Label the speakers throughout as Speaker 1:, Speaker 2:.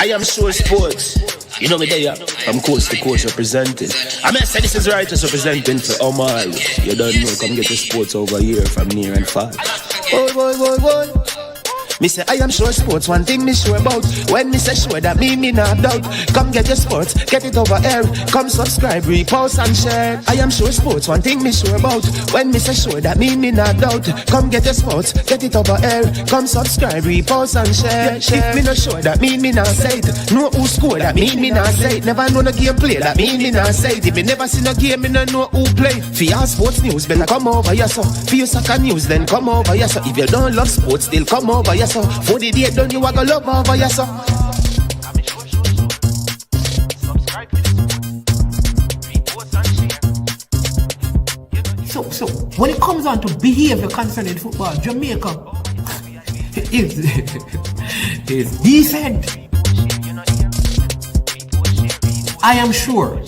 Speaker 1: I am sure sports. You know me there, I'm coast to coast representing. I mean, I say this is righteous representing for Omar. You don't know, come get the sports over here from near and far. Boy. Me say I am sure sports, one thing me sure about. When me say sure, that me not doubt. Come get your sports, get it over here. Come subscribe, repost and share. I am sure sports, one thing me sure about. When me say sure, that me not doubt. Come get your sports, get it over here. Come subscribe, repost and share. If me not sure, that me not say it. Know who score, that me not say it. Never know the game play, that me not say it. If me never see no game, me no know who play. For your sports news, better come over here so. For your soccer news, then come over here so. If you don't love sports, still come over here so. For the day done, you are gonna love over here so.
Speaker 2: So when it comes on to behavior concerning football, Jamaica is decent. I am sure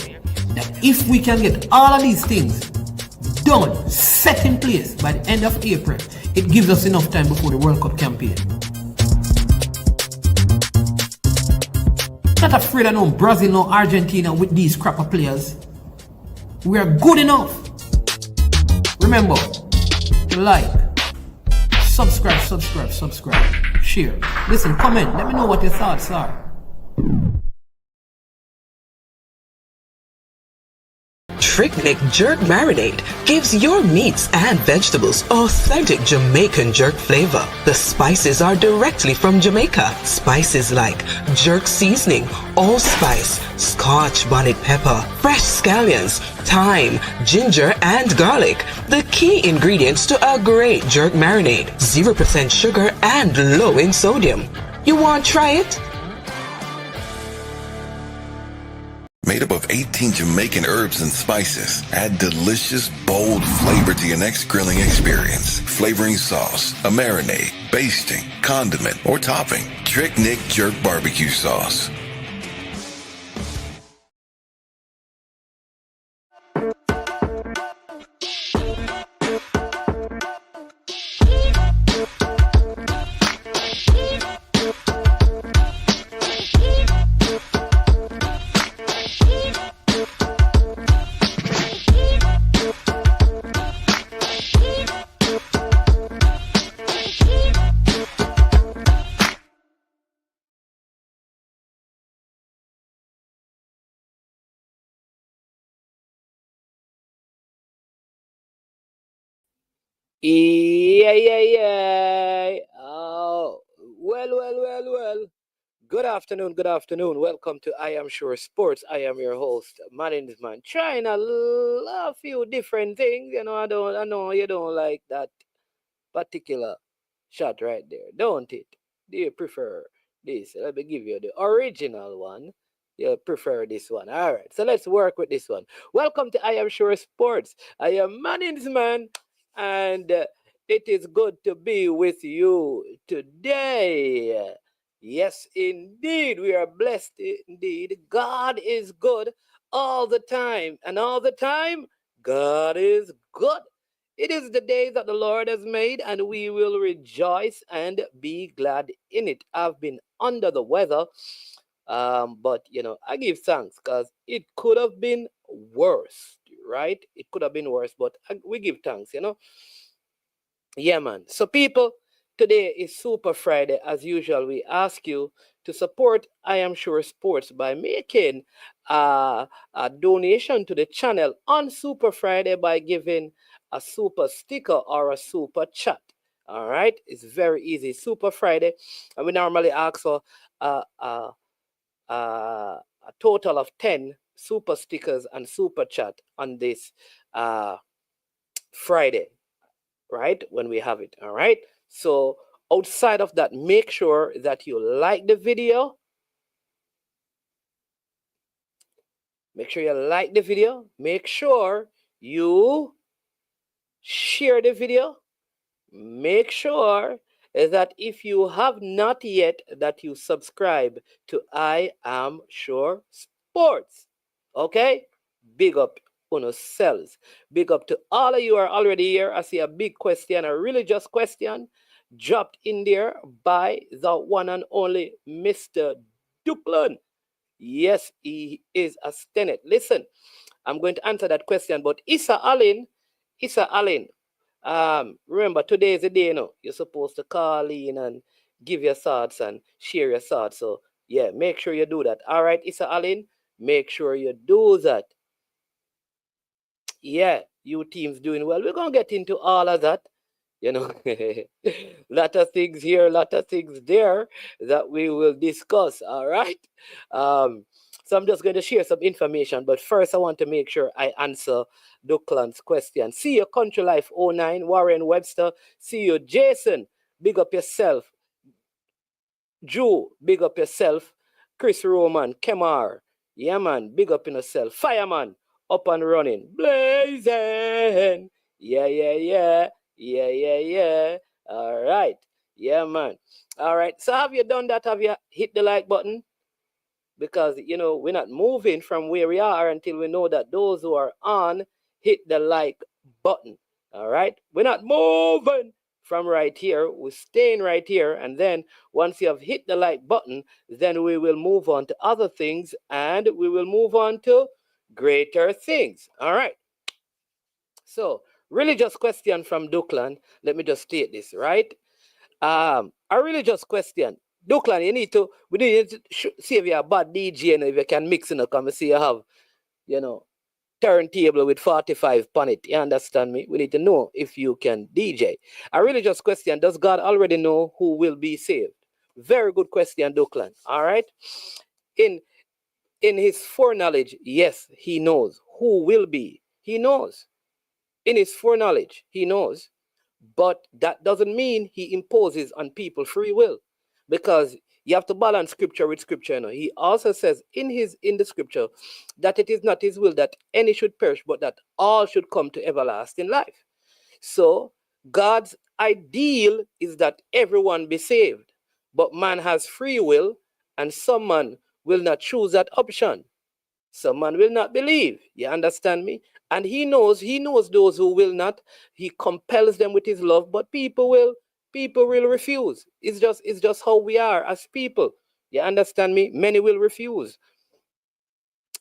Speaker 2: that if we can get all of these things done, set in place by the end of April, it gives us enough time before the World Cup campaign. Not afraid of no Brazil, no Argentina with these crap of players. We are good enough. Remember to like, subscribe, share. Listen, comment. Let me know what your thoughts are.
Speaker 3: TricNic Jerk Marinade gives your meats and vegetables authentic Jamaican jerk flavor. The spices are directly from Jamaica. Spices like jerk seasoning, allspice, Scotch bonnet pepper, fresh scallions, thyme, ginger, and garlic. The key ingredients to a great jerk marinade. 0% sugar and low in sodium. You want to try it?
Speaker 4: Made up of 18 Jamaican herbs and spices, add delicious, bold flavor to your next grilling experience. Flavoring sauce, a marinade, basting, condiment, or topping. TricNic Jerk Barbecue Sauce.
Speaker 5: Yeah. Oh, well. Good afternoon. Welcome to I Am Sure Sports. I am your host. My name is Man. Trying a few different things. You know, I know you don't like that particular shot right there, don't it? Do you prefer this? Let me give you the original one. You prefer this one. All right. So let's work with this one. Welcome to I Am Sure Sports. I am Manning's Man, and it is good to be with you today. Yes, indeed. We are blessed indeed. God is good all the time. And all the time, God is good. It is the day that the Lord has made, and we will rejoice and be glad in it. I've been under the weather, but I give thanks because it could have been worse, right? It could have been worse, but we give thanks, Yeah, man. So, people, today is Super Friday. As usual, we ask you to support I Am Sure Sports by making a donation to the channel on Super Friday by giving a super sticker or a super chat. All right, it's very easy. Super Friday, and we normally ask for a total of 10 super stickers and super chat on this Friday, right? When we have it. All right. So outside of that, make sure that you like the video. Make sure you like the video. Make sure you share the video. Make sure that if you have not yet, that you subscribe to I Am Sure Sports. Okay? Big up on yourselves. Big up to all of you who are already here. I see a big question, a religious question dropped in there by the one and only Mr. Duplan. Yes, he is a Stennet. Listen, I'm going to answer that question, but Issa Allen, remember today is the day, you're supposed to call in and give your thoughts and share your thoughts. So yeah, make sure you do that. All right, Issa Allen, make sure you do that. Yeah, you team's doing well. We're gonna get into all of that. Lot of things here, lot of things there that we will discuss. All right. So I'm just going to share some information, but first I want to make sure I answer Duckland's question. See you, Country Life 09, Warren Webster. See you, Jason. Big up yourself. Drew, big up yourself. Chris Roman, Kemar. Yeah, man, big up in yourself. Fireman, up and running. Blazing. Yeah. All right. Yeah, man. All right. So have you done that? Have you hit the like button? Because, we're not moving from where we are until we know that those who are on hit the like button. All right. We're not moving from right here. We're staying right here. And then once you have hit the like button, then we will move on to other things and we will move on to greater things. All right. So, religious question from Duckland. Let me just state this, right? A religious question. Duckland, we need to see if you're a bad DJ and if you can mix it, come and see you have, turntable with 45 on it. You understand me? We need to know if you can DJ. A religious question. Does God already know who will be saved? Very good question, Duckland. All right. In his foreknowledge, yes, he knows who will be. He knows. In his foreknowledge, he knows. But that doesn't mean he imposes on people free will, because you have to balance scripture with scripture. He also says in the scripture that it is not his will that any should perish, but that all should come to everlasting life. So God's ideal is that everyone be saved, but man has free will, and some man will not choose that option. Some man will not believe. You understand me? And he knows those who will not. He compels them with his love, but people will refuse. It's just how we are as people. You understand me? Many will refuse.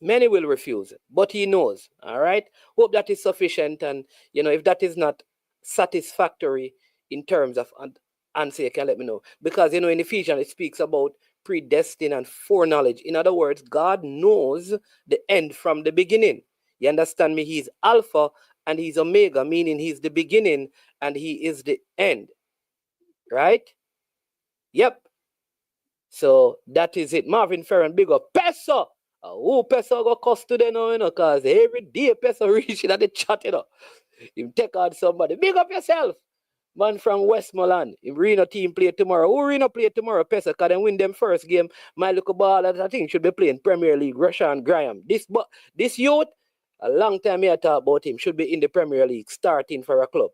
Speaker 5: Many will refuse, but he knows. All right. Hope that is sufficient. And if that is not satisfactory in terms of answer, you can let me know. Because in Ephesians it speaks about predestined and foreknowledge. In other words, God knows the end from the beginning. You understand me? He's Alpha and he's Omega, meaning he's the beginning and he is the end. Right? Yep. So that is it. Marvin Ferron, big up. Pesa! Pesa go cost today now, because every day Pesa reaching at the chat, You take out somebody. Big up yourself. Man from Westmoreland. If Reno team play tomorrow. Who Reno play tomorrow? Pesa, because they win them first game. My little ball that I think should be playing Premier League. Rashan Graham. This youth, a long time I talk about him, should be in the Premier League, starting for a club.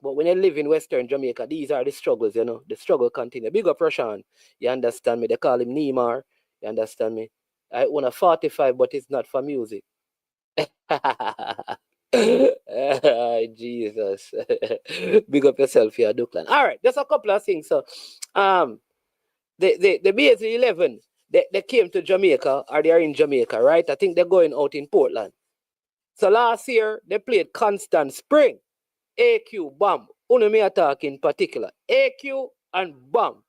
Speaker 5: But when you live in Western Jamaica, these are the struggles, The struggle continue. Big up Rashan. You understand me? They call him Neymar. You understand me? I own a 45, but it's not for music. Jesus. Big up yourself here, Duckland. All right, just a couple of things. So, the BS11, they came to Jamaica, or they are in Jamaica, right? I think they're going out in Portland. So last year, they played Constant Spring. AQ, BAM. Me attack in particular. AQ and BAM.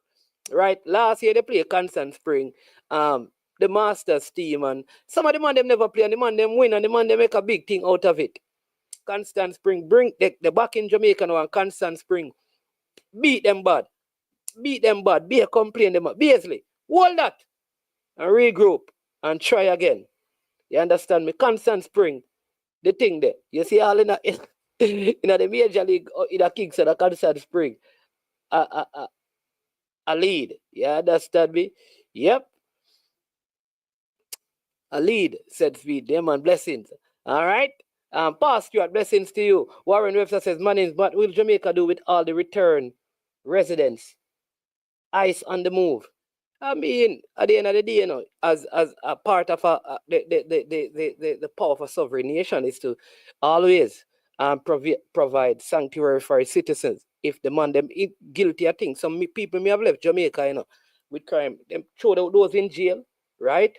Speaker 5: Right? Last year, they played Constant Spring. The Masters team, and some of the man them never play, and the man them win, and the man them make a big thing out of it. Constant Spring bring the back in Jamaica now, and Constant Spring beat them bad. Be a complain them. Basically, hold that and regroup and try again. You understand me? Constant Spring, the thing there. You see all in the major league, in the Kings and the Constant Spring, a lead. You understand me? Yep. A lead, said Speed. Them and blessings. All right. Pass Stuart, blessings to you. Warren Webster says, Mannings, what will Jamaica do with all the return residents? ICE on the move. I mean, at the end of the day, as a part of the power of a sovereign nation is to always provide sanctuary for its citizens. If the man them guilty of things, some people may have left Jamaica, with crime, them throw those in jail, right?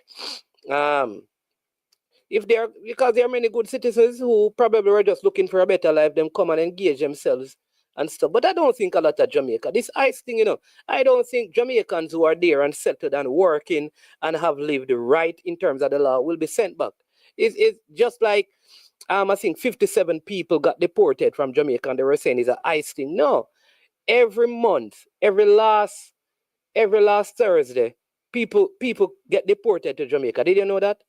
Speaker 5: If they are, because there are many good citizens who probably were just looking for a better life, them come and engage themselves and stuff. But I don't think a lot of Jamaica, this ICE thing, I don't think Jamaicans who are there and settled and working and have lived right in terms of the law will be sent back. It's just like, I think 57 people got deported from Jamaica and they were saying it's an ICE thing. No, every month, every last Thursday, people get deported to Jamaica. Did you know that?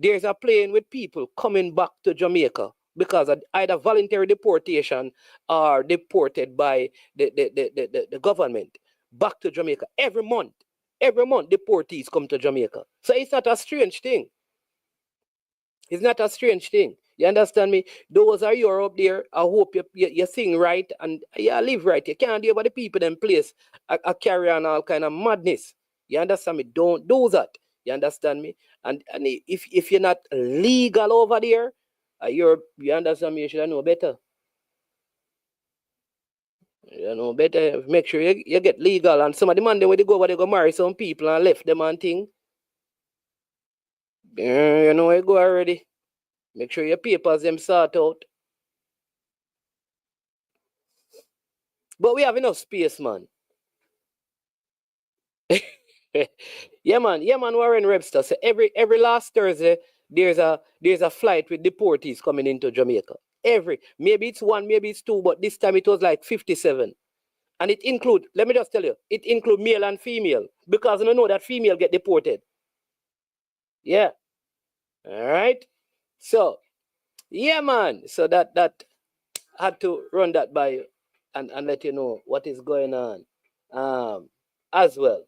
Speaker 5: There's a plane with people coming back to Jamaica because of either voluntary deportation or deported by the government back to Jamaica every month. Every month, deportees come to Jamaica. So it's not a strange thing. It's not a strange thing. You understand me? Those are you up there. I hope you sing right and you live right. You can't deal with the people in place. I carry on all kind of madness. You understand me? Don't do that. You understand me? And if you're not legal over there, you understand me? You should know better. You know better. Make sure you get legal. And some of the man when they go marry some people and left them and thing. You know where you go already. Make sure your papers them sort out. But we have enough space, man. Yeah, man, Warren Webster. So every last Thursday, there's a flight with deportees coming into Jamaica. Maybe it's one, maybe it's two, but this time it was like 57. And it include, let me just tell you, it include male and female. Because you know that female get deported. Yeah. All right. So, yeah, man. So that had to run that by you and let you know what is going on as well.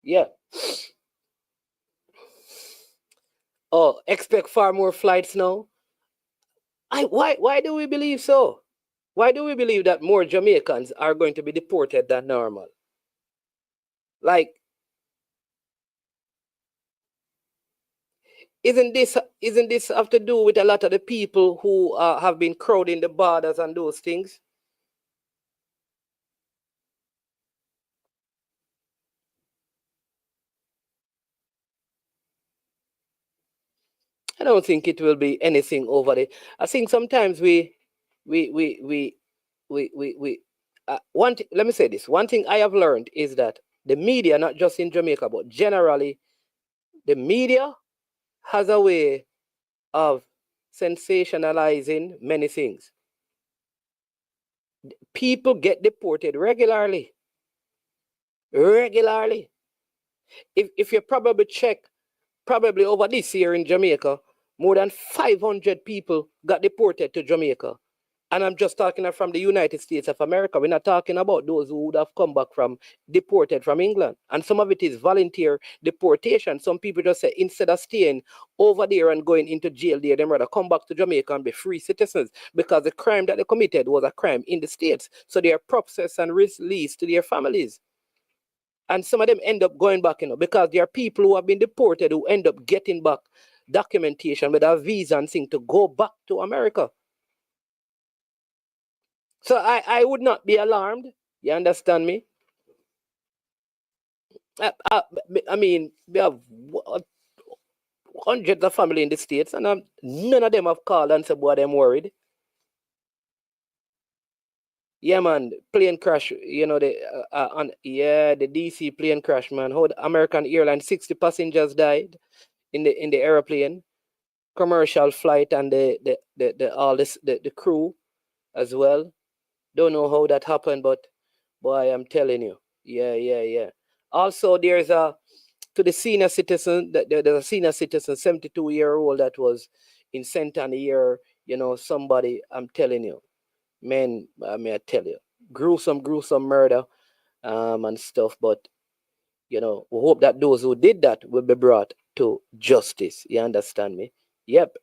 Speaker 5: Yeah. Oh, expect far more flights now. Why do we believe so? Why do we believe that more Jamaicans are going to be deported than normal? Like, isn't this have to do with a lot of the people who have been crowding the borders and those things? I don't think it will be anything over there. I think sometimes we let me say this. One thing I have learned is that the media, not just in Jamaica, but generally, the media has a way of sensationalizing many things. People get deported regularly. Regularly. If you probably check, probably over this year in Jamaica, more than 500 people got deported to Jamaica. And I'm just talking from the United States of America. We're not talking about those who would have come back deported from England. And some of it is volunteer deportation. Some people just say instead of staying over there and going into jail there, they'd rather come back to Jamaica and be free citizens because the crime that they committed was a crime in the States. So they are processed and released to their families. And some of them end up going back, because there are people who have been deported who end up getting back documentation with a visa and thing to go back to America. So I would not be alarmed. You understand me? I mean, we have hundreds of family in the States, and none of them have called and said, boy, them worried. Yeah, man, plane crash, the DC plane crash, man. How the American Airlines, 60 passengers died in the airplane, commercial flight, and the crew as well. Don't know how that happened, but boy, I'm telling you. Yeah. Also, there's to the senior citizen, there's a senior citizen, 72-year-old that was in St. Anne here, somebody, I'm telling you, man, may I tell you, gruesome murder and stuff, but, we hope that those who did that will be brought to justice. You understand me? Yep.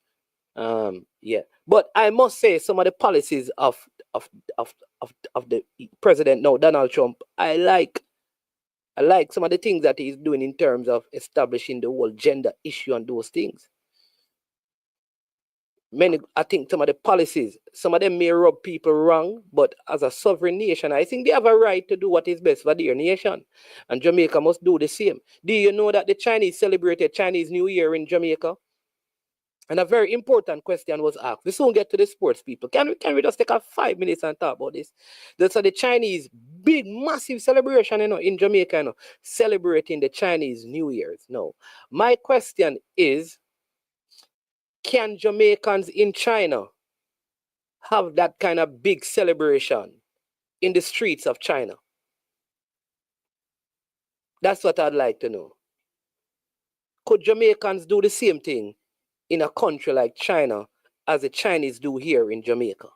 Speaker 5: Yeah. But I must say some of the policies of the president now, Donald Trump, I like some of the things that he's doing in terms of establishing the whole gender issue and those things. I think some of the policies, some of them may rub people wrong, but as a sovereign nation, I think they have a right to do what is best for their nation. And Jamaica must do the same. Do you know that the Chinese celebrated Chinese New Year in Jamaica? And a very important question was asked. We soon get to the sports people. Can we just take a 5 minutes and talk about this? So the Chinese big massive celebration, in Jamaica, celebrating the Chinese New Year's. No. My question is, can Jamaicans in China have that kind of big celebration in the streets of China? That's what I'd like to know. Could Jamaicans do the same thing in a country like China as the Chinese do here in Jamaica?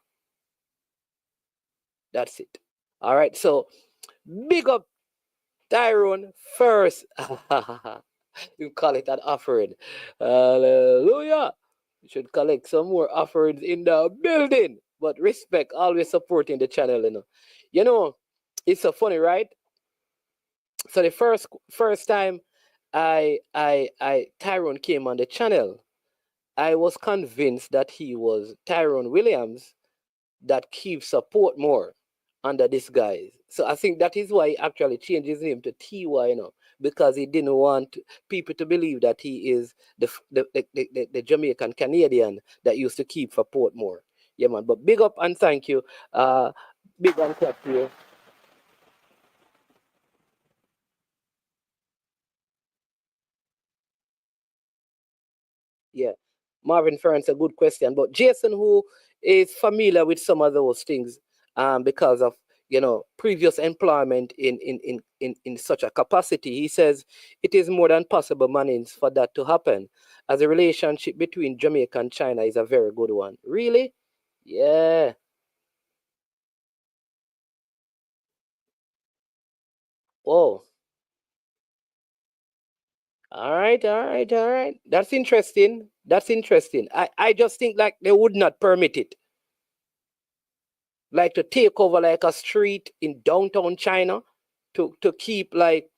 Speaker 5: That's it. All right, so big up Tyrone first. You call it an offering. Hallelujah. You should collect some more offerings in the building. But respect, always supporting the channel, it's so funny, right? So the first time Tyrone came on the channel, I was convinced that he was Tyrone Williams that keeps support more under this guise. So I think that is why he actually changed his name to TY, because he didn't want people to believe that he is the Jamaican Canadian that used to keep support more. Yeah, man. But big up and thank you. Big and clap to you. Yeah. Marvin Ferrance, a good question. But Jason, who is familiar with some of those things, because of previous employment in such a capacity, he says it is more than possible, Mannings, for that to happen, as the relationship between Jamaica and China is a very good one. Really? Yeah. Whoa. All right, all right, all right. That's interesting. That's interesting. I just think like they would not permit it. Like to take over like a street in downtown China to keep like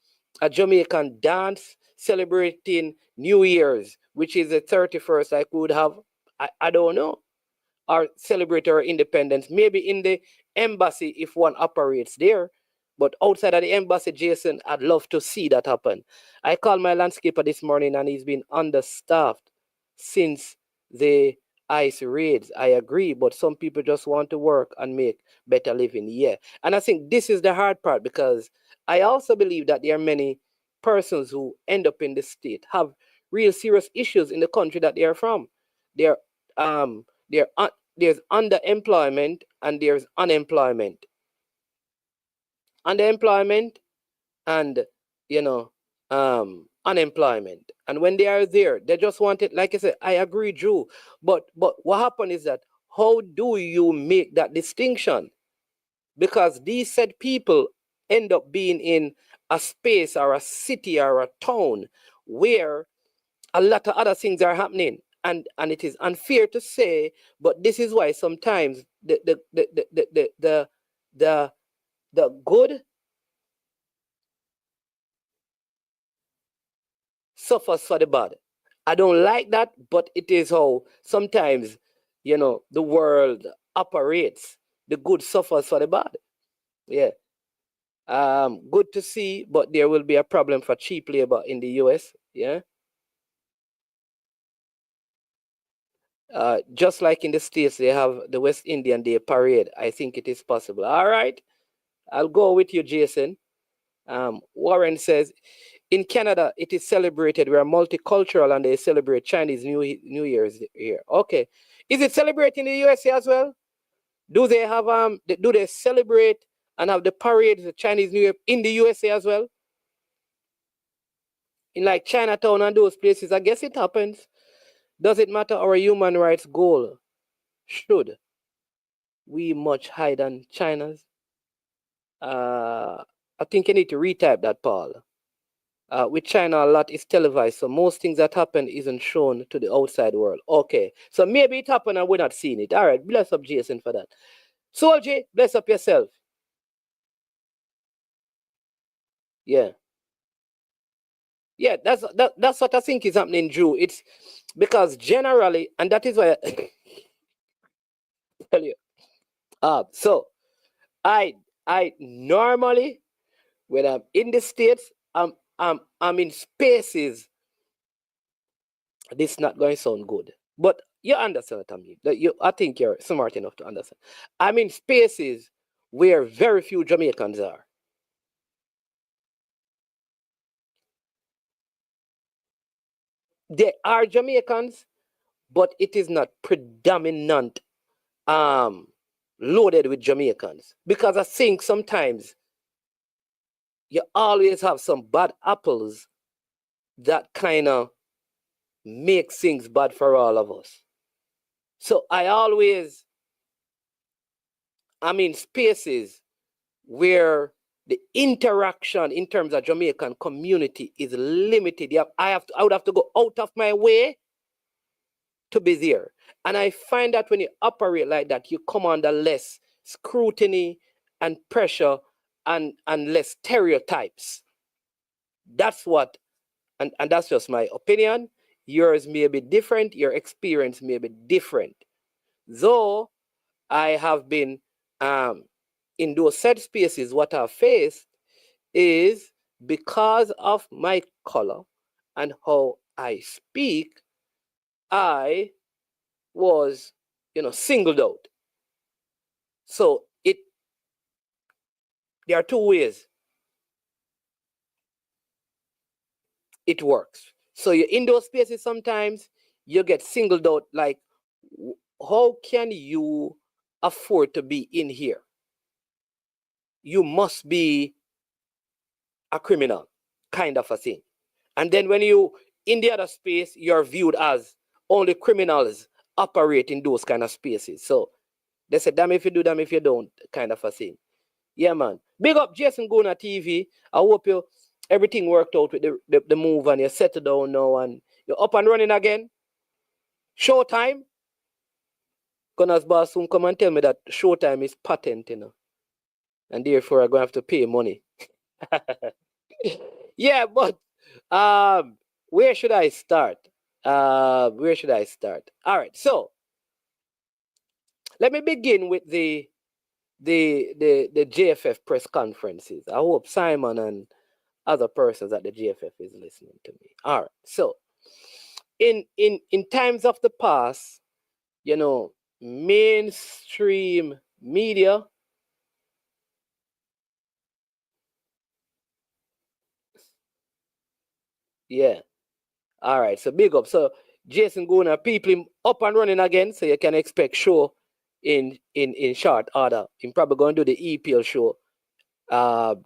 Speaker 5: a Jamaican dance celebrating New Year's, which is the 31st, like we would have, I don't know, or celebrate our independence. Maybe in the embassy if one operates there. But outside of the embassy, Jason, I'd love to see that happen. I called my landscaper this morning and he's been understaffed since the ICE raids. I agree, but some people just want to work and make better living. Yeah. And I think this is the hard part, because I also believe that there are many persons who end up in the state have real serious issues in the country that they are from. There's underemployment and there's unemployment. Underemployment and unemployment. And when they are there, they just want it. Like I said, I agree, Drew. But what happened is that, how do you make that distinction? Because these said people end up being in a space or a city or a town where a lot of other things are happening. And it is unfair to say, but this is why sometimes the good suffers for the bad. I don't like that, but it is how sometimes, the world operates. The good suffers for the bad. Yeah. Good to see, but there will be a problem for cheap labor in the US. Yeah. Just like in the States, they have the West Indian Day parade. I think it is possible. All right. I'll go with you, Jason. Warren says, in Canada, it is celebrated. We are multicultural and they celebrate Chinese New Year's here. Okay. Is it celebrated in the USA as well? Do they have do they celebrate and have the parade, the Chinese New Year in the USA as well? In like Chinatown and those places, I guess it happens. Does it matter our human rights goal? Should we much higher than China's? I think you need to retype that, Paul. With China, a lot is televised, so most things that happen isn't shown to the outside world. Okay, so maybe it happened and we're not seeing it. All right, bless up Jason for that. Soldier, bless up yourself. Yeah. Yeah, that's what I think is happening, Drew. It's because generally, and that is why tell you. So I normally when I'm in the States, I'm in spaces. This is not going to sound good, but you understand what I mean. I think you're smart enough to understand. I'm in spaces where very few Jamaicans are. There are Jamaicans, but it is not predominant loaded with Jamaicans. Because I think sometimes you always have some bad apples that kind of make things bad for all of us. So I'm in spaces where the interaction in terms of Jamaican community is limited. I would have to go out of my way to be there. And I find that when you operate like that, you come under less scrutiny and pressure and less stereotypes. That's what, and that's just my opinion. Yours may be different, your experience may be different. Though I have been in those set spaces, what I've faced is because of my color and how I speak, I was, singled out. So there are two ways it works. So you're in those spaces sometimes, you get singled out like, how can you afford to be in here? You must be a criminal, kind of a thing. And then when you in the other space, you're viewed as only criminals operate in those kind of spaces. So they say, damn if you do, damn if you don't, kind of a thing. Yeah, man. Big up Jason Guna TV. I hope everything worked out with the move and you're settled down now and you're up and running again. Showtime. Gunners boss soon come and tell me that Showtime is patent, and therefore I'm going to have to pay money. Yeah, but where should I start? All right, so let me begin with the JFF press conferences. I hope Simon and other persons at the JFF is listening to me. All right, so in times of the past, mainstream media yeah. All right, so big up. So Jason Guna, people up and running again, so you can expect show in short order. I'm probably going to do the EPL show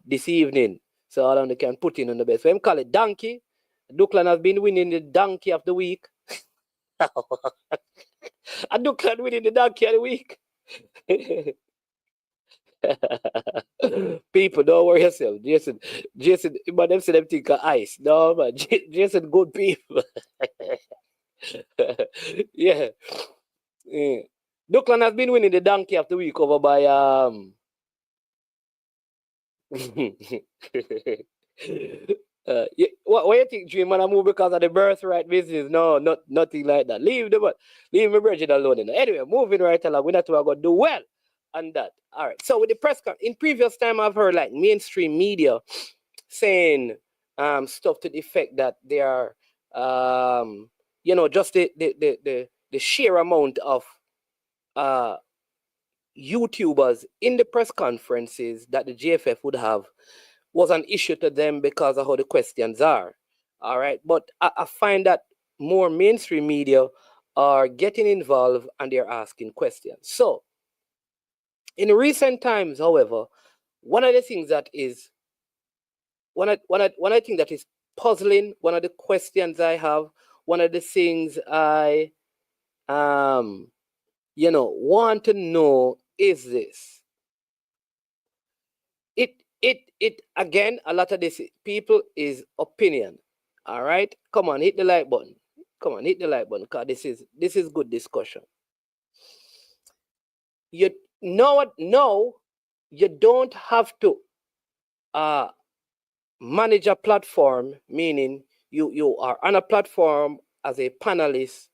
Speaker 5: this evening. So all of them can put in on the best. So I'm call it Donkey. Duckland has been winning the Donkey of the Week. And Duckland winning the Donkey of the Week. People, don't worry yourself. Jason, but them say them think of ice. No, man. Jason, good people. Yeah. Duckland has been winning the Donkey of the Week over by what you think, Dream? Man, I move because of the birthright business? No, nothing like that. Leave my virgin alone. Anyway, moving right along. We're not going to do well on that. All right. So with the press con, in previous time, I've heard like mainstream media saying stuff to the effect that they are just the sheer amount of YouTubers in the press conferences that the JFF would have was an issue to them because of how the questions are. All right. But I find that more mainstream media are getting involved and they're asking questions. So in recent times, however, one of the things that is one of the things that is puzzling, one of the questions I have, one of the things I want to know is this. It again, a lot of this people is opinion. All right, come on, hit the like button. Come on, hit the like button, because this is good discussion. You know what? No, you don't have to manage a platform, meaning you are on a platform as a panelist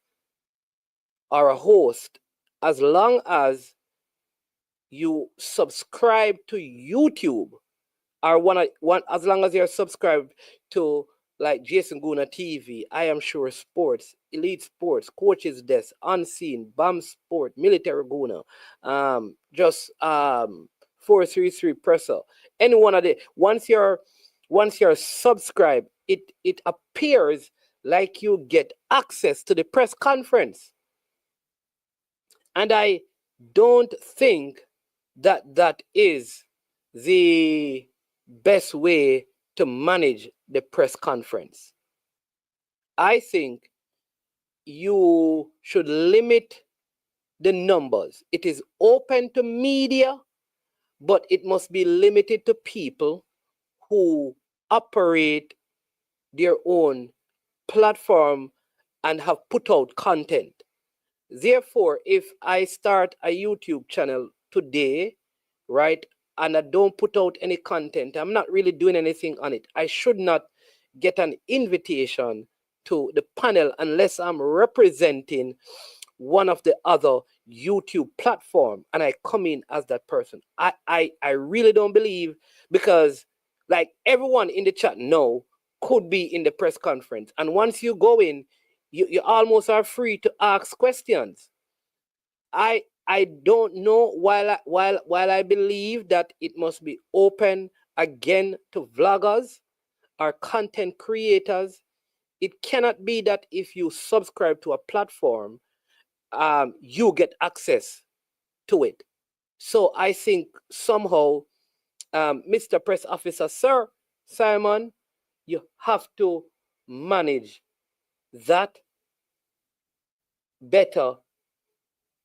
Speaker 5: or a host, as long as you subscribe to YouTube, or as long as you're subscribed to like Jason Guna TV, I Am Sure Sports, Elite Sports, Coaches Desk, Unseen, BAM Sport, Military Guna, just 433 Presser, any one of the once you're subscribed, it appears like you get access to the press conference. And I don't think that is the best way to manage the press conference. I think you should limit the numbers. It is open to media, but it must be limited to people who operate their own platform and have put out content. Therefore, if I start a YouTube channel today, right, and I don't put out any content, I'm not really doing anything on it, I should not get an invitation to the panel unless I'm representing one of the other YouTube platform and I come in as that person. I really don't believe, because like everyone in the chat now could be in the press conference, and once you go in, you almost are free to ask questions. I don't know, while I believe that it must be open again to vloggers or content creators. It cannot be that if you subscribe to a platform, you get access to it. So I think somehow, Mr. Press Officer, Sir Simon, you have to manage that better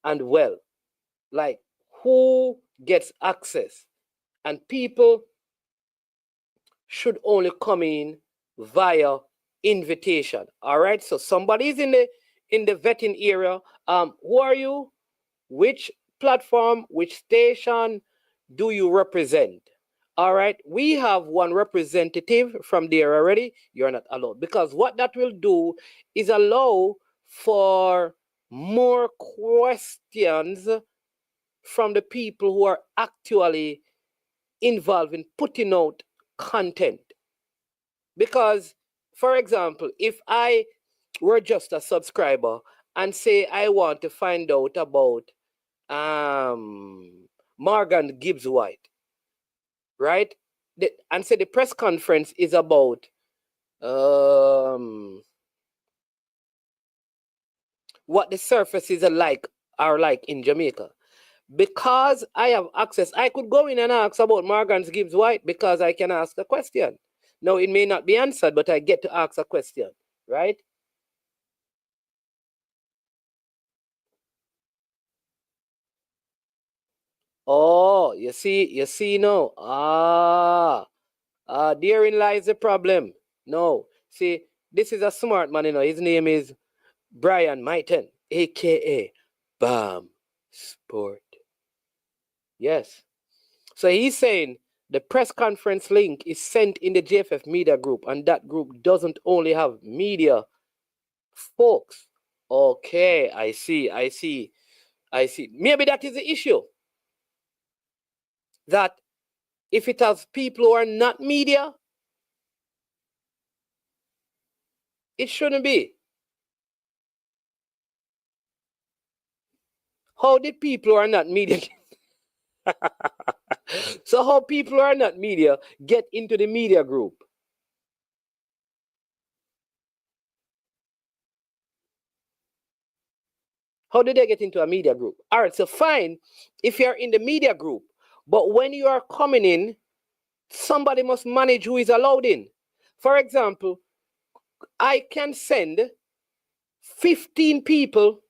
Speaker 5: and well. Like, who gets access? And people should only come in via invitation. All right. So somebody's in the vetting area. Who are you? Which platform, which station do you represent? All right. We have one representative from there already. You're not allowed, because what that will do is allow for more questions from the people who are actually involved in putting out content. Because, for example, if I were just a subscriber and say I want to find out about Morgan Gibbs White, right? And say the press conference is about what the surfaces are like in Jamaica. Because I have access, I could go in and ask about Morgan Gibbs White, because I can ask a question. Now, it may not be answered, but I get to ask a question, right? Oh, you see now. Therein lies the problem. No, see, this is a smart man, his name is Brian Myton, aka BAM Sport. Yes. So he's saying the press conference link is sent in the JFF media group, and that group doesn't only have media folks. Okay, I see. Maybe that is the issue. That if it has people who are not media, it shouldn't be. How did people who are not media so how people who are not media get into the media group? How did they get into a media group? All right, so fine if you're in the media group, but when you are coming in, somebody must manage who is allowed in. For example, I can send 15 people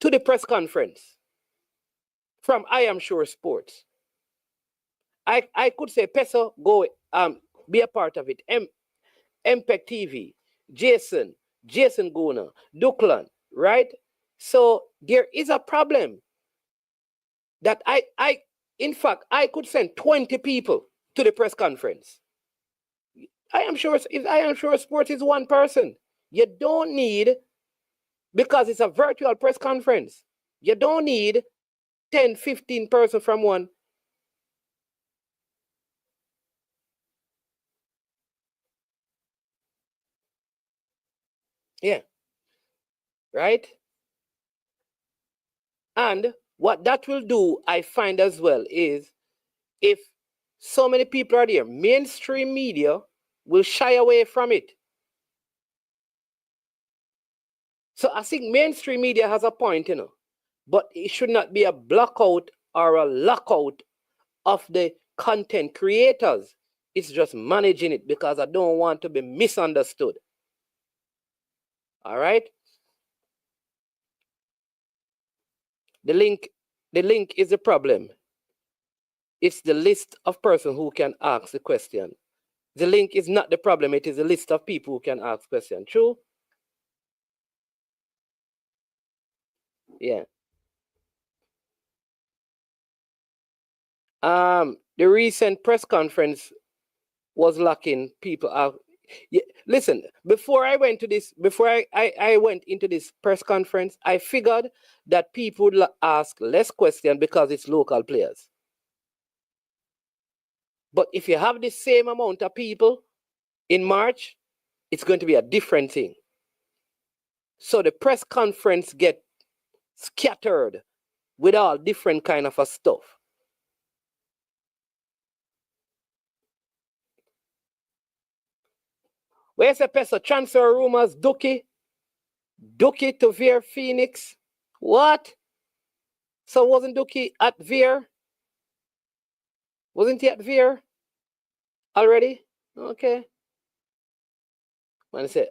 Speaker 5: to the press conference from I Am Sure Sports. I could say, Peso, go be a part of it. Emphatic TV, Jason Guna, Duklan, right? So there is a problem that in fact, I could send 20 people to the press conference. I am sure Sports is one person. You don't need, because it's a virtual press conference. You don't need 10, 15 person from one. Yeah. Right? And what that will do, I find as well, is if so many people are there, mainstream media will shy away from it. So I think mainstream media has a point, but it should not be a blockout or a lockout of the content creators. It's just managing it because I don't want to be misunderstood. All right? The link is the problem. It's the list of persons who can ask the question. The link is not the problem. It is a list of people who can ask questions. True? Yeah. The recent press conference was locking people out. Yeah, listen, before I went to this, before I went into this press conference, I figured that people would ask less questions because it's local players. But if you have the same amount of people in March, it's going to be a different thing. So the press conference get scattered with all different kind of stuff. Where's the peso transfer rumors? Duki to Vere Phoenix. What? So wasn't Duki at Vere? Wasn't he at Vere already? Okay. One sec.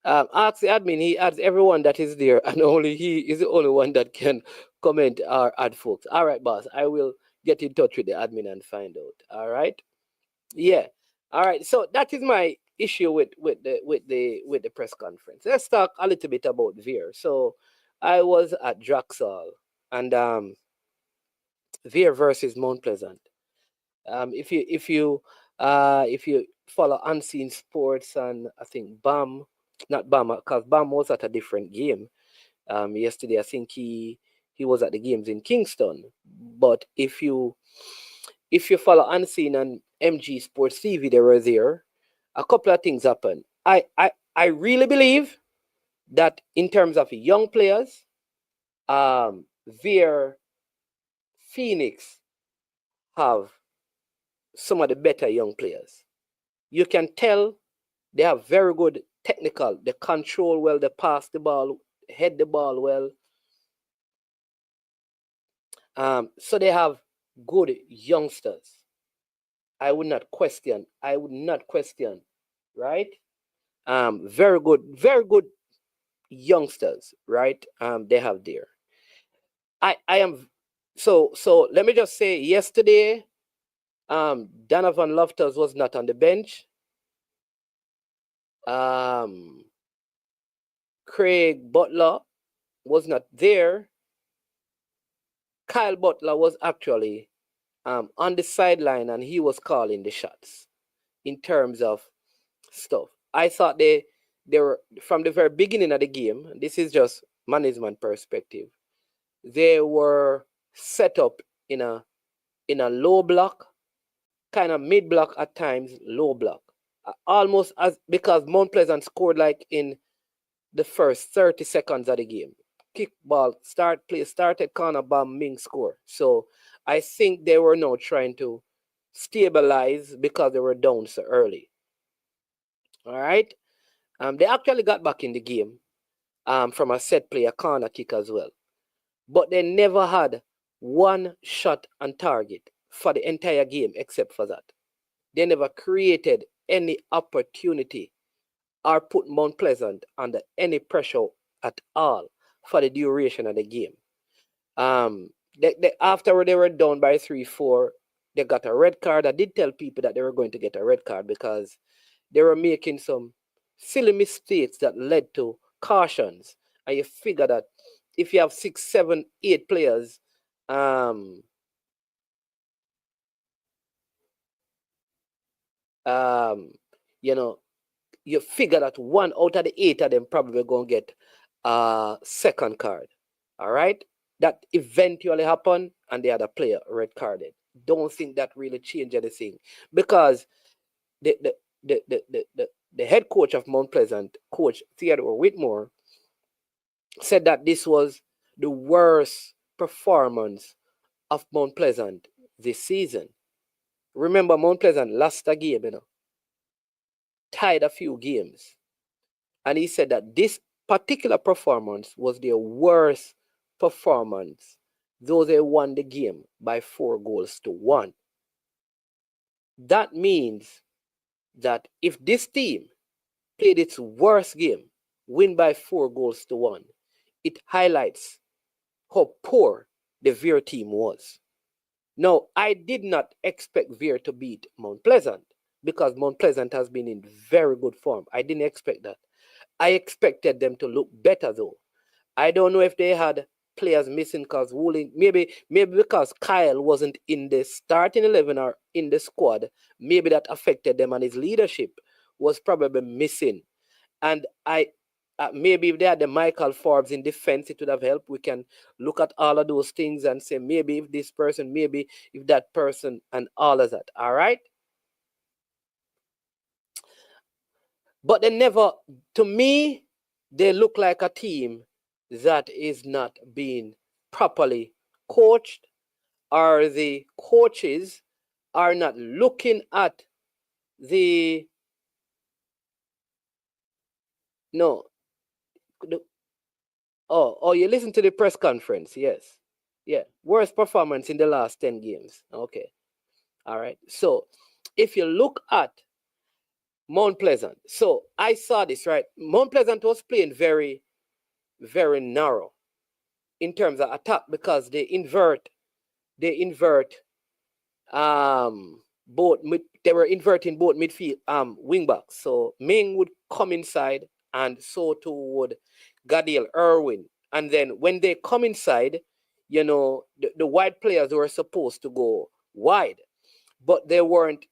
Speaker 5: Ask the admin. He adds everyone that is there, and only he is the only one that can comment or add folks. All right, boss. I will get in touch with the admin and find out. All right. Yeah. All right. So that is my issue with the press conference. Let's talk a little bit about Vere. So I was at Draxall and Vere versus Mount Pleasant. If you follow Unseen Sports and I think not BAM, because BAM was at a different game. Yesterday I think he was at the games in Kingston. But if you follow Unseen and MG Sports TV, they were there. A couple of things happened. I really believe that in terms of young players, Vere Phoenix have some of the better young players. You can tell they have very good technical. They control well, they pass the ball, head the ball well. So they have good youngsters. I would not question, right? Very good youngsters, right? They have there. I am so let me just say yesterday, Donovan Loftus was not on the bench. Craig Butler was not there. Kyle Butler was actually on the sideline and he was calling the shots in terms of stuff. I thought they were, from the very beginning of the game, this is just management perspective, they were set up in a low block, kind of mid block at times, low block. Almost as because Mount Pleasant scored like in the first 30 seconds of the game. Kick ball, started corner, bam, Ming score. So I think they were now trying to stabilize because they were down so early. All right. They actually got back in the game from a set play, a corner kick as well. But they never had one shot on target for the entire game except for that. They never created any opportunity or put Mount Pleasant under any pressure at all for the duration of the game. Afterward, they were down by 3-4. They got a red card. I did tell people that they were going to get a red card because they were making some silly mistakes that led to cautions. And you figure that if you have 6, 7, 8 players, you know, you figure that 1 out of the 8 of them probably going to get a second card. All right? That eventually happened, and the other player red carded. Don't think that really changed anything, because the head coach of Mount Pleasant, Coach Theodore Whitmore, said that this was the worst performance of Mount Pleasant this season. Remember, Mount Pleasant lost a game, tied a few games. And he said that this particular performance was their worst performance, though they won the game by 4-1. That means that if this team played its worst game, win by 4-1, it highlights how poor the Vere team was. Now, I did not expect Vere to beat Mount Pleasant, because Mount Pleasant has been in very good form. I didn't expect that. I expected them to look better, though. I don't know if they had players missing, because maybe because Kyle wasn't in the starting 11 or in the squad, maybe that affected them, and his leadership was probably missing. And maybe if they had the Michael Forbes in defense, it would have helped. We can look at all of those things and say, maybe if this person, maybe if that person, and all of that. All right? But they never, to me, they look like a team that is not being properly coached, or the coaches are not looking at the, no, you listen to the press conference, yes. Yeah, worst performance in the last 10 games. Okay, all right. So if you look at Mount Pleasant, so I saw this, right? Mount Pleasant was playing very, very narrow in terms of attack, because they invert both they were inverting both midfield wing backs. So Ming would come inside, and so too would Gadiel Irwin. And then when they come inside, the wide players were supposed to go wide, but they weren't,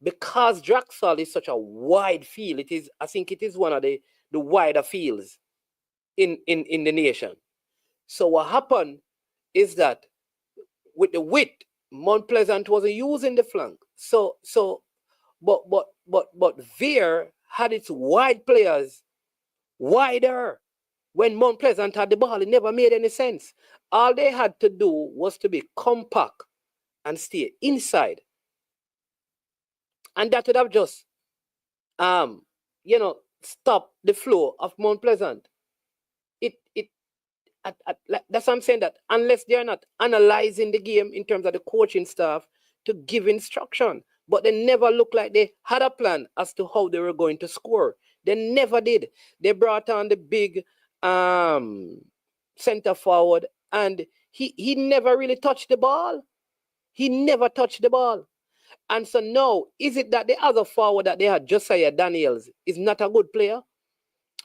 Speaker 5: because Draxal is such a wide field. I think it is one of the wider fields in the nation. So what happened is that with the width, Mount Pleasant wasn't using the flank. But Vere had its wide players wider. When Mount Pleasant had the ball, it never made any sense. All they had to do was to be compact and stay inside. And that would have just, stopped the flow of Mount Pleasant. That's what I'm saying, that unless they're not analyzing the game in terms of the coaching staff to give instruction, but they never looked like they had a plan as to how they were going to score. They never did. They brought on the big center forward, and he never really touched the ball. He never touched the ball. And so now, is it that the other forward that they had, Josiah Daniels, is not a good player?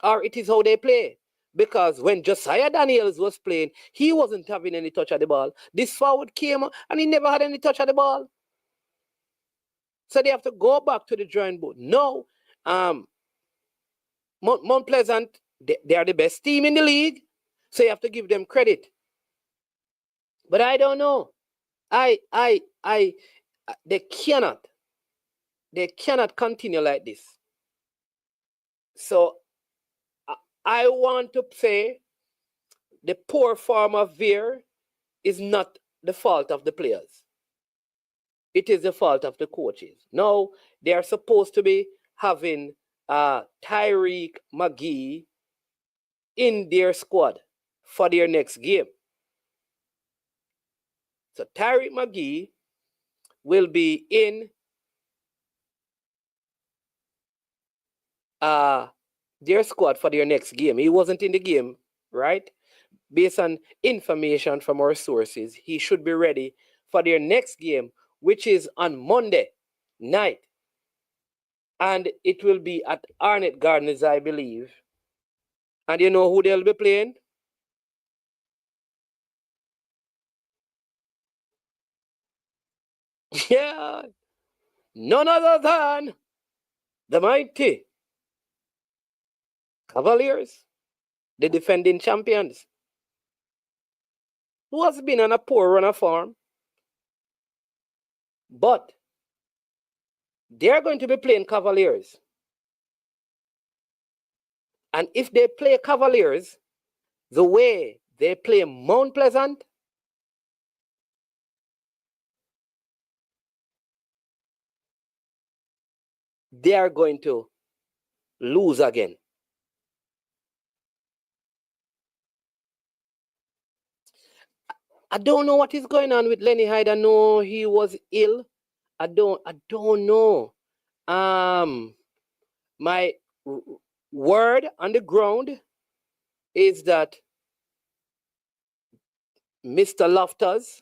Speaker 5: Or it is how they play? Because when Josiah Daniels was playing, he wasn't having any touch of the ball. This forward came and he never had any touch of the ball. So they have to go back to the drawing board. No, Mount Pleasant, they are the best team in the league, so you have to give them credit. But I don't know. They cannot continue like this. So I want to say the poor form of Vere is not the fault of the players. It is the fault of the coaches. Now, they are supposed to be having TricNic McGee in their squad for their next game. So TricNic McGee will be in their squad for their next game. He wasn't in the game, right? Based on information from our sources, he should be ready for their next game, which is on Monday night. And it will be at Arnett Gardens, I believe. And you know who they'll be playing? Yeah, none other than the mighty Cavaliers, the defending champions, who has been on a poor run of form, but they're going to be playing Cavaliers. And if they play Cavaliers the way they play Mount Pleasant, they are going to lose again. I don't know what is going on with Lenny Hyde. I know he was ill. I don't know. My word on the ground is that Mr. Loftus,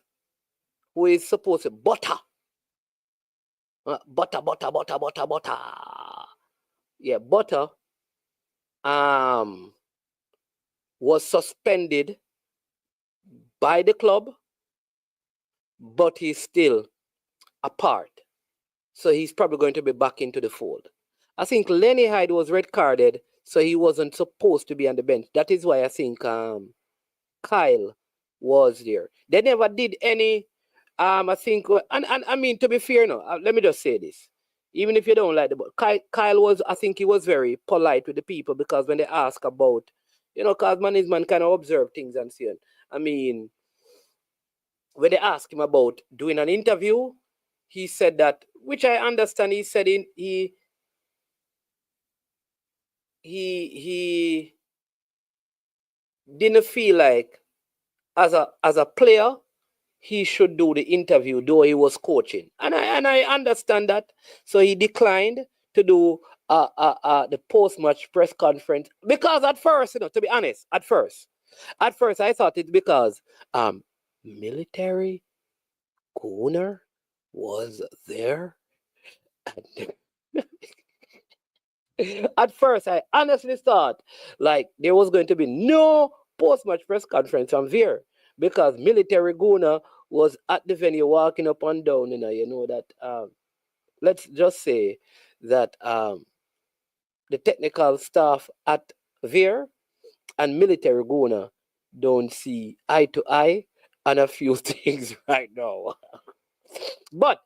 Speaker 5: who is supposed to butter. Yeah, butter was suspended by the club, but he's still a part. So he's probably going to be back into the fold. I think Lenny Hyde was red carded, so he wasn't supposed to be on the bench. That is why I think Kyle was there. They never did any, I think, and I mean, to be fair, no, let me just say this. Even if you don't like the ball, Kyle was, I think he was very polite with the people, because when they ask about, because man kind of observe things and see. I mean, when they asked him about doing an interview, he said that, which I understand, he said he didn't feel like as a player he should do the interview, though he was coaching, and I understand that. So he declined to do the post-match press conference, because at first, to be honest, at first I thought it's because military Gunner was there. At first, I honestly thought like there was going to be no post-match press conference from Vere, because military Gunner was at the venue walking up and down. You know that. Let's just say that the technical staff at Vere and military Gunner don't see eye to eye on a few things right now. But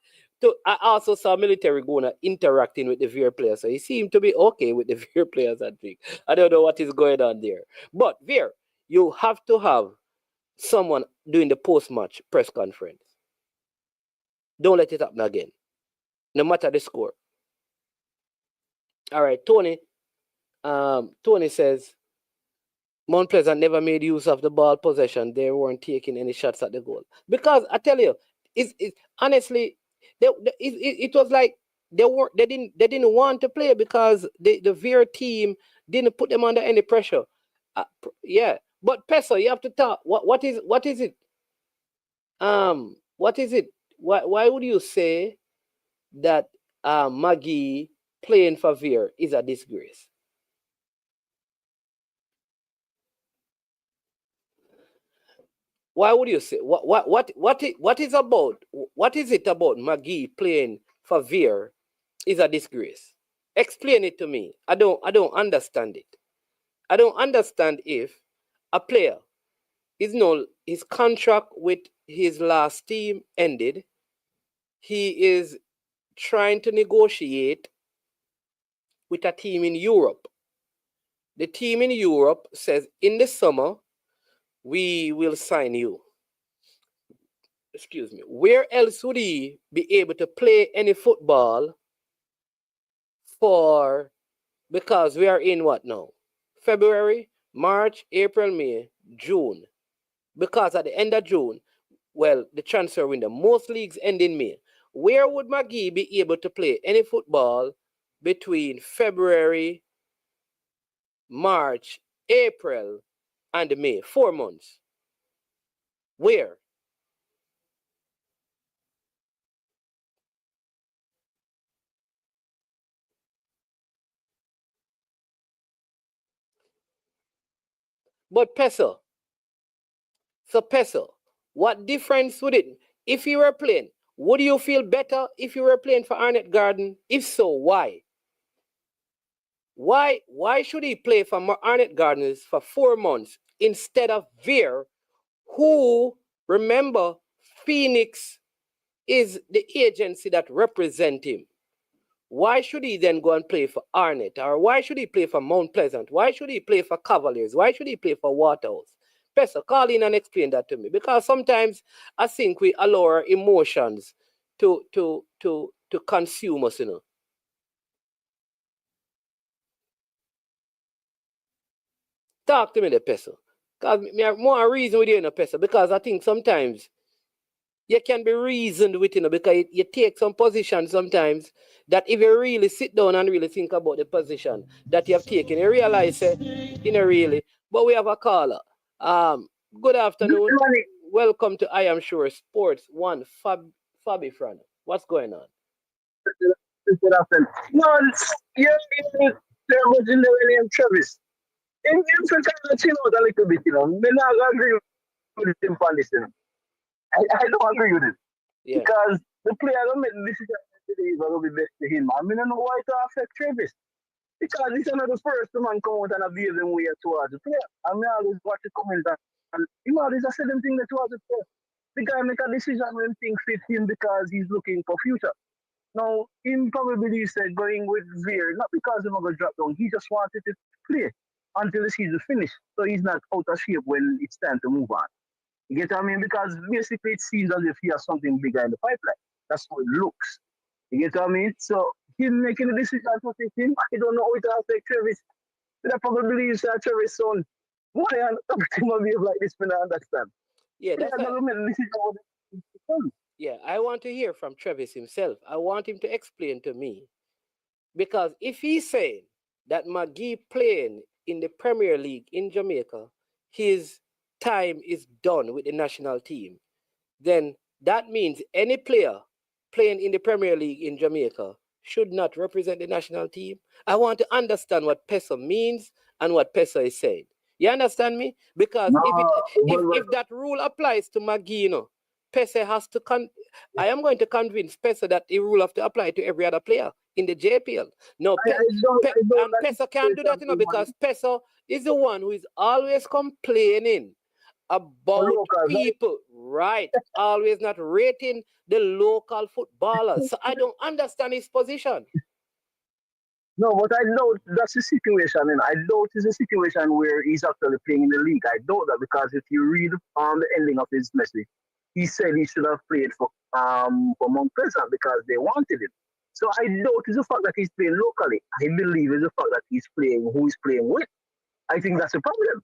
Speaker 5: I also saw military Gunner interacting with the Vere players, so he seemed to be okay with the Vere players, I think. I don't know what is going on there. But Vere, you have to have someone doing the post-match press conference. Don't let it happen again, no matter the score. All right, Tony. Tony says, Mount Pleasant never made use of the ball possession. They weren't taking any shots at the goal. Because I tell you, honestly, it was like they didn't want to play, because the Vere team didn't put them under any pressure. Yeah, but Peso, you have to talk. What is it? What is it? Why would you say that Maggie playing for Vere is a disgrace? Why would you say what is it about Maggie playing for Vere is a disgrace? Explain it to me. I don't understand it. I don't understand if a player his contract with his last team ended. He is trying to negotiate with a team in Europe. The team in Europe says in the summer we will sign you. Excuse me. Where else would he be able to play any football because we are in what now? February, March, April, May, June. Because at the end of June, well, the transfer window, most leagues end in May. Where would Maggie be able to play any football between February, March, April, and May? 4 months. Where? But Peso, what difference would it, if you were playing, would you feel better if you were playing for Arnett Garden? If so, why? Why should he play for Arnett Gardeners for 4 months instead of Vere, who, remember, Phoenix is the agency that represents him? Why should he then go and play for Arnett? Or why should he play for Mount Pleasant? Why should he play for Cavaliers? Why should he play for Waterhouse? Pesa, call in and explain that to me. Because sometimes I think we allow our emotions to consume us, you know. Talk to me, the Pesa. Because me have more reason with you, in a Pesa. Because I think sometimes you can be reasoned with, you know, because you take some position sometimes that if you really sit down and really think about the position that you have taken, you realize, you know, really. But we have a caller. Good afternoon. Welcome to I Am Sure Sports One, Fabi Fran. What's going on?
Speaker 6: Good afternoon. No, there was in the name Travis. In kind of chill out a little bit, you know. Me not agree with him on this, you know. I don't agree with it.
Speaker 5: Yeah.
Speaker 6: Because the player don't make the decision today is going to be best to him. I mean, I don't know why to affect Travis. Because he's not the first man come out and abuse them way towards the player. I mean, I always watch the comments and you know, there's a certain thing that towards the player. The guy make a decision when things fit him because he's looking for future. Now, him probably said going with Vere, not because he's not going to drop down, he just wanted to play until the season finished. So he's not out of shape when it's time to move on. You get what I mean? Because basically it seems as if he has something bigger in the pipeline. That's how it looks. You get what I mean? So him making a decision to take him, I don't know how it affects Travis. But I probably believe that Travis' son, why everything will behave like this when I understand.
Speaker 5: Yeah, that's
Speaker 6: what
Speaker 5: yeah, I want to hear from Travis himself. I want him to explain to me. Because if he's saying that McGee playing in the Premier League in Jamaica, his time is done with the national team, then that means any player playing in the Premier League in Jamaica should not represent the national team. I want to understand what Pesa means and what Pesa is saying. You understand me? Because if that rule applies to McGee, you know, Pesa has to I am going to convince Pesa that the rule have to apply to every other player in the JPL. No, and Pesa can't do that, you know, because Pesa is the one who is always complaining about people, right? Always not rating the local footballers. So I don't understand his position.
Speaker 6: No, but I doubt that's the situation, and I doubt it's a situation where he's actually playing in the league. I doubt that because if you read the ending of his message, he said he should have played for Mount Pleasant because they wanted him. So I doubt it's the fact that he's playing locally. I believe it's the fact that he's playing who he's playing with. I think that's a problem.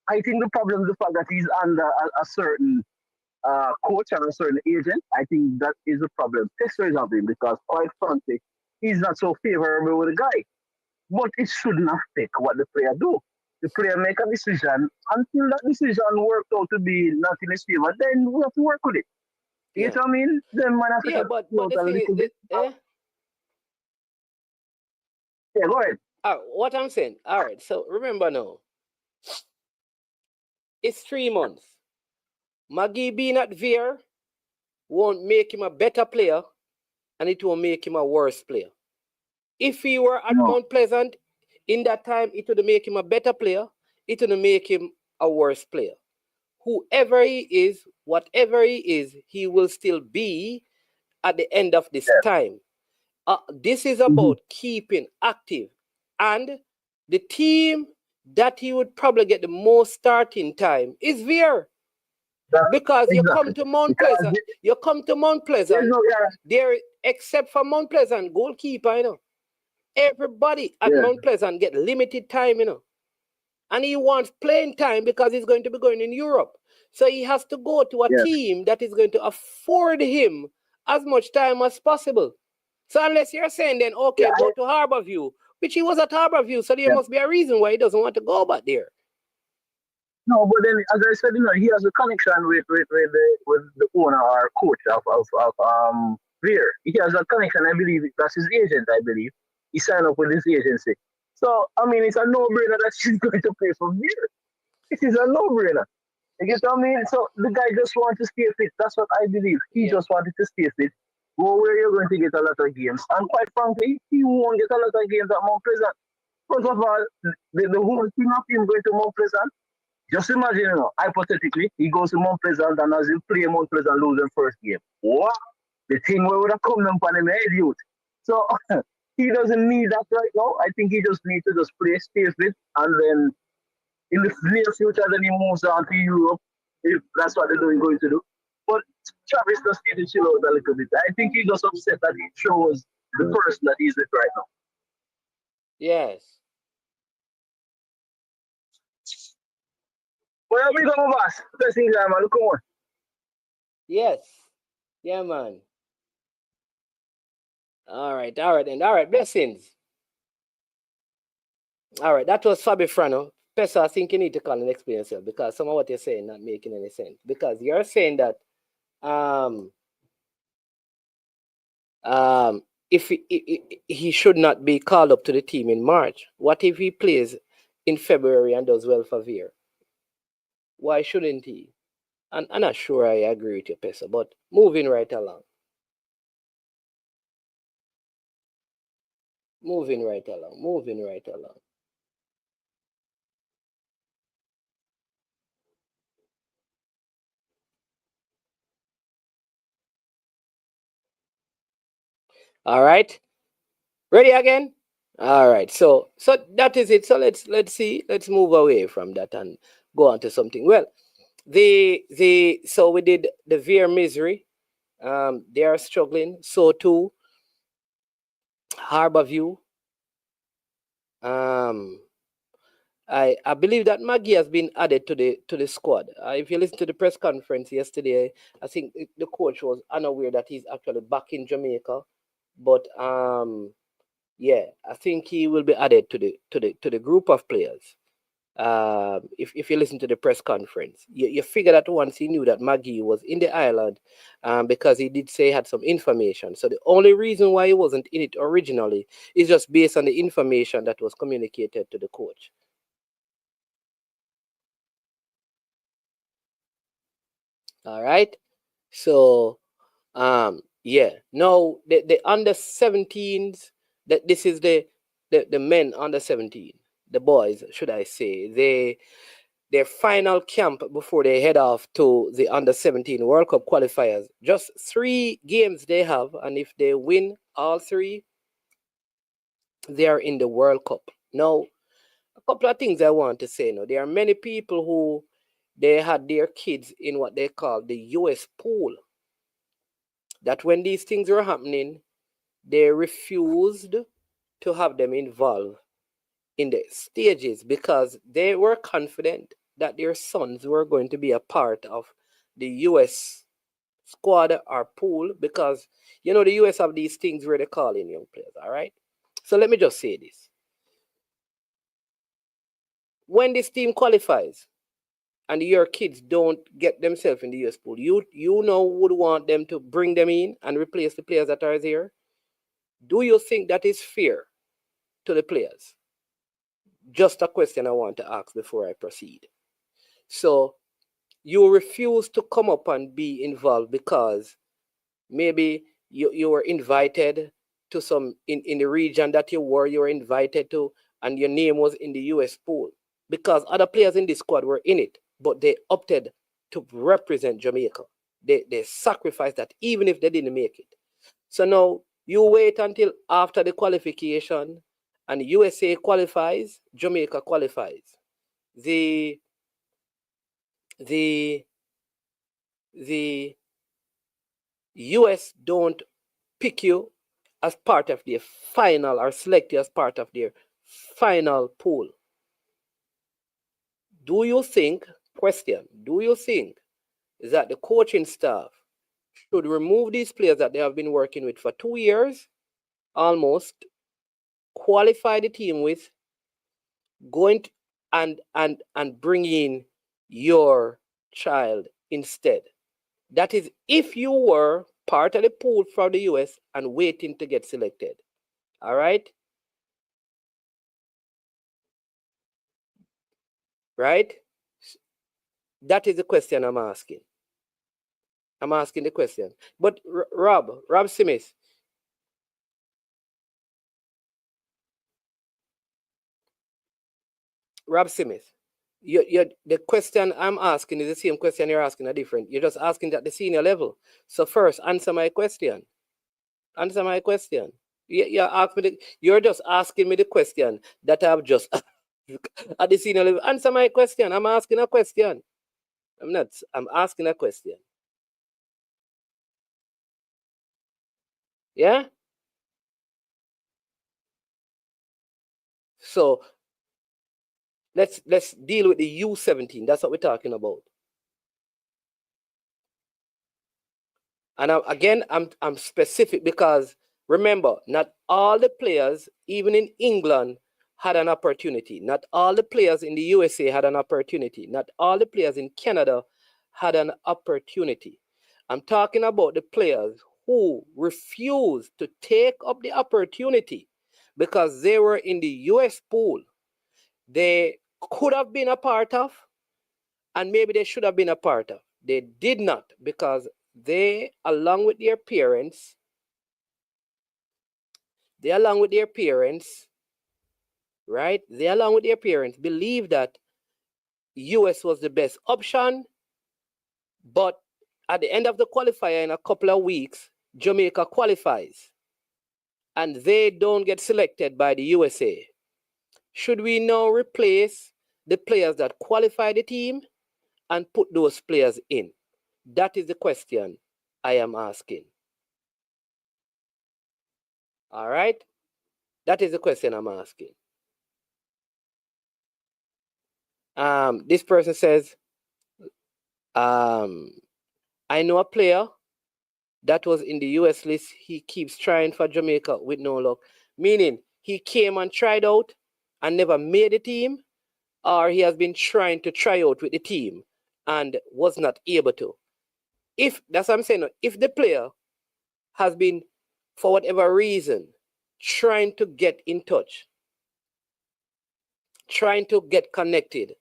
Speaker 6: I think the problem is the fact that he's under a certain coach and a certain agent. I think that is the problem. Tester is of him because quite frankly, he's not so favorable with the guy. But it shouldn't affect what the player do. The player make a decision. Until that decision worked out to be not in his favor, then we have to work with it. You know what I mean? Then man have to
Speaker 5: but the thing is,
Speaker 6: yeah, go ahead.
Speaker 5: What I'm saying, all right, so remember now, it's 3 months. McGee being at Vere won't make him a better player, and it won't make him a worse player. If he were at Mount Pleasant, in that time, it would make him a better player. It would make him a worse player. Whoever he is, whatever he is, he will still be at the end of this time. This is about keeping active. And the team that he would probably get the most starting time is Vere. Because you come to Mount Pleasant, there, except for Mount Pleasant goalkeeper, you know. Everybody at Mount Pleasant get limited time, you know. And he wants playing time because he's going to be going in Europe. So he has to go to a team that is going to afford him as much time as possible. So unless you're saying then, okay, go to Harborview, which he was at Harborview, so there must be a reason why he doesn't want to go back there.
Speaker 6: No, but then, as I said, you know, he has a connection with the owner or coach of Vere. He has a connection, I believe, that's his agent, I believe. He signed up with his agency. So, I mean, it's a no-brainer that she's going to play for Vere. It is a no-brainer. You get what I mean? So, the guy just wants to stay fit. That's what I believe. He just wanted to stay fit. Go where you're going to get a lot of games. And quite frankly, he won't get a lot of games at Mount Pleasant. First of all, the whole thing of him going to Mount Pleasant, just imagine, hypothetically, he goes to Mount Pleasant and as he play Mount Pleasant lose the first game. What? The thing where would have come down on him head, youth. So he doesn't need that right now. I think he just needs to just play, stay fit, and then in the near future, then he moves on to Europe, if that's what they're going to do. But Travis just needs to chill out a little bit. I think he's just upset that he chose the person that he's with right now.
Speaker 5: Yes.
Speaker 6: Well, we go, boss. First thing, man. Look on.
Speaker 5: Yes. Yeah, man. All right, then. All right, blessings. All right, that was Fabi Frano. Pesa, I think you need to call and explain yourself because some of what you're saying not making any sense. Because you're saying that if he should not be called up to the team in March, what if he plays in February and does well for Vere? Why shouldn't he? And I'm not sure I agree with you, Pesa, but moving right along. Moving right along. All right. Ready again? All right. So that is it. So let's see. Let's move away from that and go on to something. Well, so we did the Vere misery. They are struggling. So too Harborview. I believe that Maggie has been added to the squad. If you listen to the press conference yesterday, I think the coach was unaware that he's actually back in Jamaica. But yeah, I think he will be added to the group of players. If you listen to the press conference, you figure that once he knew that Maggie was in the island, because he did say he had some information. So the only reason why he wasn't in it originally is just based on the information that was communicated to the coach. All right. So yeah. Now the under 17s, that this is the men under 17, the boys, should I say, their final camp before they head off to the under 17 World Cup qualifiers. Just 3 games they have, and if they win all 3, they are in the World Cup. Now, a couple of things I want to say now. There are many people who they had their kids in what they call the US pool. That when these things were happening, they refused to have them involved in the stages because they were confident that their sons were going to be a part of the US squad or pool, because the US have these things where they call in young players. All right. So let me just say this. When this team qualifies and your kids don't get themselves in the US pool, you would want them to bring them in and replace the players that are there. Do you think that is fair to the players? Just a question I want to ask before I proceed. So you refuse to come up and be involved because maybe you were invited to some in the region that you were invited to, and your name was in the US pool, because other players in the squad were in it, but they opted to represent Jamaica. They sacrificed that even if they didn't make it. So now you wait until after the qualification, and USA qualifies, Jamaica qualifies. The US don't pick you as part of their final or select you as part of their final pool. Do you think that the coaching staff should remove these players that they have been working with for 2 years, almost, qualify the team with, going to, and bring in your child instead? That is if you were part of the pool for the US and waiting to get selected. All right? Right? That is the question I'm asking. I'm asking the question. But Rob Smith, Rob Smith, the question I'm asking is the same question you're asking, a different. You're just asking at the senior level. So first, answer my question. Answer my question. You're just asking me the question that I've just at the senior level. Answer my question. I'm asking a question. I'm asking a question. Yeah? So let's deal with the U17. That's what we're talking about. And again, I'm specific because remember, not all the players, even in England, had an opportunity. Not all the players in the USA had an opportunity. Not all the players in Canada had an opportunity. I'm talking about the players who refused to take up the opportunity because they were in the US pool. They could have been a part of, and maybe they should have been a part of. They did not because they, along with their parents, right? They, along with their parents, believe that US was the best option. But at the end of the qualifier in a couple of weeks, Jamaica qualifies and they don't get selected by the USA. Should we now replace the players that qualify the team and put those players in? That is the question I am asking. All right? That is the question I'm asking. This person says, I know a player that was in the US list. He keeps trying for Jamaica with no luck. Meaning he came and tried out and never made the team, or he has been trying to try out with the team and was not able to. If that's what I'm saying, if the player has been, for whatever reason, trying to get in touch, trying to get connected,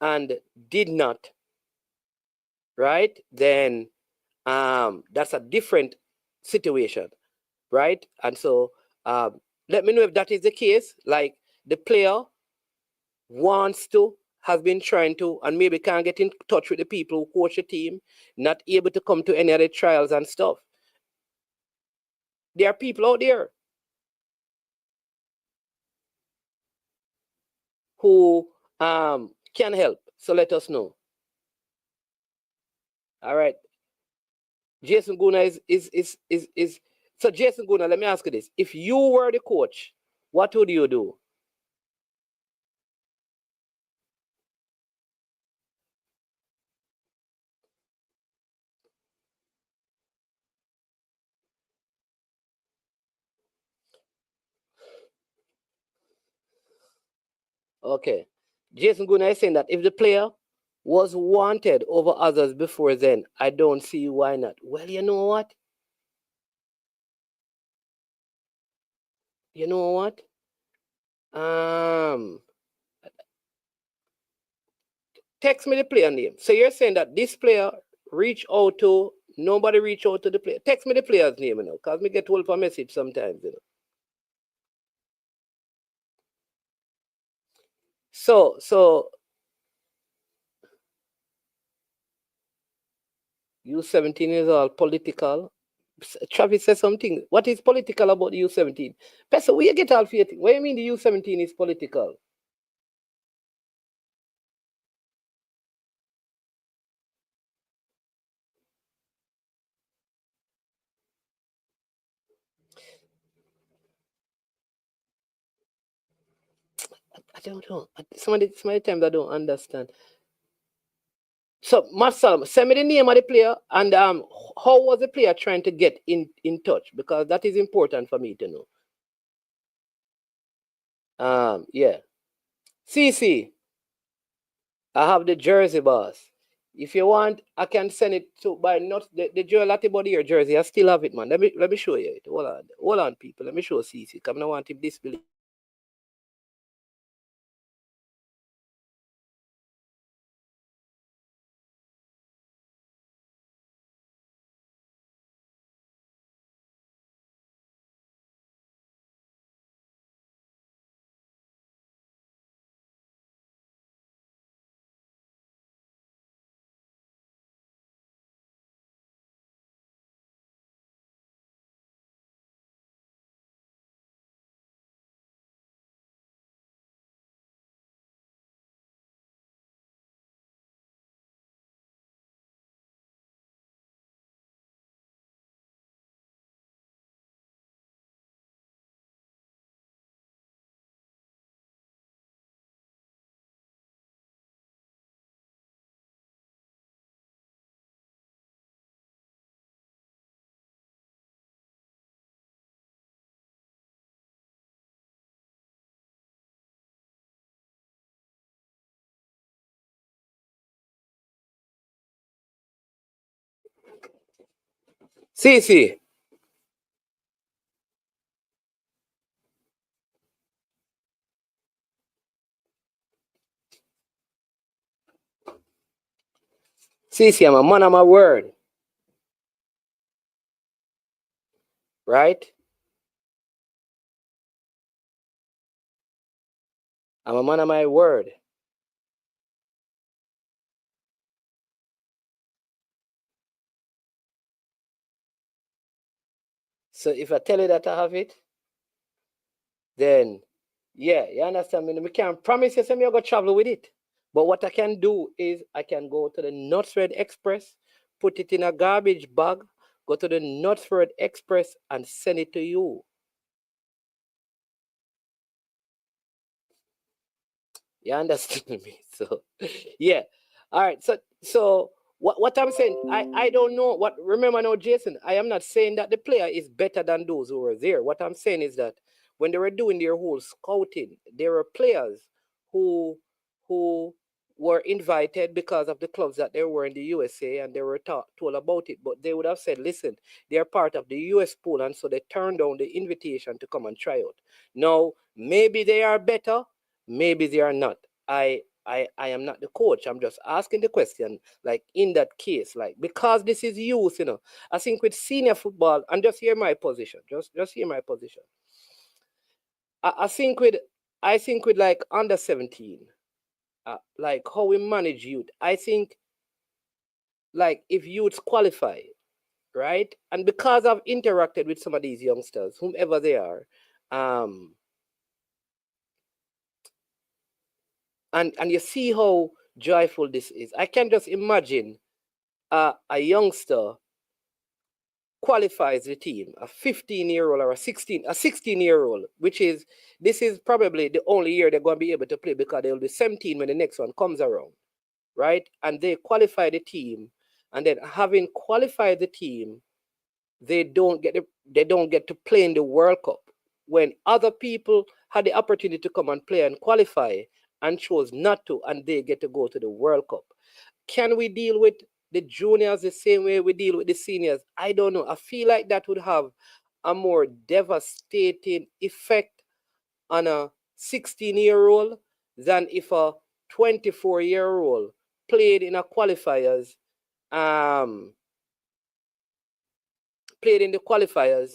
Speaker 5: and did not, right? Then that's a different situation, right? And so let me know if that is the case. Like the player wants to, has been trying to, and maybe can't get in touch with the people who coach the team, not able to come to any of the trials and stuff. There are people out there who can help. So let us know. All right. Jason Guna is so Jason Guna, let me ask you this. If you were the coach, what would you do? Okay. Jason Guna is saying that if the player was wanted over others before then, I don't see why not. Well, you know what? You know what? Text me the player name. So you're saying that this player reach out to, nobody reach out to the player. Text me the player's name, you know, because me get told for a message sometimes, you know. So U17 is all political. Travis says something. What is political about the U17? Person, where you get all fear? What do you mean the U17 is political? I don't know. Some of the times I don't understand. So Marcel, send me the name of the player and how was the player trying to get in touch? Because that is important for me to know. Yeah. CC, I have the jersey, boss. If you want, I can send it to by not the Joel Latibody or jersey. I still have it, man. Let me show you it. Hold on, people. Let me show CC. Come, I want him display. CC. CC, I'm a man of my word. Right? I'm a man of my word. So if I tell you that I have it, then yeah, you understand me? I can't promise you I'm going to travel with it. But what I can do is I can go to the Knutsford Express, put it in a garbage bag, go to the Knutsford Express and send it to you. You understand me? So yeah. All right. So what I'm saying, I don't know what, remember now, Jason, I am not saying that the player is better than those who were there. What I'm saying is that when they were doing their whole scouting, there were players who were invited because of the clubs that they were in the USA, and they were told about it, but they would have said, listen, they are part of the US pool, and so they turned down the invitation to come and try out. Now, maybe they are better, maybe they are not. I am not the coach. I'm just asking the question, like in that case, like, because this is youth, you know. I think with senior football, and just hear my position, just hear my position. I think with like under 17, like how we manage youth, I think like if youths qualify, right? And because I've interacted with some of these youngsters, whomever they are, and you see how joyful this is. I can just imagine a youngster qualifies the team, a 15-year-old or a 16-year-old, which is, this is probably the only year they're going to be able to play because they'll be 17 when the next one comes around, right? And they qualify the team, and then having qualified the team, they don't get to play in the World Cup when other people had the opportunity to come and play and qualify and chose not to, and they get to go to the World Cup. Can we deal with the juniors the same way we deal with the seniors? I don't know. I feel like that would have a more devastating effect on a 16-year-old than if a 24-year-old played in a qualifiers, played in the qualifiers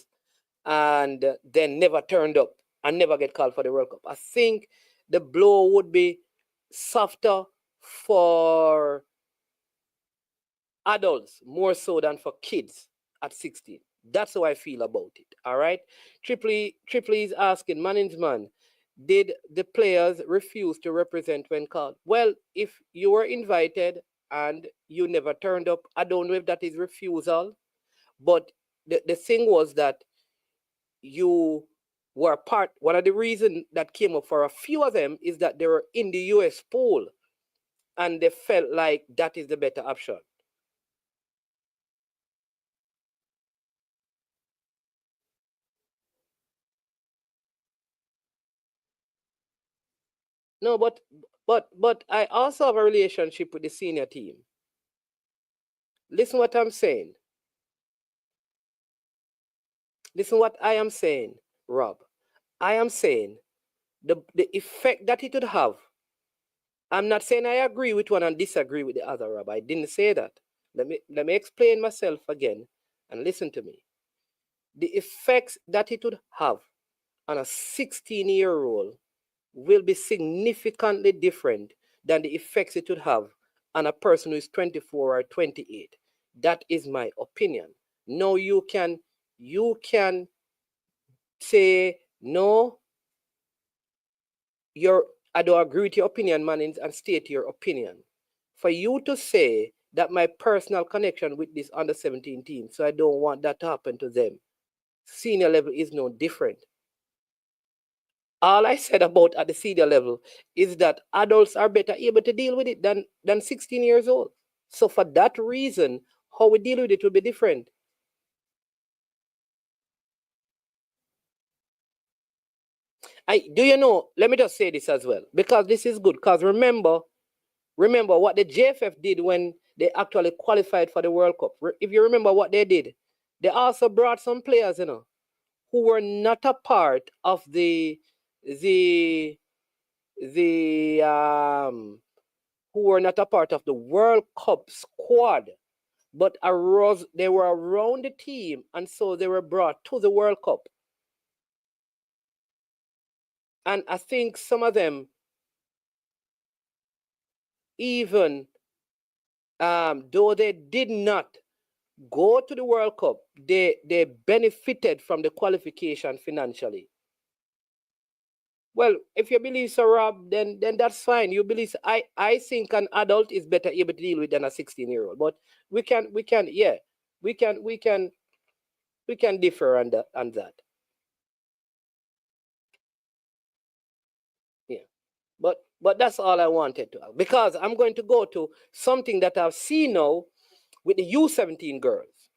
Speaker 5: and then never turned up and never get called for the World Cup. I think the blow would be softer for adults more so than for kids at 16. That's how I feel about it. All right. Triple is asking, man, did the players refuse to represent when called? Well, if you were invited and you never turned up, I don't know if that is refusal, but the thing was that you were part. One of the reasons that came up for a few of them is that they were in the US pool and they felt like that is the better option. No, but I also have a relationship with the senior team. Listen what I'm saying. Listen what I am saying, Rob. I am saying the effect that it would have. I'm not saying I agree with one and disagree with the other, Rob. I didn't say that. Let me explain myself again and listen to me. The effects that it would have on a 16-year-old will be significantly different than the effects it would have on a person who is 24 or 28. That is my opinion. No, you can say, no, I don't agree with your opinion, Mannings, and state your opinion. For you to say that my personal connection with this under 17 team, so I don't want that to happen to them, senior level is no different. All I said about at the senior level is that adults are better able to deal with it than 16 years old. So for that reason, how we deal with it will be different. Do you know, let me just say this as well, because this is good, because remember what the JFF did when they actually qualified for the World Cup. If you remember what they did, They also brought some players, you know, who were not a part of the who were not a part of the World Cup squad, but they were around the team, and so they were brought to the World Cup. And I think some of them even though they did not go to the World Cup, they benefited from the qualification financially. Well, if you believe so, Rob, then that's fine. You believe I think an adult is better able to deal with than a 16-year-old. But we can differ on that. Yeah. But that's all I wanted to, because I'm going to go to something that I've seen now with the U17 girls,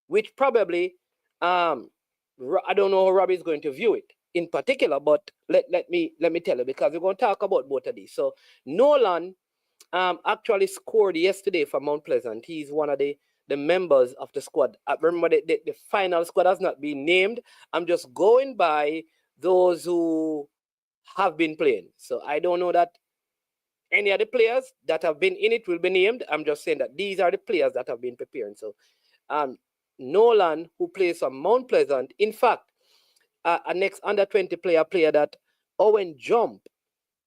Speaker 5: which probably I don't know how Robbie is going to view it in particular, but let me tell you, because we're going to talk about both of these. So Nolan actually scored yesterday for Mount Pleasant. He's one of the members of the squad. Remember, the final squad has not been named. I'm just going by those who have been playing. So I don't know that any of the players that have been in it will be named. I'm just saying that these are the players that have been preparing. So Nolan, who plays for Mount Pleasant, in fact, a next under-20 player that Owen Jump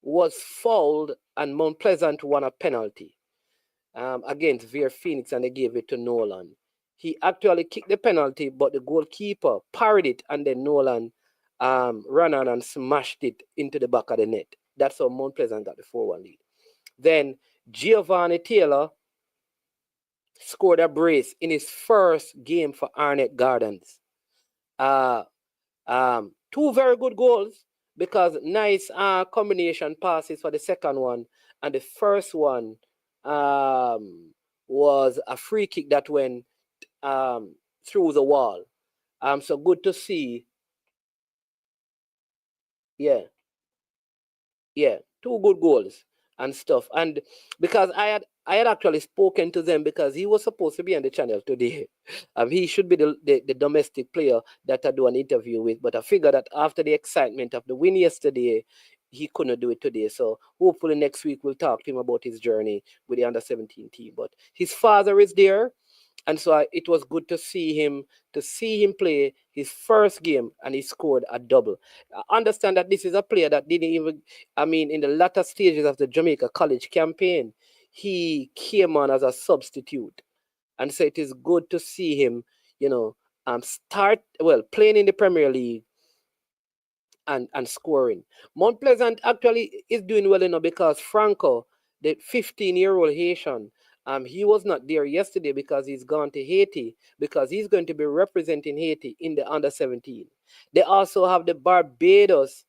Speaker 5: was fouled and Mount Pleasant won a penalty against Vere Phoenix, and they gave it to Nolan. He actually kicked the penalty, but the goalkeeper parried it, and then Nolan ran on and smashed it into the back of the net. That's how Mount Pleasant got the 4-1 lead. Then Giovanni Taylor scored a brace in his first game for Arnett Gardens. Two very good goals, because nice combination passes for the second one, and the first one was a free kick that went through the wall. So good to see. Yeah, two good goals and stuff. And because I had actually spoken to them, because he was supposed to be on the channel today. He should be the domestic player that I do an interview with, but I figured that after the excitement of the win yesterday, he couldn't do it today. So hopefully next week we'll talk to him about his journey with the under-17 team. But his father is there, and so it was good to see him play his first game, and he scored a double. I understand that this is a player that didn't even, in the latter stages of the Jamaica College campaign, he came on as a substitute. And so it is good to see him, playing in the Premier League and scoring. Mount Pleasant actually is doing well, because Franco, the 15-year-old Haitian, he was not there yesterday because he's gone to Haiti, because he's going to be representing Haiti in the under-17. They also have the Barbados,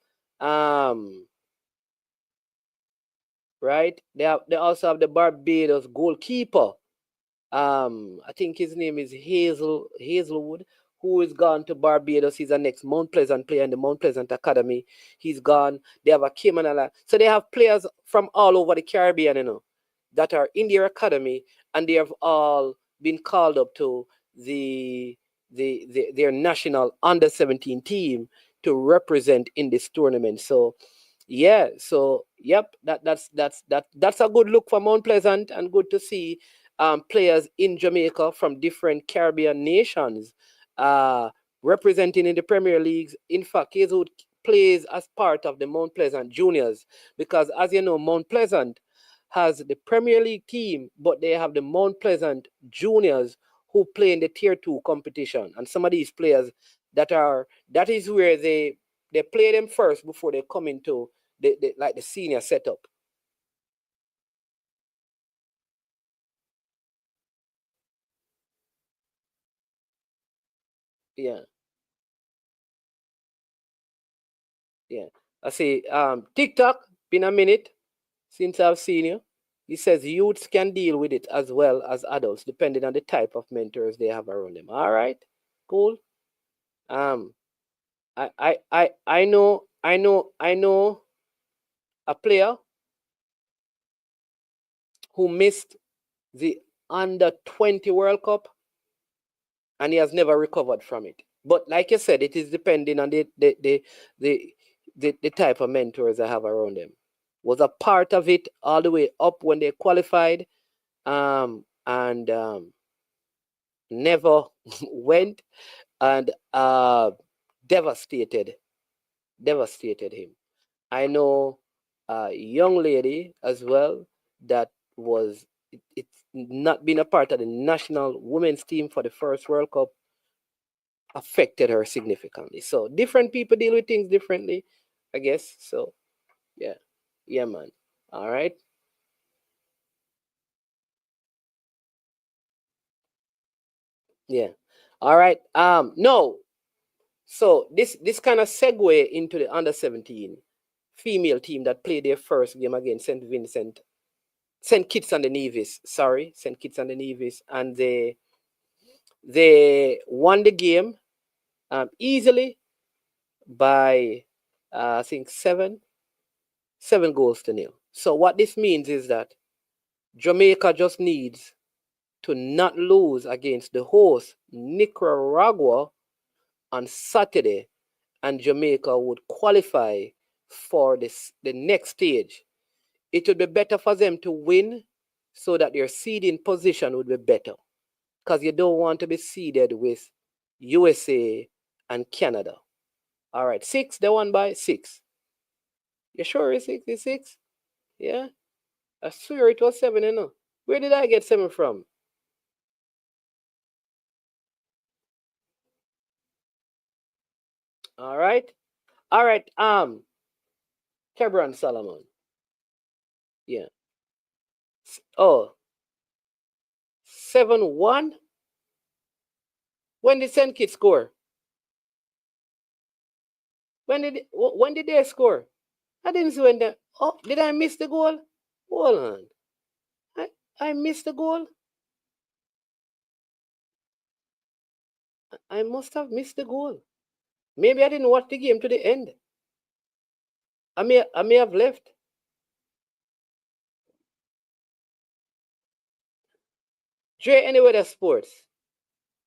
Speaker 5: right? They also have the Barbados goalkeeper. I think his name is Hazelwood, who is gone to Barbados. He's a next Mount Pleasant player in the Mount Pleasant Academy. He's gone. They have a Cayman. So they have players from all over the Caribbean, that are in their academy, and they have all been called up to their national under-17 team to represent in this tournament. So yeah, that's a good look for Mount Pleasant, and good to see players in Jamaica from different Caribbean nations representing in the Premier Leagues. In fact, Hazelwood plays as part of the Mount Pleasant Juniors, because as you know, Mount Pleasant has the Premier League team, but they have the Mount Pleasant Juniors who play in the Tier 2 competition. And some of these players that is where they play them first before they come into the senior setup. Yeah. I see. TikTok, been a minute since I've seen you. He says youths can deal with it as well as adults, depending on the type of mentors they have around them. All right, cool. I know a player who missed the under-20 World Cup, and he has never recovered from it. But like you said, it is depending on the type of mentors I have around them. Was a part of it all the way up when they qualified, and never went, and devastated him. I know a young lady as well that was it's not being a part of the national women's team for the first World Cup affected her significantly. So different people deal with things differently, I guess. So yeah, man. All right. Yeah. All right. No. So this kind of segue into the under-17 female team that played their first game against St. Kitts and the Nevis. Sorry, St. Kitts and the Nevis, and they won the game easily by I think 7-0. So what this means is that Jamaica just needs to not lose against the host Nicaragua on Saturday, and Jamaica would qualify for the next stage. It would be better for them to win so that their seeding position would be better, because you don't want to be seeded with USA and Canada. All right, 6, they won by 6. You sure it's 6? It's 6? Yeah? I swear it was 7, you know. Where did I get 7 from? All right. All right. Kebron Solomon. Yeah. Oh, 7-1? When did St. Kitts score? When did they score? I didn't see when they. Oh, did I miss the goal? Hold on. I missed the goal. I must have missed the goal. Maybe I didn't watch the game to the end. I may have left. Dre, anyway, the sports.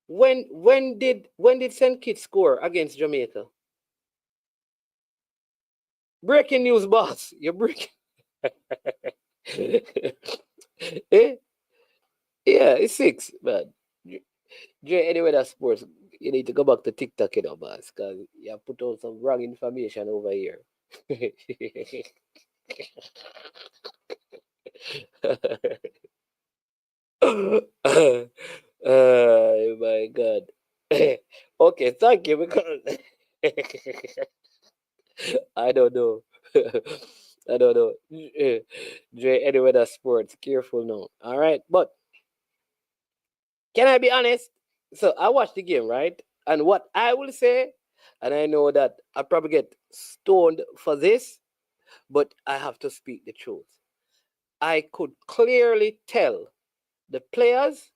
Speaker 5: When did St. Kitts score against Jamaica? Breaking news, boss. You're breaking. Eh? Yeah, it's 6, man. Dre, anyway, that sports. You need to go back to TikTok, you know, boss, because you put out some wrong information over here. Oh my God. Okay, thank you, because I don't know. I don't know. Dre, anyway, that sports. Careful now. All right. But can I be honest? So I watched the game, right? And what I will say, and I know that I probably get stoned for this, but I have to speak the truth. I could clearly tell the players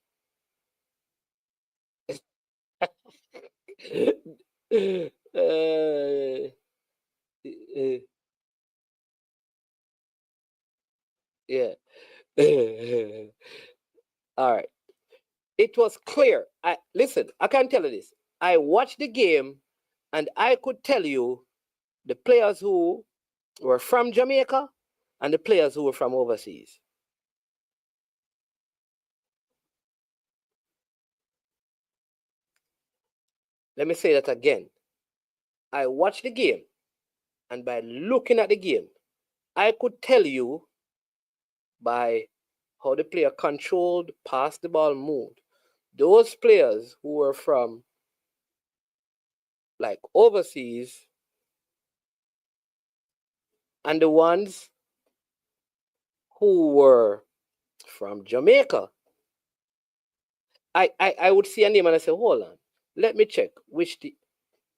Speaker 5: yeah. All right. It was clear. Listen, I can tell you this. I watched the game and I could tell you the players who were from Jamaica and the players who were from overseas. Let me say that again. I watched the game, and by looking at the game, I could tell you by how the player controlled, passed the ball, moved. Those players who were from like overseas and the ones who were from Jamaica, I would see a name and I say, hold on, let me check which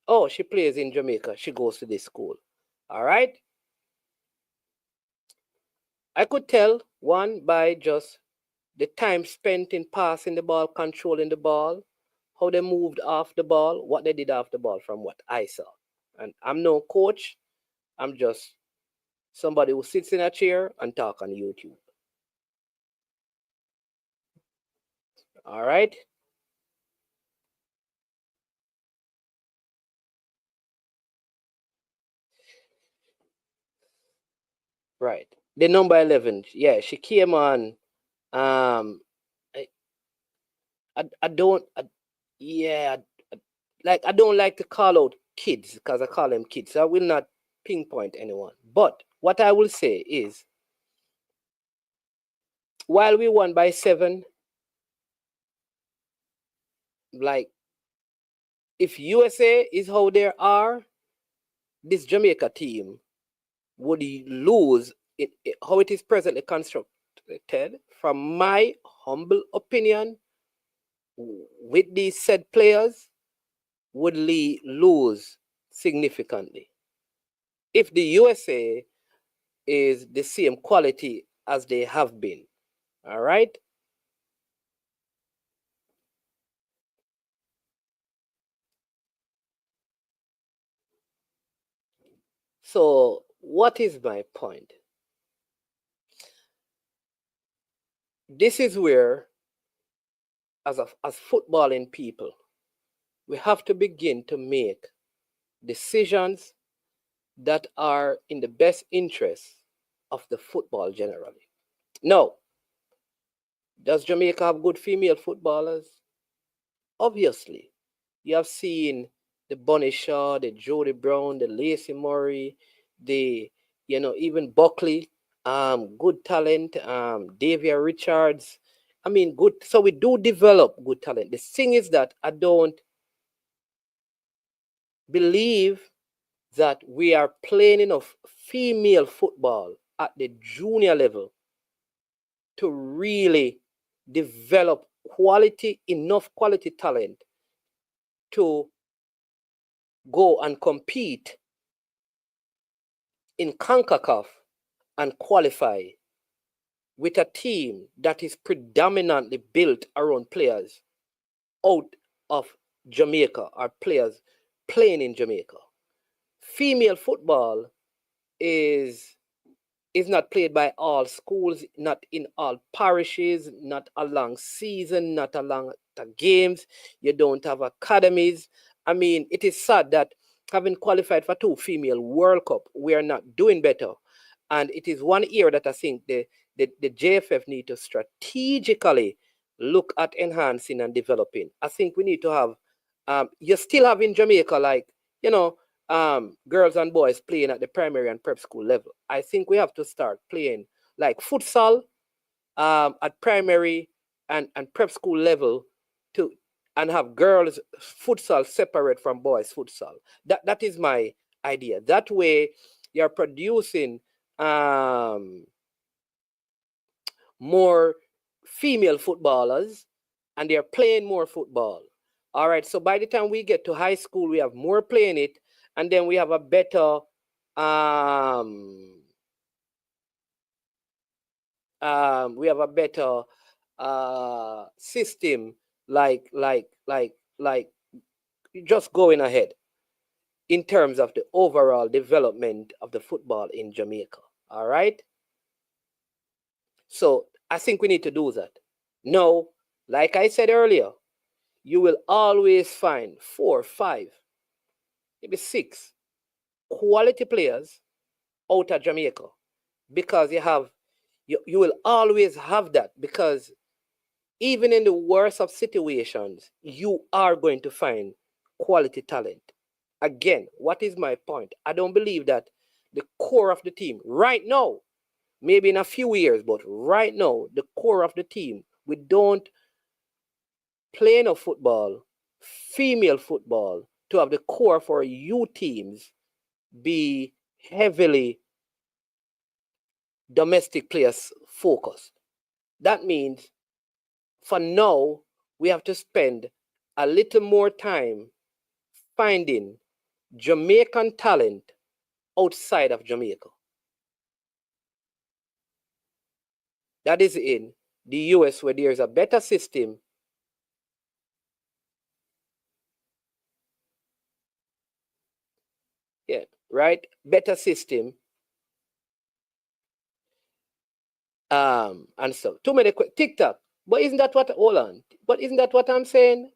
Speaker 5: oh, she plays in Jamaica. She goes to this school. All right. I could tell one by just the time spent in passing the ball, controlling the ball, how they moved off the ball, what they did off the ball from what I saw. And I'm no coach. I'm just somebody who sits in a chair and talk on YouTube. All right. Right. The number 11. Yeah, she came on. I don't. Yeah, like I don't like to call out kids because I call them kids. So I will not pinpoint anyone. But what I will say is, while we won by 7, like if USA is how they are, this Jamaica team would lose how it is presently constructed. From my humble opinion, with these said players, would lose significantly. If the USA is the same quality as they have been, all right? So what is my point? This is where, as footballing people, we have to begin to make decisions that are in the best interest of the football generally. Now, does Jamaica have good female footballers? Obviously. You have seen the Bonnie Shaw, the Jody Brown, the Lacey Murray, the, even Buckley, good talent, Davia Richards. I mean, good. So we do develop good talent. The thing is that I don't believe that we are playing enough female football at the junior level to really develop enough quality talent to go and compete in CONCACAF and qualify with a team that is predominantly built around players out of Jamaica or players playing in Jamaica. Female football is not played by all schools, not in all parishes, not along season, not along the games. You don't have academies. I mean, it is sad that having qualified for 2 female World Cup, we are not doing better. And it is one area that I think the JFF need to strategically look at enhancing and developing. I think we need to have, you still have in Jamaica, like, girls and boys playing at the primary and prep school level. I think we have to start playing like futsal at primary and prep school level and have girls futsal separate from boys futsal. That is my idea. That way you're producing more female footballers and they're playing more football. All right, so by the time we get to high school, we have more playing it, and then we have a better system, like just going ahead in terms of the overall development of the football in Jamaica. All right. So I think we need to do that. Now, like I said earlier, you will always find 4, 5, maybe 6 quality players out of Jamaica, because you will always have that, because even in the worst of situations, you are going to find quality talent. Again, what is my point? I don't believe that the core of the team right now, maybe in a few years, but right now, the core of the team, we don't play enough football, female football, to have the core for U teams be heavily domestic players focused. That means for now, we have to spend a little more time finding Jamaican talent outside of Jamaica. That is in the US, where there is a better system right? Better system. And so too many TikTok. But isn't that what hold on? But isn't that what I'm saying?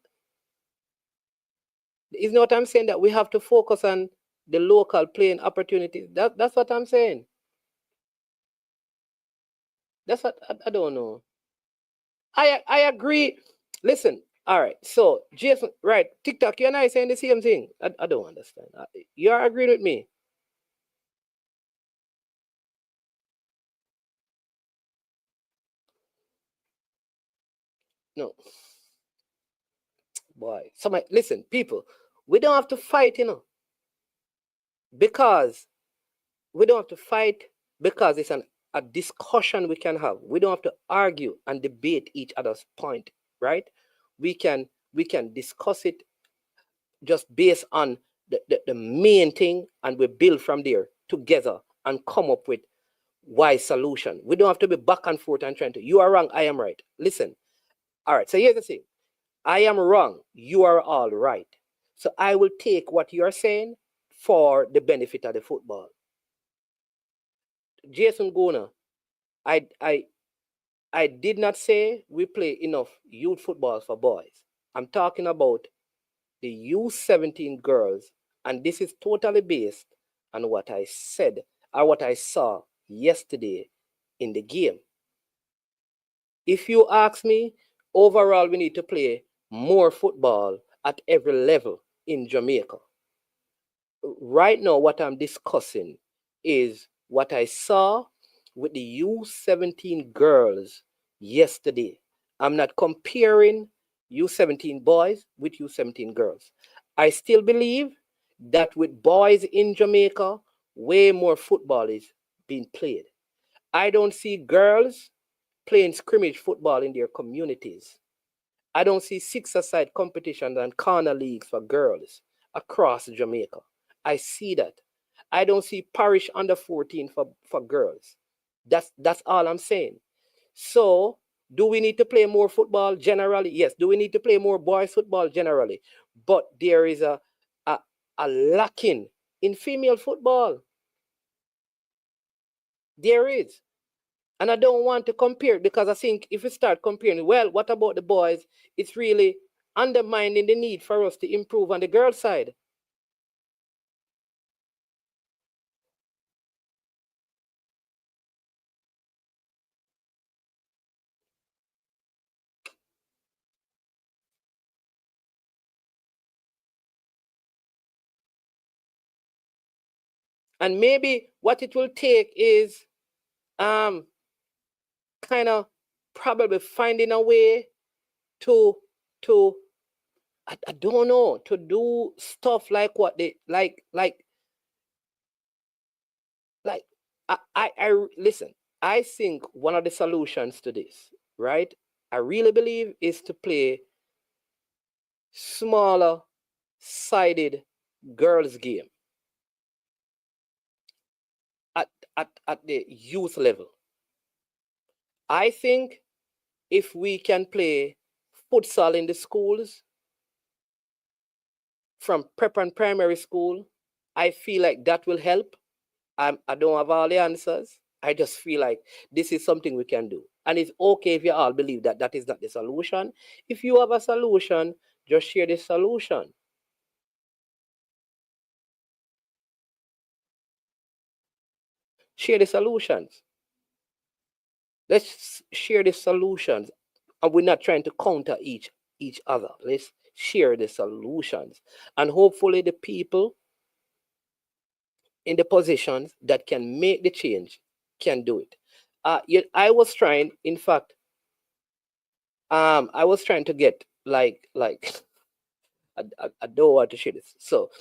Speaker 5: Isn't what I'm saying, that we have to focus on the local playing opportunities? That's what I'm saying. That's what I don't know. I agree. Listen, all right. So Jason, right? TikTok, you and I saying the same thing. I don't understand. You're agreeing with me. No, boy. Somebody, listen, people. We don't have to fight, because we don't have to fight because it's a discussion we can have. We don't have to argue and debate each other's point, right? We can discuss it just based on the main thing, and we build from there together and come up with wise solution. We don't have to be back and forth and trying to, you are wrong, I am right. Listen, all right, so here's the thing. I am wrong, you are all right. So I will take what you're saying for the benefit of the football. Jason Gona, I did not say we play enough youth football for boys. I'm talking about the U17 girls, and this is totally based on what I said or what I saw yesterday in the game. If you ask me, overall, we need to play more football at every level in Jamaica. Right now, what I'm discussing is what I saw with the U17 girls yesterday. I'm not comparing U17 boys with U17 girls. I still believe that with boys in Jamaica, way more football is being played. I don't see girls playing scrimmage football in their communities. I don't see six-a-side competitions and corner leagues for girls across Jamaica. I see that. I don't see parish under 14 for girls. That's all I'm saying. So, do we need to play more football generally? Yes. Do we need to play more boys football generally? But there is a lacking in female football. There is. And I don't want to compare, because I think if we start comparing, well, what about the boys? It's really undermining the need for us to improve on the girl side. And maybe what it will take is kind of probably finding a way to I don't know, to do stuff like what they like I listen. I think one of the solutions to this, right? I really believe is to play smaller sided girls game at the youth level. I think if we can play futsal in the schools from prep and primary school, I feel like that will help. I don't have all the answers. I just feel like this is something we can do. And it's okay if you all believe that that is not the solution. If you have a solution, just share the solution. Share the solutions. Let's share the solutions. And we're not trying to counter each other. Let's share the solutions. And hopefully the people in the positions that can make the change can do it. I was trying, in fact, I was trying to get like I don't want to share this. So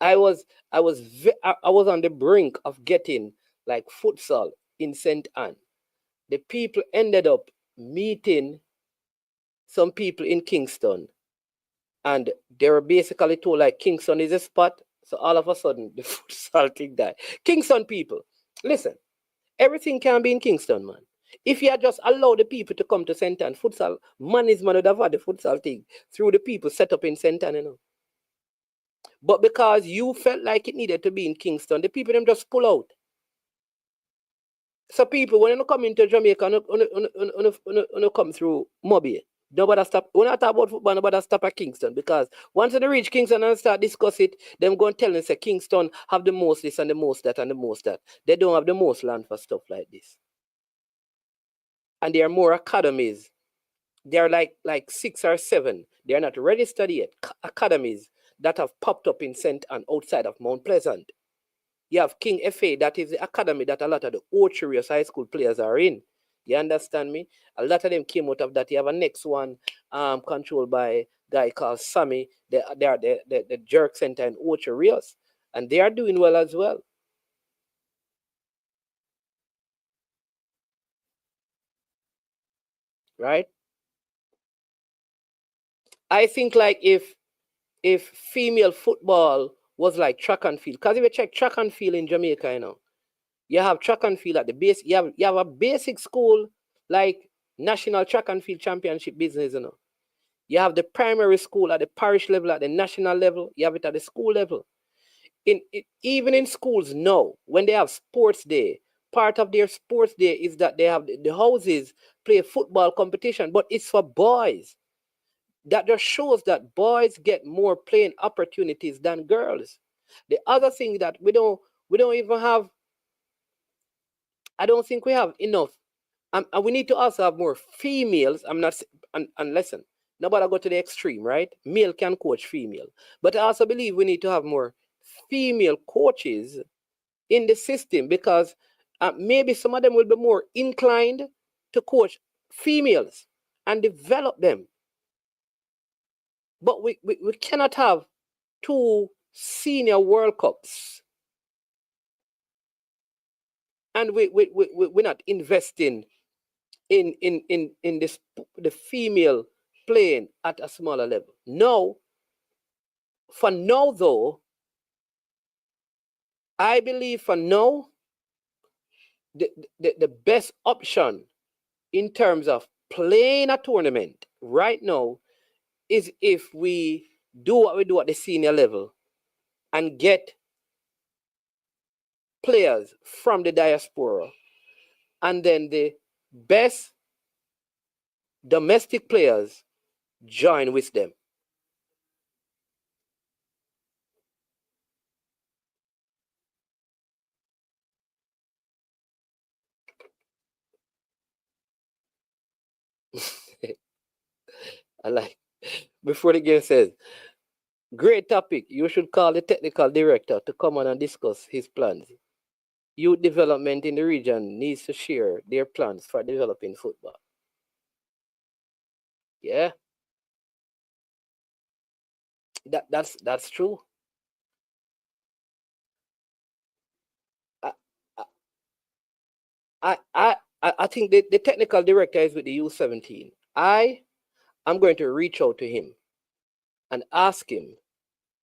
Speaker 5: I was on the brink of getting like futsal in St. Anne. The people ended up meeting some people in Kingston, and they were basically told like Kingston is a spot. So all of a sudden the futsal thing died. Kingston people, listen, everything can be in Kingston, man. If you had just allowed the people to come to St. Anne, futsal management would have had the futsal thing through the people set up in St. Anne, But because you felt like it needed to be in Kingston, the people them just pull out. So people, when you come into Jamaica, you come through Mobile, nobody stop. When I talk about football, nobody stop at Kingston, because once they reach Kingston and start discuss it, them go and tell them say Kingston have the most this and the most that and the most that. They don't have the most land for stuff like this. and there are more academies. There are like 6 or 7. They are not registered yet. Academies that have popped up in St. and outside of Mount Pleasant. You have King FA, that is the academy that a lot of the Ocherious high school players are in. You understand me? A lot of them came out of that. You have a next one controlled by a guy called Sammy. They are the Jerk Center in Ocherious. And they are doing well as well. Right? I think like if female football was like track and field, because if you check track and field in Jamaica, you know, you have track and field at the base. You have a basic school like National Track and Field Championship business, you know. You have the primary school at the parish level, at the national level. You have it at the school level. Even in schools now, when they have sports day, part of their sports day is that they have the houses play football competition, but it's for boys. That just shows that boys get more playing opportunities than girls. The other thing that we don't even have, I don't think we have enough, and we need to also have more females. I'm not, and listen, nobody go to the extreme, right? Male can coach female, but I also believe we need to have more female coaches in the system, because maybe some of them will be more inclined to coach females and develop them. But we cannot have 2 senior World Cups and we're not investing in this, the female playing at a smaller level. No. For now, though, I believe for now, the best option in terms of playing a tournament right now is if we do what we do at the senior level and get players from the diaspora, and then the best domestic players join with them. I like, before the game says, great topic. You should call the technical director to come on and discuss his plans. Youth development in the region needs to share their plans for developing football. Yeah. That's true. I think the technical director is with the U17. I'm going to reach out to him and ask him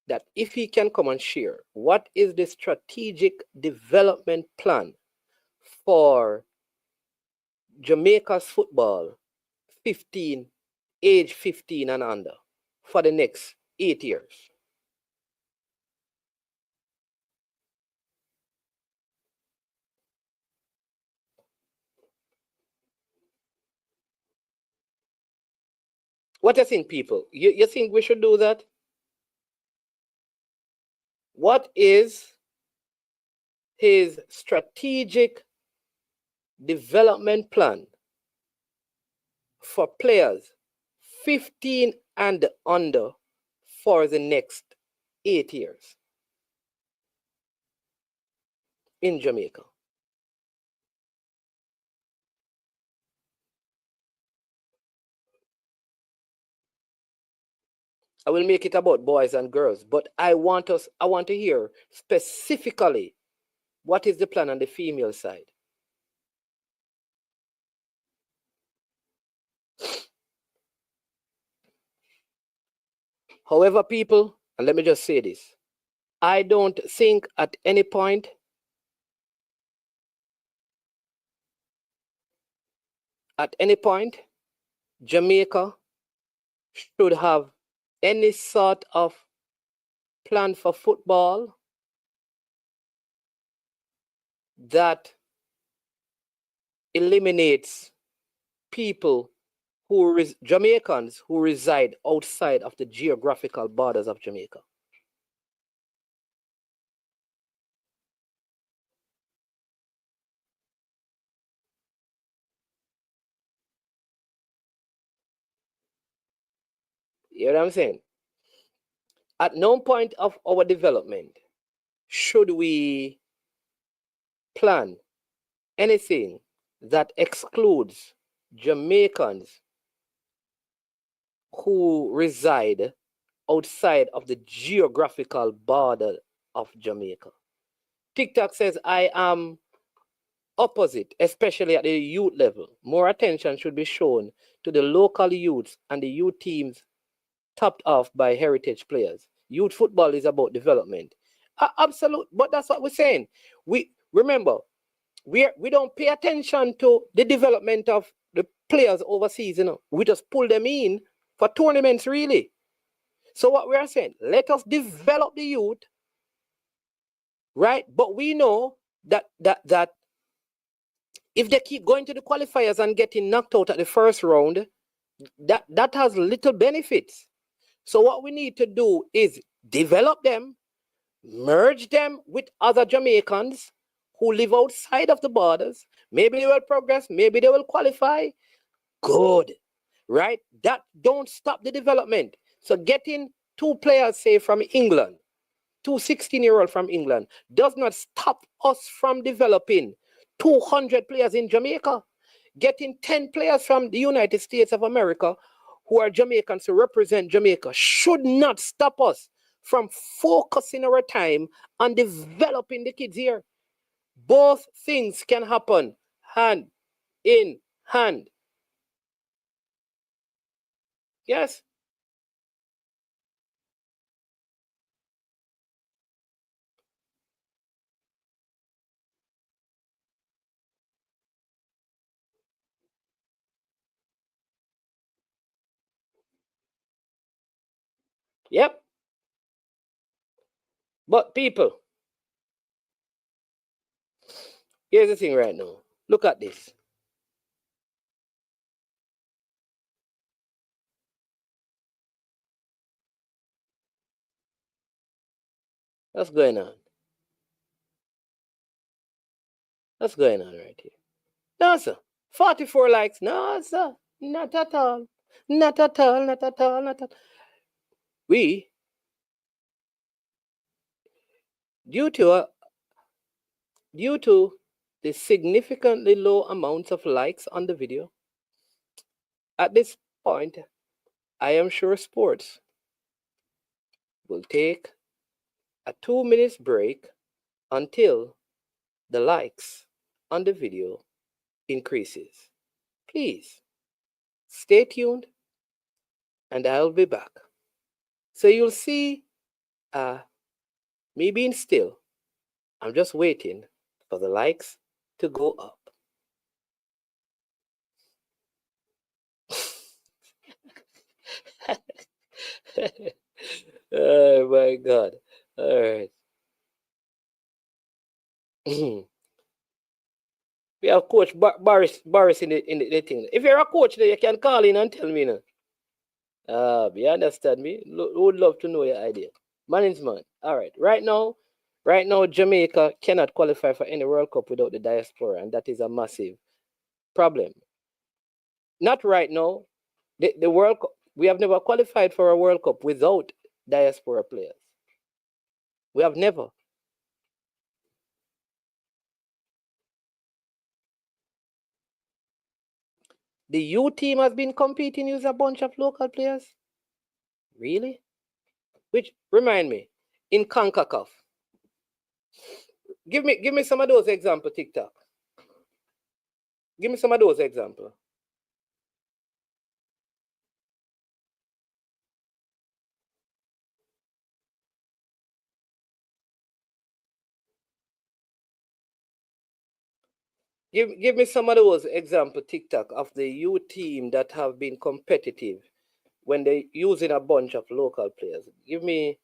Speaker 5: that if he can come and share what is the strategic development plan for Jamaica's football, age 15 and under, for the next 8 years. What do you think, people? You think we should do that? What is his strategic development plan for players 15 and under for the next 8 years in Jamaica? I will make it about boys and girls, but I want to hear specifically what is the plan on the female side. However, people, and let me just say this, I don't think at any point Jamaica should have any sort of plan for football that eliminates people Jamaicans who reside outside of the geographical borders of Jamaica. You know what I'm saying? At no point of our development should we plan anything that excludes Jamaicans who reside outside of the geographical border of Jamaica. TikTok says, I am opposite, especially at the youth level. More attention should be shown to the local youths and the youth teams topped off by heritage players. Youth football is about development. Absolute, but that's what we're saying. We remember, we don't pay attention to the development of the players overseas. You know, we just pull them in for tournaments, really. So what we are saying, let us develop the youth, right? But we know that if they keep going to the qualifiers and getting knocked out at the first round, that has little benefits. So what we need to do is develop them, merge them with other Jamaicans who live outside of the borders. Maybe they will progress, maybe they will qualify. Good, right? That don't stop the development. So getting 2 players, say, from England, 2 16-year-olds from England, does not stop us from developing 200 players in Jamaica. Getting 10 players from the United States of America who are Jamaicans to represent Jamaica should not stop us from focusing our time on developing the kids here. Both things can happen hand in hand. Yes. Yep. But people, here's the thing right now. Look at this. What's going on? What's going on right here? No, sir. 44 likes. No, sir. Not at all. Not at all. Not at all. Not at all. We, due to the significantly low amounts of likes on the video, at this point, I am sure sports will take a 2 minutes break until the likes on the video increases. Please stay tuned and I'll be back. So you'll see me being still. I'm just waiting for the likes to go up. Oh my God. All right. We have Coach Boris in the thing. If you're a coach, you can call in and tell me now. You understand me? Would love to know your idea. Man's man. All right. Right now, Jamaica cannot qualify for any World Cup without the diaspora, and that is a massive problem. Not right now. The World Cup, we have never qualified for a World Cup without diaspora players. We have never. The U team has been competing with a bunch of local players. Really? Which, remind me, in CONCACAF. Give me some of those examples, TikTok. Give me some of those examples. Give me some of those examples, TikTok, of the U team that have been competitive when they're using a bunch of local players. Give me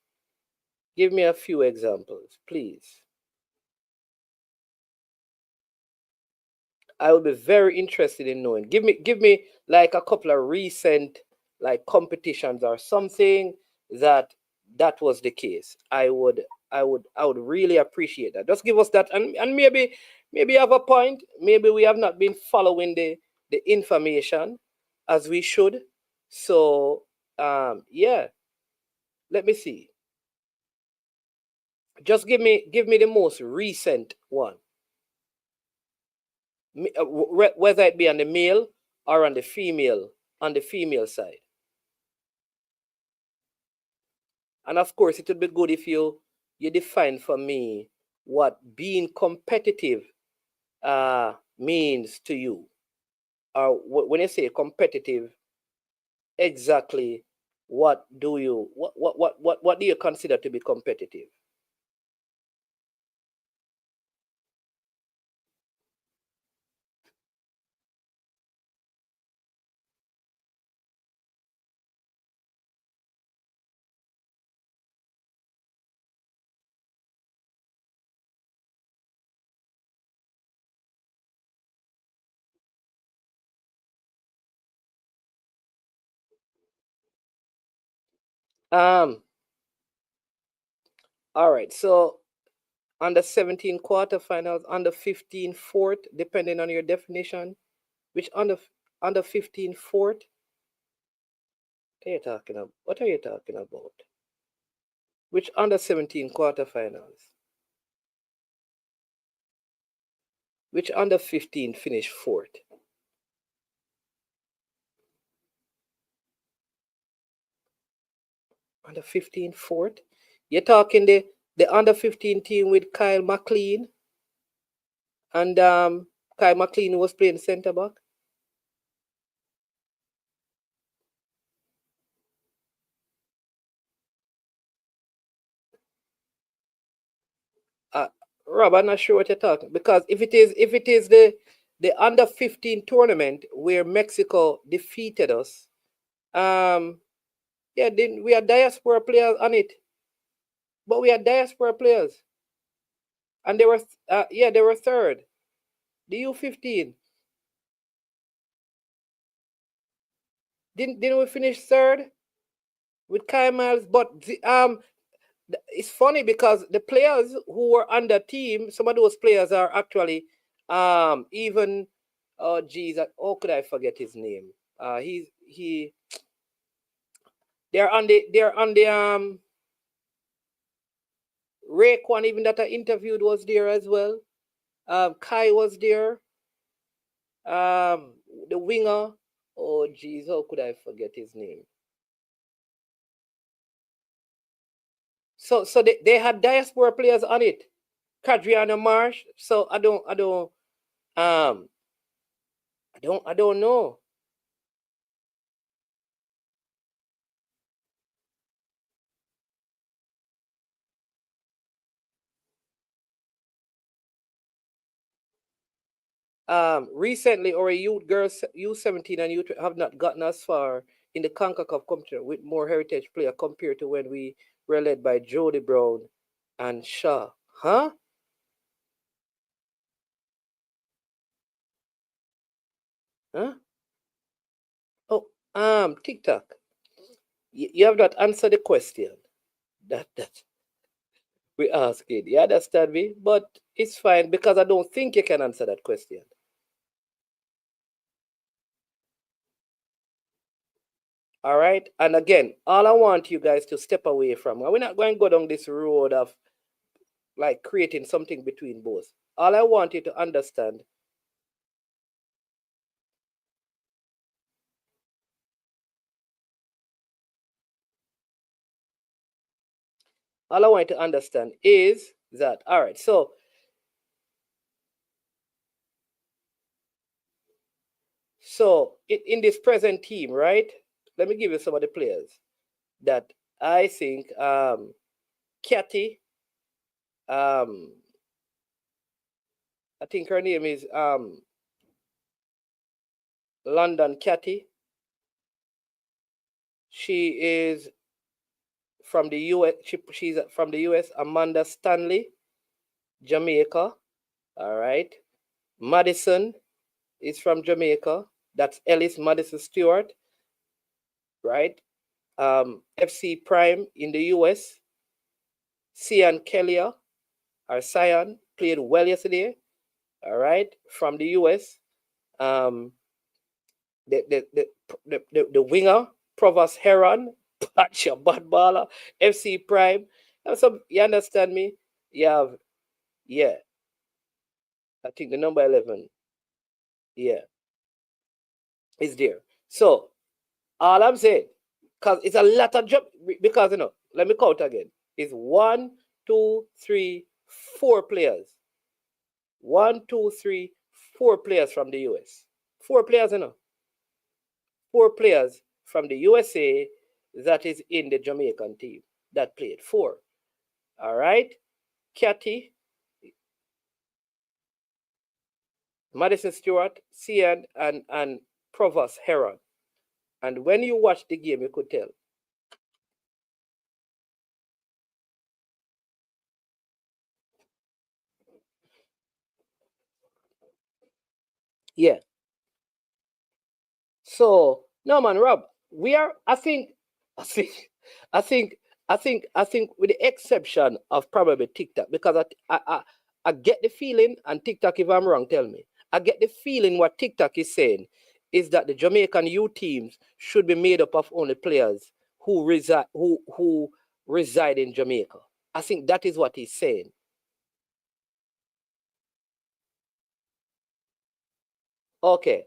Speaker 5: a few examples, please. I would be very interested in knowing. Give me like a couple of recent like competitions or something that was the case. I would really appreciate that. Just give us that, and maybe you have a point. Maybe we have not been following the information as we should. So Yeah. Let me see. Just give me the most recent one. Whether it be on the male or on the female side. And of course, it would be good if you define for me what being competitive means to you. When you say competitive, exactly what do you consider to be competitive? All right, so under 17 quarterfinals, under 15 fourth, depending on your definition, which under 15 fourth. What are you talking about? Which under 17 quarterfinals? Which under 15 finished fourth? Under 15 fourth? You're talking the under 15 team with Kyle McLean, and Kyle McLean was playing center back. Rob, I'm not sure what you're talking, because if it is the under 15 tournament where Mexico defeated us, yeah, then we are diaspora players on it. But we are diaspora players, and they were third. The U15 didn't we finish third with Kai Miles? But it's funny because the players who were on the team, some of those players are actually even oh geez, how could I forget his name? They're on the Raekwon, even that I interviewed, was there as well. Kai was there. The winger. Oh geez, how could I forget his name? So they had diaspora players on it. Kadriana Marsh. So I don't know. Recently, our youth girls, U17 and youth have not gotten as far in the CONCACAF competition with more heritage player compared to when we were led by Jody Brown and Shaw. Huh? Huh? Oh, TikTok. You have not answered the question that we asking. You understand me? But it's fine because I don't think you can answer that question. All right. And again, all I want you guys to step away from, we're not going to go down this road of like creating something between both. All I want you to understand is that, all right, so in this present team, right? Let me give you some of the players that I think Katy, I think her name is London Katy. She is from the US. She's from the US. Amanda Stanley, Jamaica. All right. Madison is from Jamaica. That's Ellis Madison Stewart. Right. FC Prime in the US. Cian Kelly played well yesterday. All right. From the US. The winger Provost Heron, Patcha Badbala, FC Prime. You understand me? You have, yeah, I think the number 11, yeah, is there. So, all I'm saying, because it's a lot of job, because, let me count again. It's 1, 2, 3, 4 players. 1, 2, 3, 4 players from the US. 4 players, 4 players from the USA that is in the Jamaican team that played. 4. All right? Cathy, Madison Stewart, Cian, and Provost Heron. And when you watch the game, you could tell. Yeah. So, no man, Rob, we are, I think, with the exception of probably TikTok, because I get the feeling, and TikTok, if I'm wrong, tell me. I get the feeling what TikTok is saying is that the Jamaican U teams should be made up of only players who reside in Jamaica. I think that is what he's saying. Okay.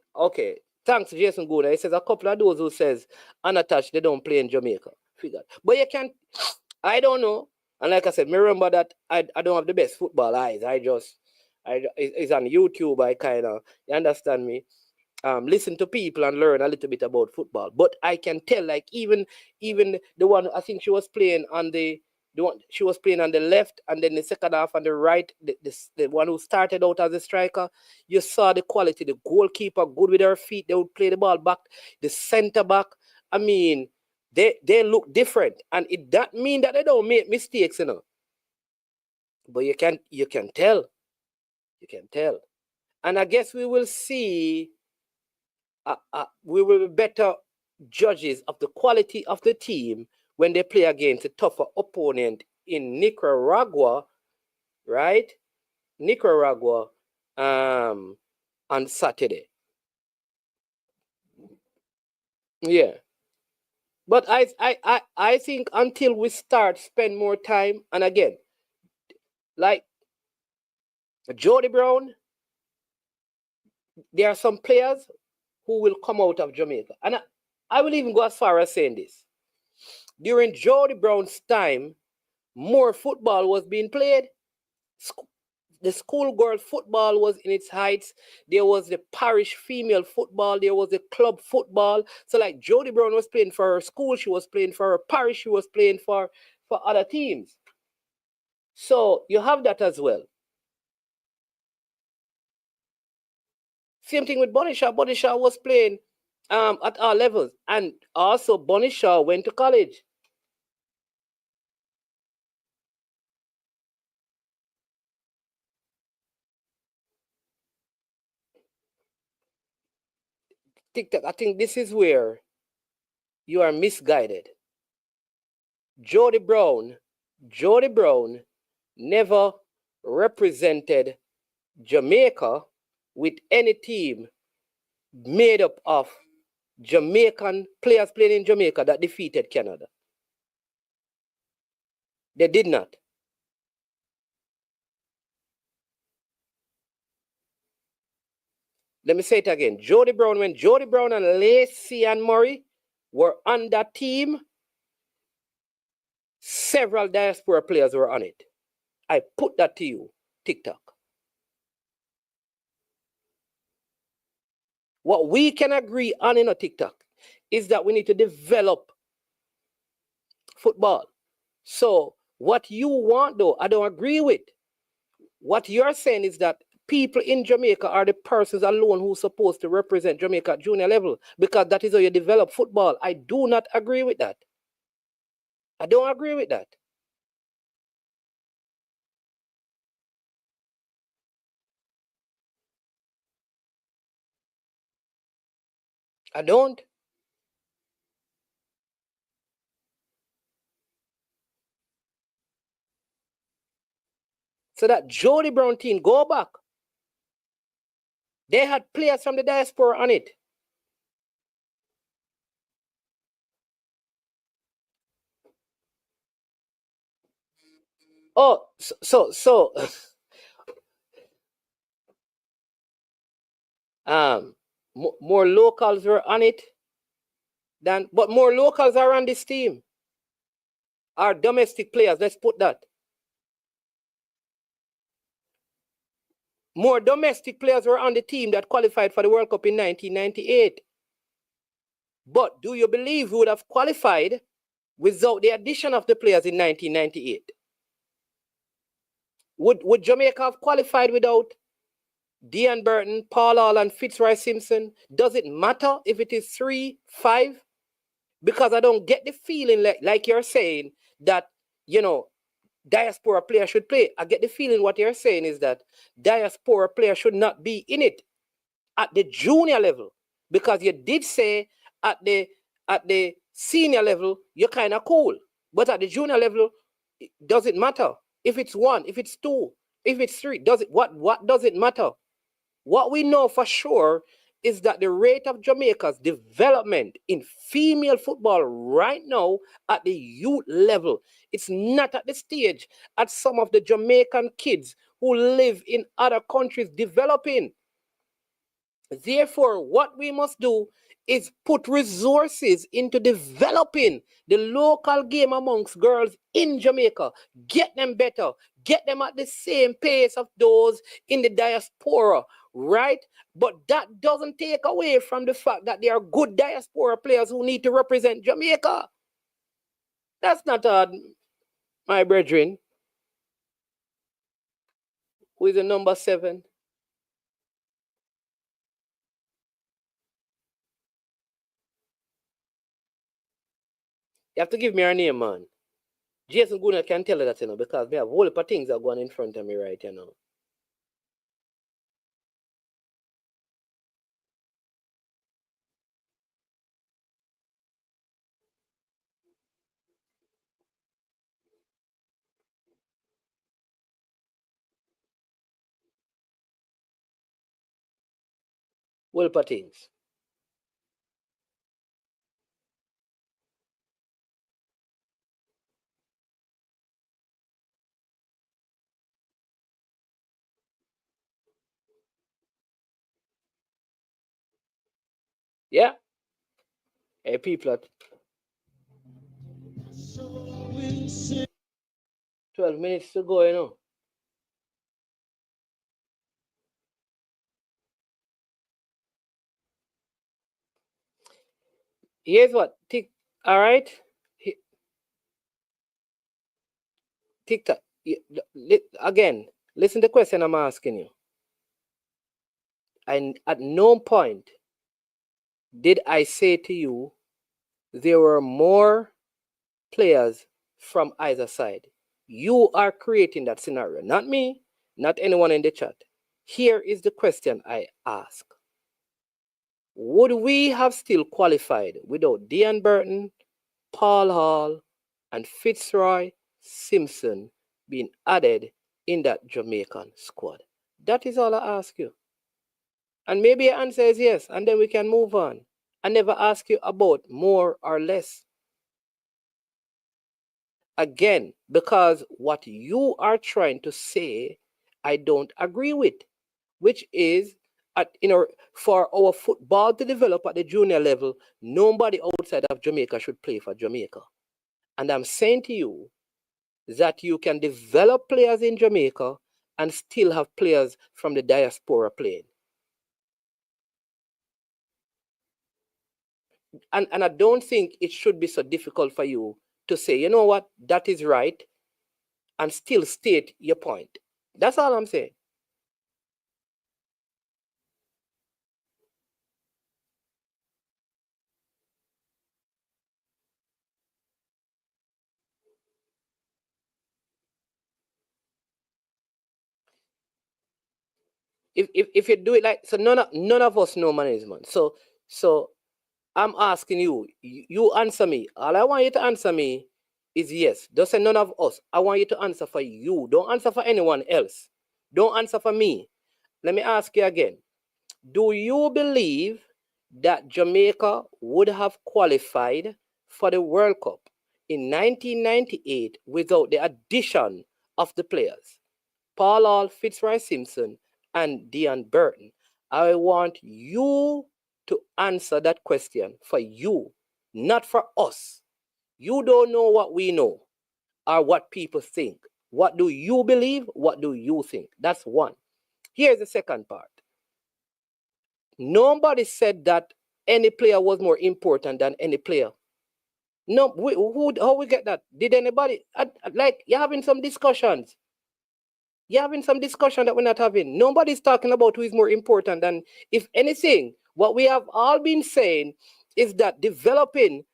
Speaker 5: Thanks, Jason Gouda. He says a couple of those who says unattached, they don't play in Jamaica. Figure. But you can't, I don't know. And like I said, remember that I don't have the best football eyes. It's on YouTube. I kind of, you understand me? Listen to people and learn a little bit about football. But I can tell, like, even the one, I think she was playing on the left, and then the second half on the right, the one who started out as a striker, you saw the quality. The goalkeeper, good with her feet, they would play the ball back. The center back, I mean, they look different, and it that mean that they don't make mistakes, But you can tell, and I guess we will see. We will be better judges of the quality of the team when they play against a tougher opponent in Nicaragua, right? Nicaragua, on Saturday. Yeah. But I think until we spend more time, and again, like Jody Brown, there are some players who will come out of Jamaica. And I will even go as far as saying this. During Jody Brown's time, more football was being played. The schoolgirl football was in its heights. There was the parish female football. There was the club football. So like Jody Brown was playing for her school. She was playing for her parish. She was playing for other teams. So you have that as well. Same thing with Bonnie Shaw. Bonnie Shaw was playing at all levels. And also Bonnie Shaw went to college. I think this is where you are misguided. Jody Brown never represented Jamaica with any team made up of Jamaican players playing in Jamaica that defeated Canada. They did not. Let me say it again. When Jody Brown and Lacey and Murray were on that team, several diaspora players were on it. I put that to you, TikTok. What we can agree on in a TikTok is that we need to develop football. So what you want, though, I don't agree with. What you're saying is that people in Jamaica are the persons alone who's supposed to represent Jamaica at junior level, because that is how you develop football. I do not agree with that. I don't agree with that. I don't. So that Jody Brown team, go back. They had players from the diaspora on it. Oh, so more locals were on it but more locals are on this team. Our domestic players, let's put that. More domestic players were on the team that qualified for the World Cup in 1998. But do you believe we would have qualified without the addition of the players in 1998? Would Jamaica have qualified without Dean Burton, Paul Hall, and Fitzroy Simpson? Does it matter if it is 3, 5? Because I don't get the feeling like you're saying that, you know, diaspora player should play. I get the feeling what you're saying is that diaspora player should not be in it at the junior level, because you did say at the senior level you're kind of cool, but at the junior level does it matter if it's 1, if it's 2, if it's 3? Does it what does it matter? What we know for sure is that the rate of Jamaica's development in female football right now at the youth level, it's not at the stage at some of the Jamaican kids who live in other countries developing. Therefore, what we must do is put resources into developing the local game amongst girls in Jamaica. Get them better. Get them at the same pace of those in the diaspora, right? But that doesn't take away from the fact that there are good diaspora players who need to represent Jamaica. That's not hard, my brethren. Who is the number 7? You have to give me her name, man. Jason Guna can tell her that, you know, because we have a whole heap of things that are going in front of me right, you know. Whole heap of things. Yeah. Hey, people. 12 minutes to go, you know. Here's what. All right. TikTok. Again, listen to the question I'm asking you. And at no point did I say to you there were more players from either side. You are creating that scenario, not me, not anyone in the chat. Here is the question I ask. Would we have still qualified without Dean Burton, Paul Hall, and Fitzroy Simpson being added in that Jamaican squad? That is all I ask you. And maybe your answer is yes, and then we can move on. I never ask you about more or less. Again, because what you are trying to say, I don't agree with, which is, for our football to develop at the junior level, nobody outside of Jamaica should play for Jamaica. And I'm saying to you that you can develop players in Jamaica and still have players from the diaspora playing. And I don't think it should be so difficult for you to say, you know what, that is right, and still state your point. That's all I'm saying. If you do it like so, none of us know management. So I'm asking you, you answer me. All I want you to answer me is yes. Don't say none of us. I want you to answer for you. Don't answer for anyone else. Don't answer for me. Let me ask you again. Do you believe that Jamaica would have qualified for the World Cup in 1998 without the addition of the players, Paul Hall, Fitzroy Simpson, and Dean Burton. I want you to answer that question for you, not for us. You don't know what we know or what people think. What do you believe? What do you think? That's one. Here's the second part. Nobody said that any player was more important than any player. No, how we get that? Did anybody, like, you're having some discussions. You're having some discussion that we're not having. Nobody's talking about who is more important than, if anything, what we have all been saying is that developing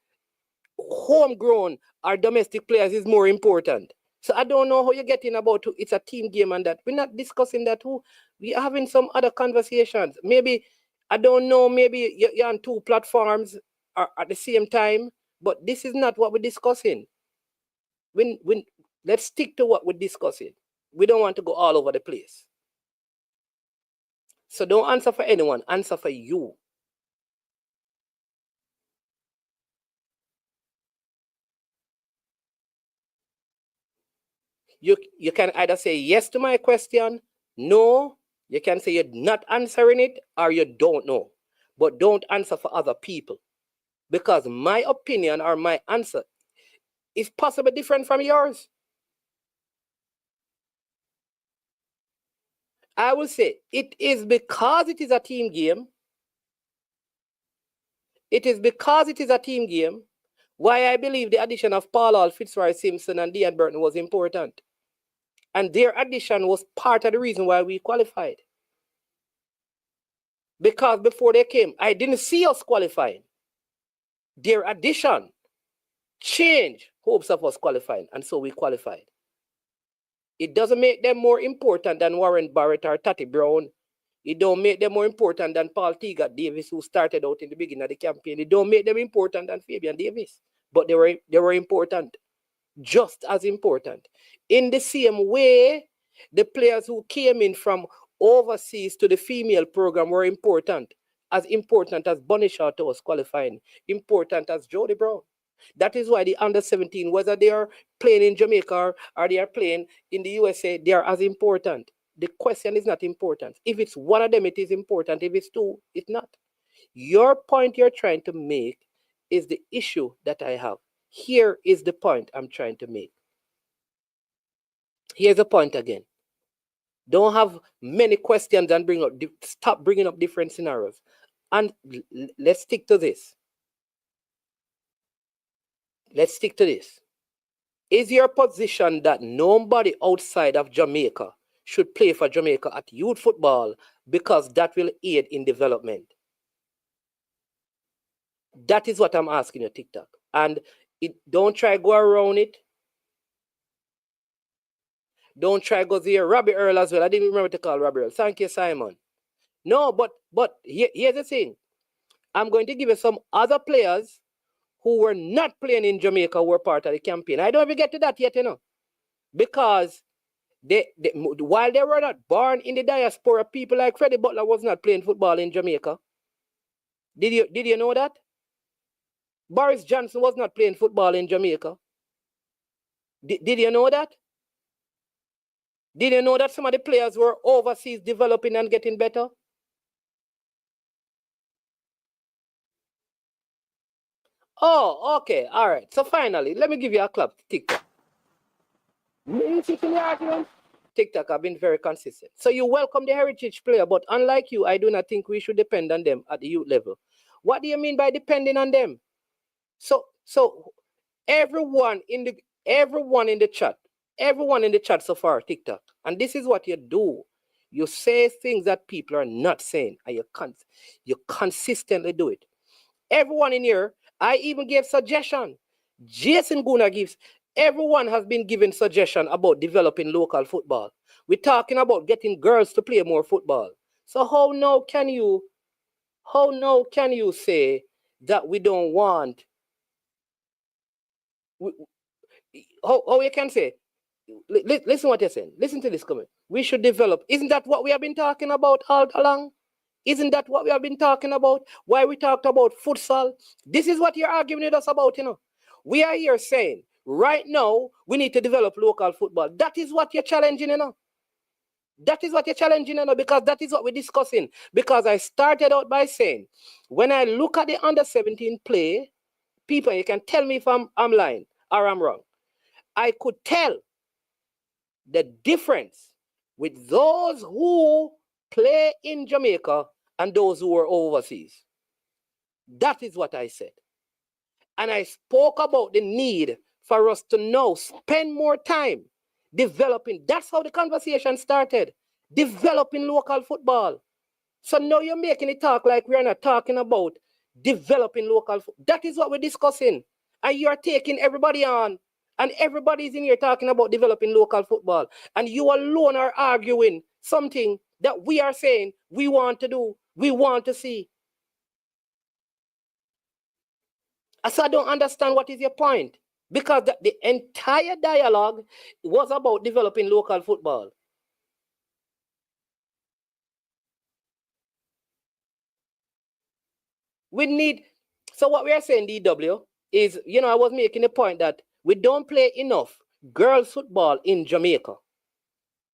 Speaker 5: homegrown or domestic players is more important. So I don't know how you're getting about it's a team game and that. We're not discussing that. We're having some other conversations. Maybe, I don't know, maybe you're on two platforms at the same time, but this is not what we're discussing. Let's stick to what we're discussing. We don't want to go all over the place. So don't answer for anyone, answer for you. You can either say yes to my question, no, you can say you're not answering it, or you don't know. But don't answer for other people. Because my opinion or my answer is possibly different from yours. I will say it is because it is a team game. It is because it is a team game why I believe the addition of Paul Hall, Fitzroy Simpson, and Dean Burton was important. And their addition was part of the reason why we qualified. Because before they came, I didn't see us qualifying. Their addition changed hopes of us qualifying, and so we qualified. It doesn't make them more important than Warren Barrett or Tatty Brown. It don't make them more important than Paul Teagat Davis, who started out in the beginning of the campaign. It don't make them important than Fabian Davis. But they were important. Just as important. In the same way, the players who came in from overseas to the female program were important as Bunny Shaw to us qualifying, important as Jody Brown. That is why the under-17, whether they are playing in Jamaica or they are playing in the USA, they are as important. The question is not important. If it's one of them, it is important. If it's two, it's not. Your point you're trying to make is the issue that I have. Here is the point I'm trying to make. Here's the point again. Don't have many questions and stop bringing up different scenarios. And let's stick to this. Let's stick to this. Is your position that nobody outside of Jamaica should play for Jamaica at youth football because that will aid in development? That is what I'm asking you, TikTok. And don't try go around it. Don't try go there. Robbie Earl as well. I didn't remember to call Robbie Earl. Thank you, Simon. No, but here's the thing. I'm going to give you some other players who were not playing in Jamaica who were part of the campaign. I don't even get to that yet, you know. Because while they were not born in the diaspora, people like Freddie Butler was not playing football in Jamaica. Did you know that? Boris Johnson was not playing football in Jamaica. Did you know that? Did you know that some of the players were overseas developing and getting better? Oh, okay. All right. So finally, let me give you a clap, TikTok. TikTok have been very consistent. So you welcome the heritage player, but unlike you, I do not think we should depend on them at the youth level. What do you mean by depending on them? So everyone in the chat so far, TikTok, and this is what you do. You say things that people are not saying, and you consistently do it. Everyone in here, I even gave suggestion. Jason Guna gives. Everyone has been given suggestion about developing local football. We're talking about getting girls to play more football. So how now can you say that we don't want? How you can say? Listen what you're saying. Listen to this comment. We should develop. Isn't that what we have been talking about all along? Isn't that what we have been talking about? Why we talked about futsal? This is what you're arguing with us about, you know. We are here saying right now, we need to develop local football. That is what you're challenging, you know. That is what you're challenging, you know, because that is what we're discussing. Because I started out by saying, when I look at the under-17 play, people, you can tell me if I'm lying or I'm wrong. I could tell the difference with those who play in Jamaica and those who are overseas. That is what I said. And I spoke about the need for us to now spend more time developing. That's how the conversation started. Developing local football. So now you're making it talk like we're not talking about developing local football. That is what we're discussing. And you're taking everybody on. And everybody's in here talking about developing local football. And you alone are arguing something that we are saying we want to do, we want to see. So I don't understand what is your point. Because the entire dialogue was about developing local football. We need, so what we are saying, DW, is, you know, I was making a point that we don't play enough girls football in Jamaica.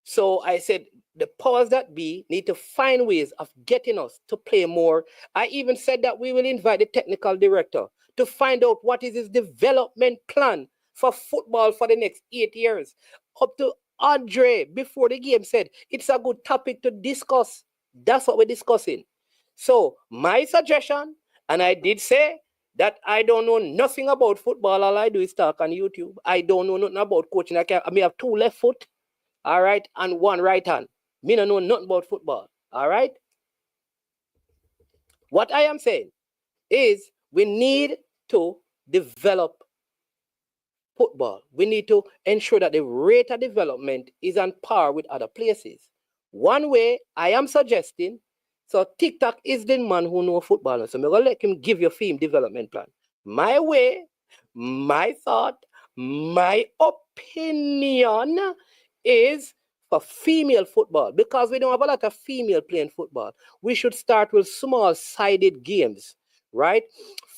Speaker 5: So I said the powers that be need to find ways of getting us to play more. I even said that we will invite the technical director to find out what is his development plan for football for the next 8 years. Up to Andre, before the game, said it's a good topic to discuss. That's what we're discussing. So my suggestion, and I did say that I don't know nothing about football. All I do is talk on YouTube. I don't know nothing about coaching. I may have 2 left foot, all right, and 1 right hand. Me don't know nothing about football, all right? What I am saying is we need to develop football. We need to ensure that the rate of development is on par with other places. One way I am suggesting, so TikTok is the man who knows football, so I'm going to let him give you a film development plan. My way, my thought, my opinion is for female football, because we don't have a lot of female playing football. We should start with small-sided games, right?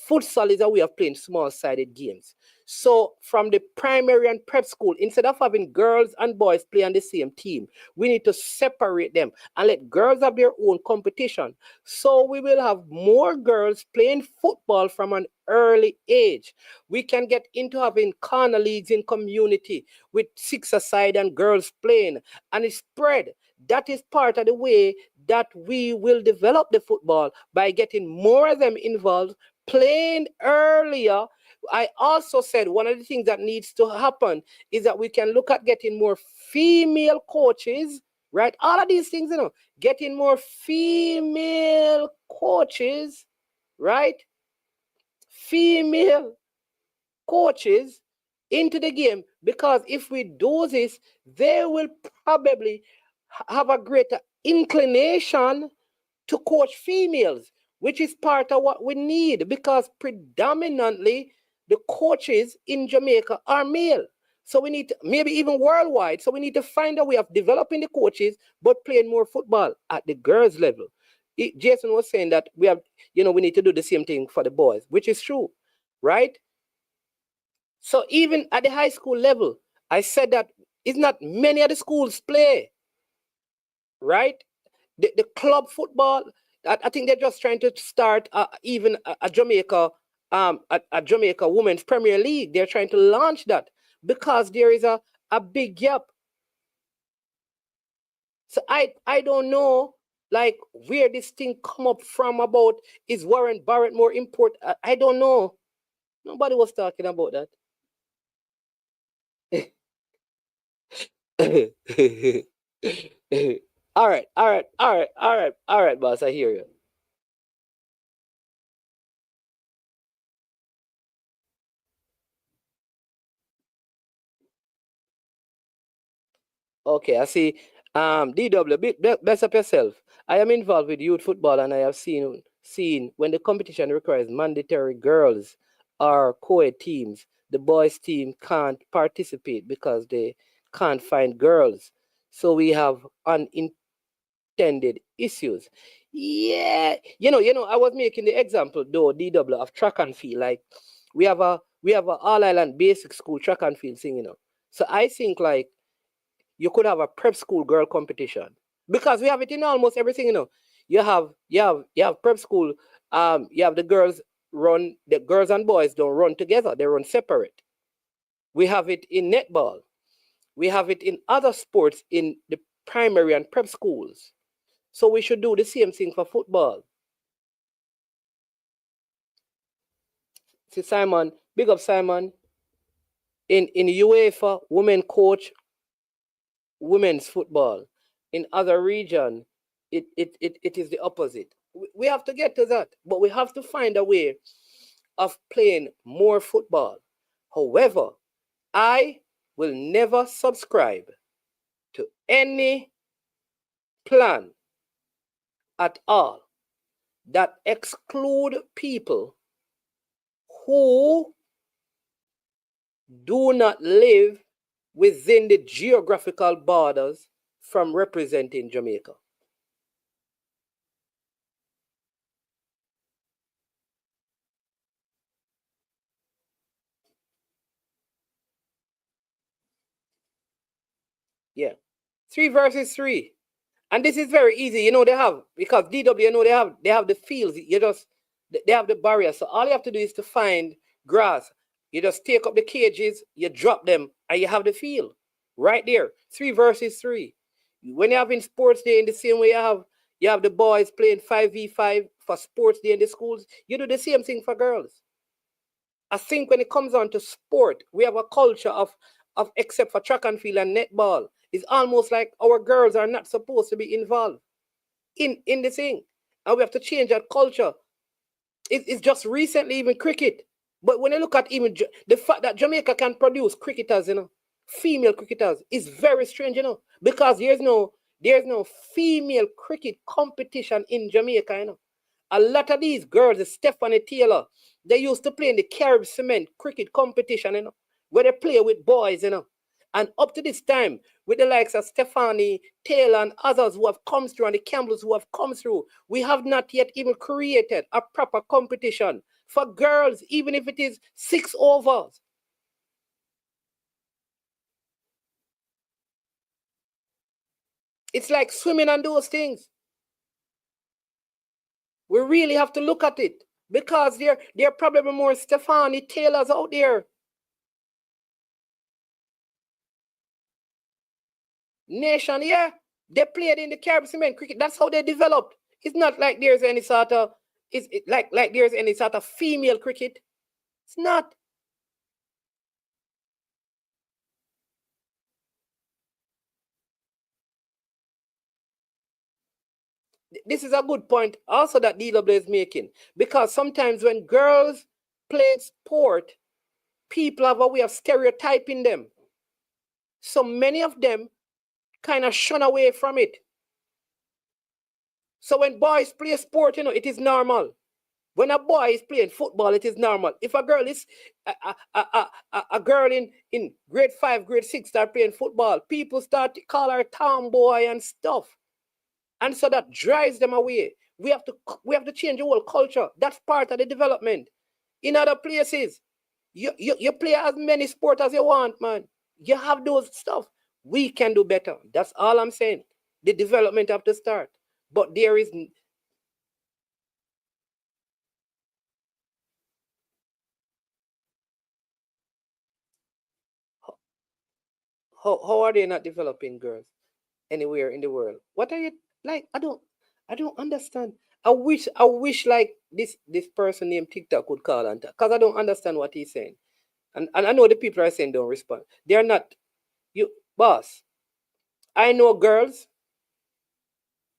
Speaker 5: Futsal is a way of playing small-sided games. So from the primary and prep school, instead of having girls and boys play on the same team, we need to separate them and let girls have their own competition. So we will have more girls playing football from an early age. We can get into having corner leagues in community with 6-a-side and girls playing, and it's spread. That is part of the way that we will develop the football, by getting more of them involved, playing earlier. I also said one of the things that needs to happen is that we can look at getting more female coaches, right? All of these things, you know, getting more female coaches, right? Female coaches into the game, because if we do this, they will probably have a greater inclination to coach females, which is part of what we need, because predominantly the coaches in Jamaica are male. So we need to, maybe even worldwide, so we need to find a way of developing the coaches, but playing more football at the girls' level. Jason was saying that we have, you know, we need to do the same thing for the boys, which is true, right? So even at the high school level, I said that it's not many of the schools play, right? The club football, I think they're just trying to start even a Jamaica, a Jamaica Women's Premier League. They're trying to launch that because there is a big gap. So I don't know, like, where this thing come up from about is Warren Barrett more important. I don't know. Nobody was talking about that. All right, boss. I hear you. Okay, I see. DW, best up yourself. I am involved with youth football, and I have seen when the competition requires mandatory girls or co-ed teams, the boys team can't participate because they can't find girls. So we have unintended issues. Yeah, you know, I was making the example though, DW, of track and field. Like, We have a all island basic school track and field thing, you know. So I think like you could have a prep school girl competition because we have it in almost everything, you know. You have prep school. You have the girls and boys don't run together; they run separate. We have it in netball. We have it in other sports in the primary and prep schools. So we should do the same thing for football. See, Simon, big up Simon. In UEFA, women coach women's football. In other region, it is the opposite. We have to get to that, but we have to find a way of playing more football. However, I will never subscribe to any plan at all that exclude people who do not live within the geographical borders from representing Jamaica. Yeah. 3 versus 3. And this is very easy. You know, they have, because DW, you know, they have the fields. They have the barriers. So all you have to do is to find grass. You just take up the cages, you drop them, and you have the field right there. 3 versus 3. When you're having sports day in the same way you have the boys playing 5v5 for sports day in the schools, you do the same thing for girls. I think when it comes on to sport, we have a culture of except for track and field and netball, it's almost like our girls are not supposed to be involved in the thing. And we have to change that culture. It's just recently even cricket. But when you look at even the fact that Jamaica can produce cricketers, you know, female cricketers, is very strange, you know, because there's no female cricket competition in Jamaica, you know. A lot of these girls, Stephanie Taylor, they used to play in the Carib Cement cricket competition, you know, where they play with boys, you know. And up to this time, with the likes of Stephanie Taylor and others who have come through, and the Campbells who have come through, we have not yet even created a proper competition for girls, even if it is 6 overs. It's like swimming and those things. We really have to look at it because there are probably more Stephanie Taylors out there. Nation, yeah, they played in the Caribbean Cement cricket. That's how they developed. It's not like there's any sort of like there's any sort of female cricket. It's not. This is a good point also that DW is making, because sometimes when girls play sport, people have a way of stereotyping them. So many of them kind of shun away from it. So when boys play sport, you know, it is normal. When a boy is playing football, it is normal. If a girl is a girl in grade 5, grade 6 start playing football, people start to call her tomboy and stuff. And so that drives them away. We have to change the whole culture. That's part of the development. In other places, you play as many sports as you want, man. You have those stuff. We can do better. That's all I'm saying. The development have to start. But there is... How are they not developing girls anywhere in the world? What are you like? I don't understand. I wish like this person named TikTok could call and because I don't understand what he's saying. And I know the people are saying don't respond. They're not. You boss. I know girls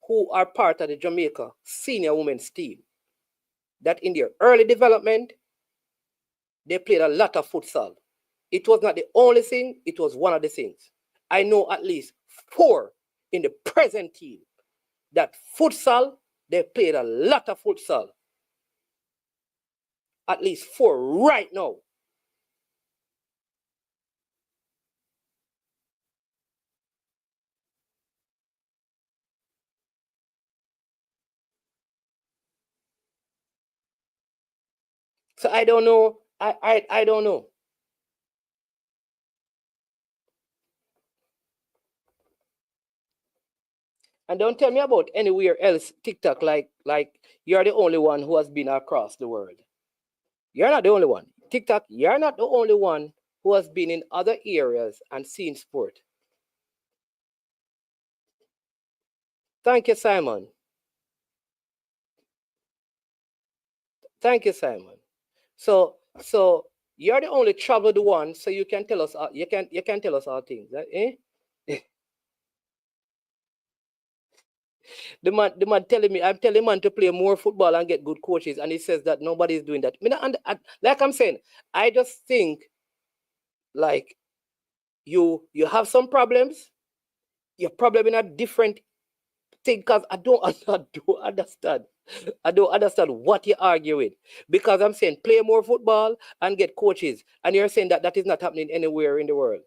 Speaker 5: who are part of the Jamaica senior women's team that in their early development, they played a lot of futsal. It was not the only thing, it was one of the things. I know at least 4 in the present team that futsal, they played a lot of futsal. At least 4 right now. So I don't know I don't know. And don't tell me about anywhere else TikTok like you're the only one who has been across the world. You're not the only one. TikTok, you're not the only one who has been in other areas and seen sport. Thank you, Simon. Thank you, Simon. So you're the only traveled one, so you can tell us you can tell us all things, eh? The man telling me, I'm telling man to play more football and get good coaches, and he says that nobody's doing that. Like I'm saying, I just think like you have some problems. Your problem in a different thing, because I don't understand. I don't understand what you're arguing, because I'm saying play more football and get coaches, and you're saying that that is not happening anywhere in the world.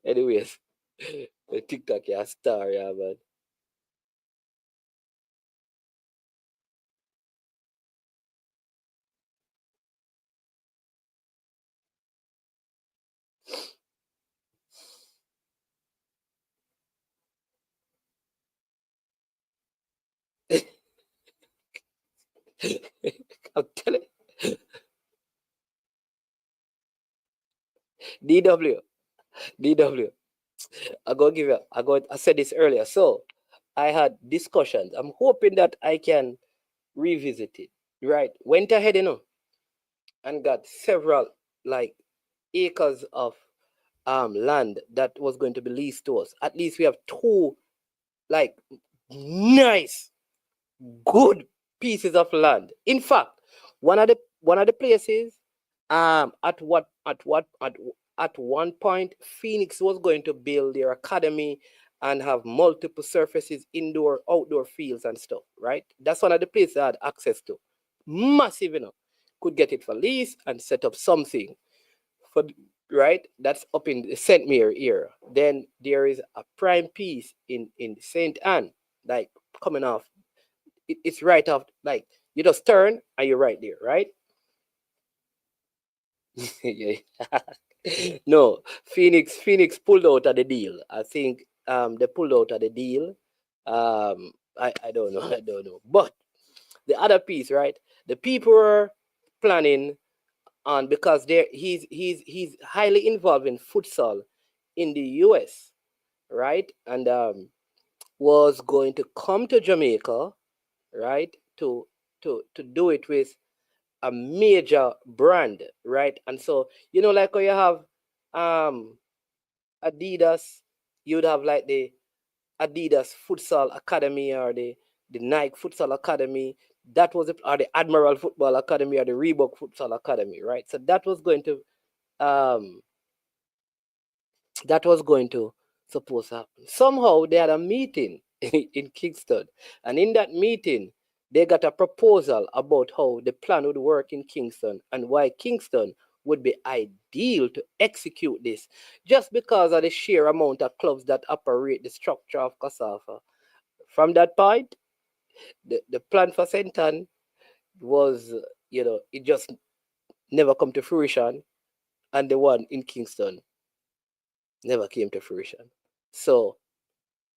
Speaker 5: Anyways, the TikTok, yeah, star, yeah, man. I'm telling DW, DW. I said this earlier. So I had discussions. I'm hoping that I can revisit it. Right. Went ahead, and got several like acres of land that was going to be leased to us. At least we have two like nice, good pieces of land. In fact, one of the places at one point Phoenix was going to build their academy and have multiple surfaces, indoor, outdoor fields and stuff, right? That's one of the places I had access to. Massive, could get it for lease and set up something for, right? That's up in the St. Mary area. Then there is a prime piece in St. Anne, like coming off. It's right off, like you just turn and you're right there, right? Yeah. No, Phoenix pulled out of the deal. I think they pulled out of the deal. I don't know, I don't know. But the other piece, right? The people were planning on, because he's highly involved in futsal in the US, right? And was going to come to Jamaica, right? To do it with a major brand, right? And so, like when you have Adidas, you'd have like the Adidas Futsal Academy, or the Nike Futsal Academy. That was or the Admiral Football Academy, or the Reebok Futsal Academy, right? So that was going to um supposed to happen. Somehow they had a meeting in Kingston, and in that meeting they got a proposal about how the plan would work in Kingston and why Kingston would be ideal to execute this, just because of the sheer amount of clubs that operate the structure of COSAFA. From that point, the plan for Senton was, it just never come to fruition, and the one in Kingston never came to fruition. So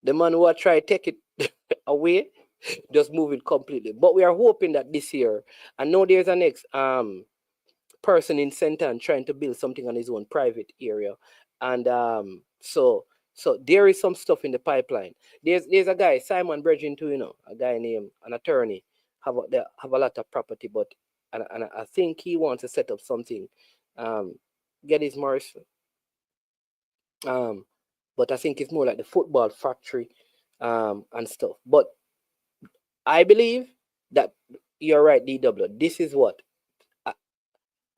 Speaker 5: the man who tried to take it away just move it completely. But we are hoping that this year, I know there's a next person in Senton trying to build something on his own private area, and so there is some stuff in the pipeline. There's a guy, Simon Bridging, too, a guy named an attorney, have a lot of property, but and I think he wants to set up something, get his Morris, but I think it's more like the football factory, and stuff. But I believe that you're right, DW. This is what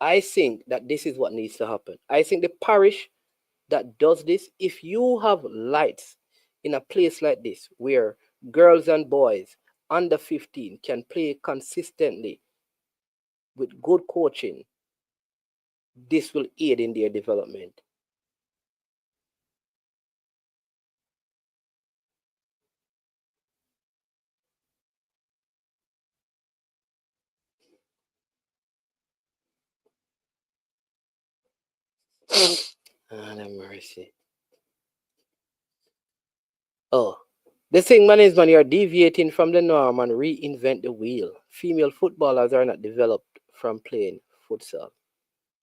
Speaker 5: I think that this is what needs to happen. I think the parish that does this, if you have lights in a place like this where girls and boys under 15 can play consistently with good coaching, this will aid in their development. Ah, mercy. Oh, the thing, man, is when you're deviating from the norm and reinvent the wheel. Female footballers are not developed from playing futsal.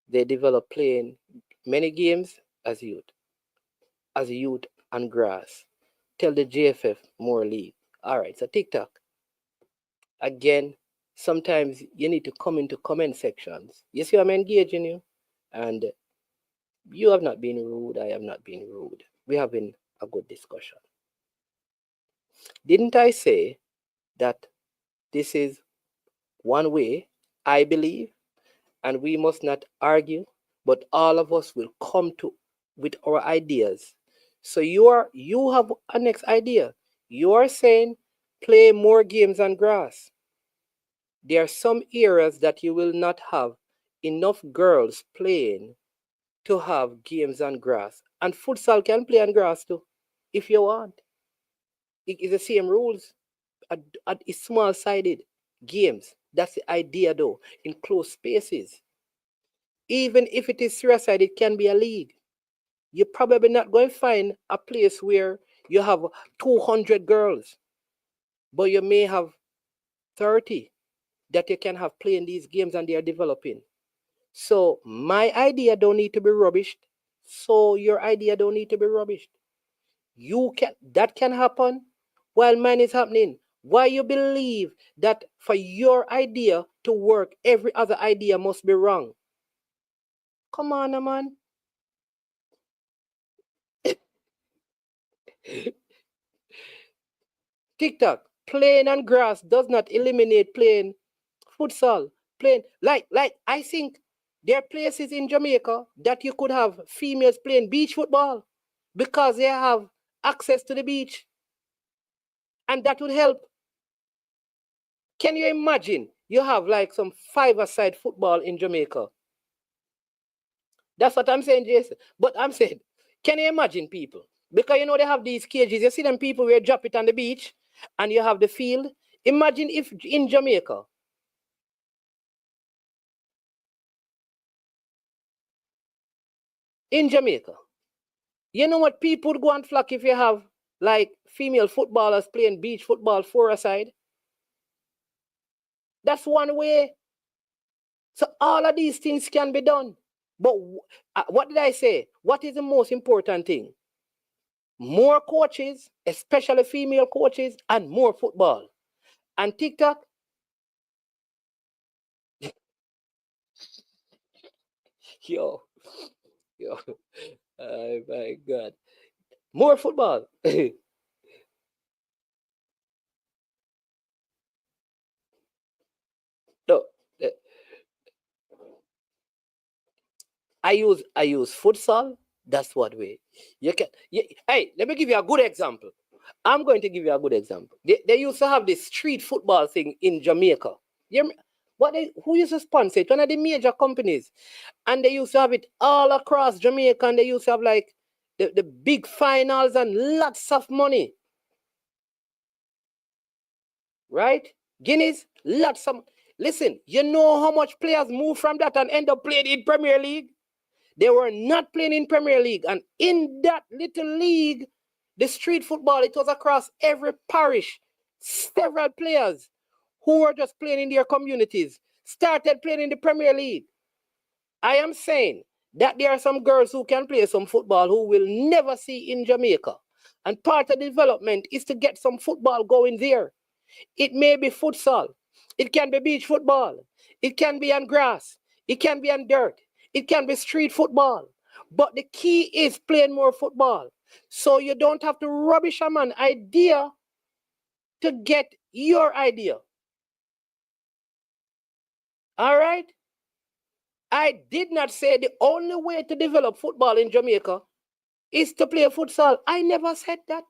Speaker 5: They develop playing many games as youth and grass. Tell the JFF more league. All right, so TikTok. Again, sometimes you need to come into comment sections. You see, I'm engaging you, and you have not been rude. I have not been rude. We're having a good discussion. Didn't I say that this is one way, I believe, and we must not argue, but all of us will come to with our ideas. So you have a next idea. You are saying play more games on grass. There are some areas that you will not have enough girls playing to have games on grass. And futsal can play on grass too, if you want. It is the same rules. It's small-sided games. That's the idea though, in closed spaces. Even if it is three-sided, it can be a league. You're probably not going to find a place where you have 200 girls, but you may have 30 that you can have playing these games and they are developing. So my idea don't need to be rubbished. So your idea don't need to be rubbished. That can happen while mine is happening. Why you believe that for your idea to work, every other idea must be wrong? Come on, man. TikTok, playing on grass does not eliminate playing futsal. Playing like I think there are places in Jamaica that you could have females playing beach football because they have access to the beach. And that would help. Can you imagine you have like some five-a-side football in Jamaica? That's what I'm saying, Jason. But I'm saying, can you imagine people? Because you know they have these cages. You see them people where you drop it on the beach and you have the field. Imagine if in Jamaica, you know what people would go and flock if you have like female footballers playing beach football four-a-side? That's one way. So all of these things can be done. But what did I say? What is the most important thing? More coaches, especially female coaches, and more football. And TikTok, yo, oh my God. More football. No, I use futsal. That's what way. Hey, let me give you a good example. I'm going to give you a good example. They used to have this street football thing in Jamaica. Who used to sponsor it? One of the major companies. And they used to have it all across Jamaica, and they used to have like the big finals and lots of money. Right? Guineas, lots of. Listen, you know how much players move from that and end up playing in Premier League? They were not playing in Premier League. And in that little league, the street football, it was across every parish. Several players who were just playing in their communities started playing in the Premier League. I am saying that there are some girls who can play some football who will never see in Jamaica. And part of the development is to get some football going there. It may be futsal. It can be beach football. It can be on grass. It can be on dirt. It can be street football. But the key is playing more football. So you don't have to rubbish a man idea to get your idea. All right? I did not say the only way to develop football in Jamaica is to play futsal. I never said that.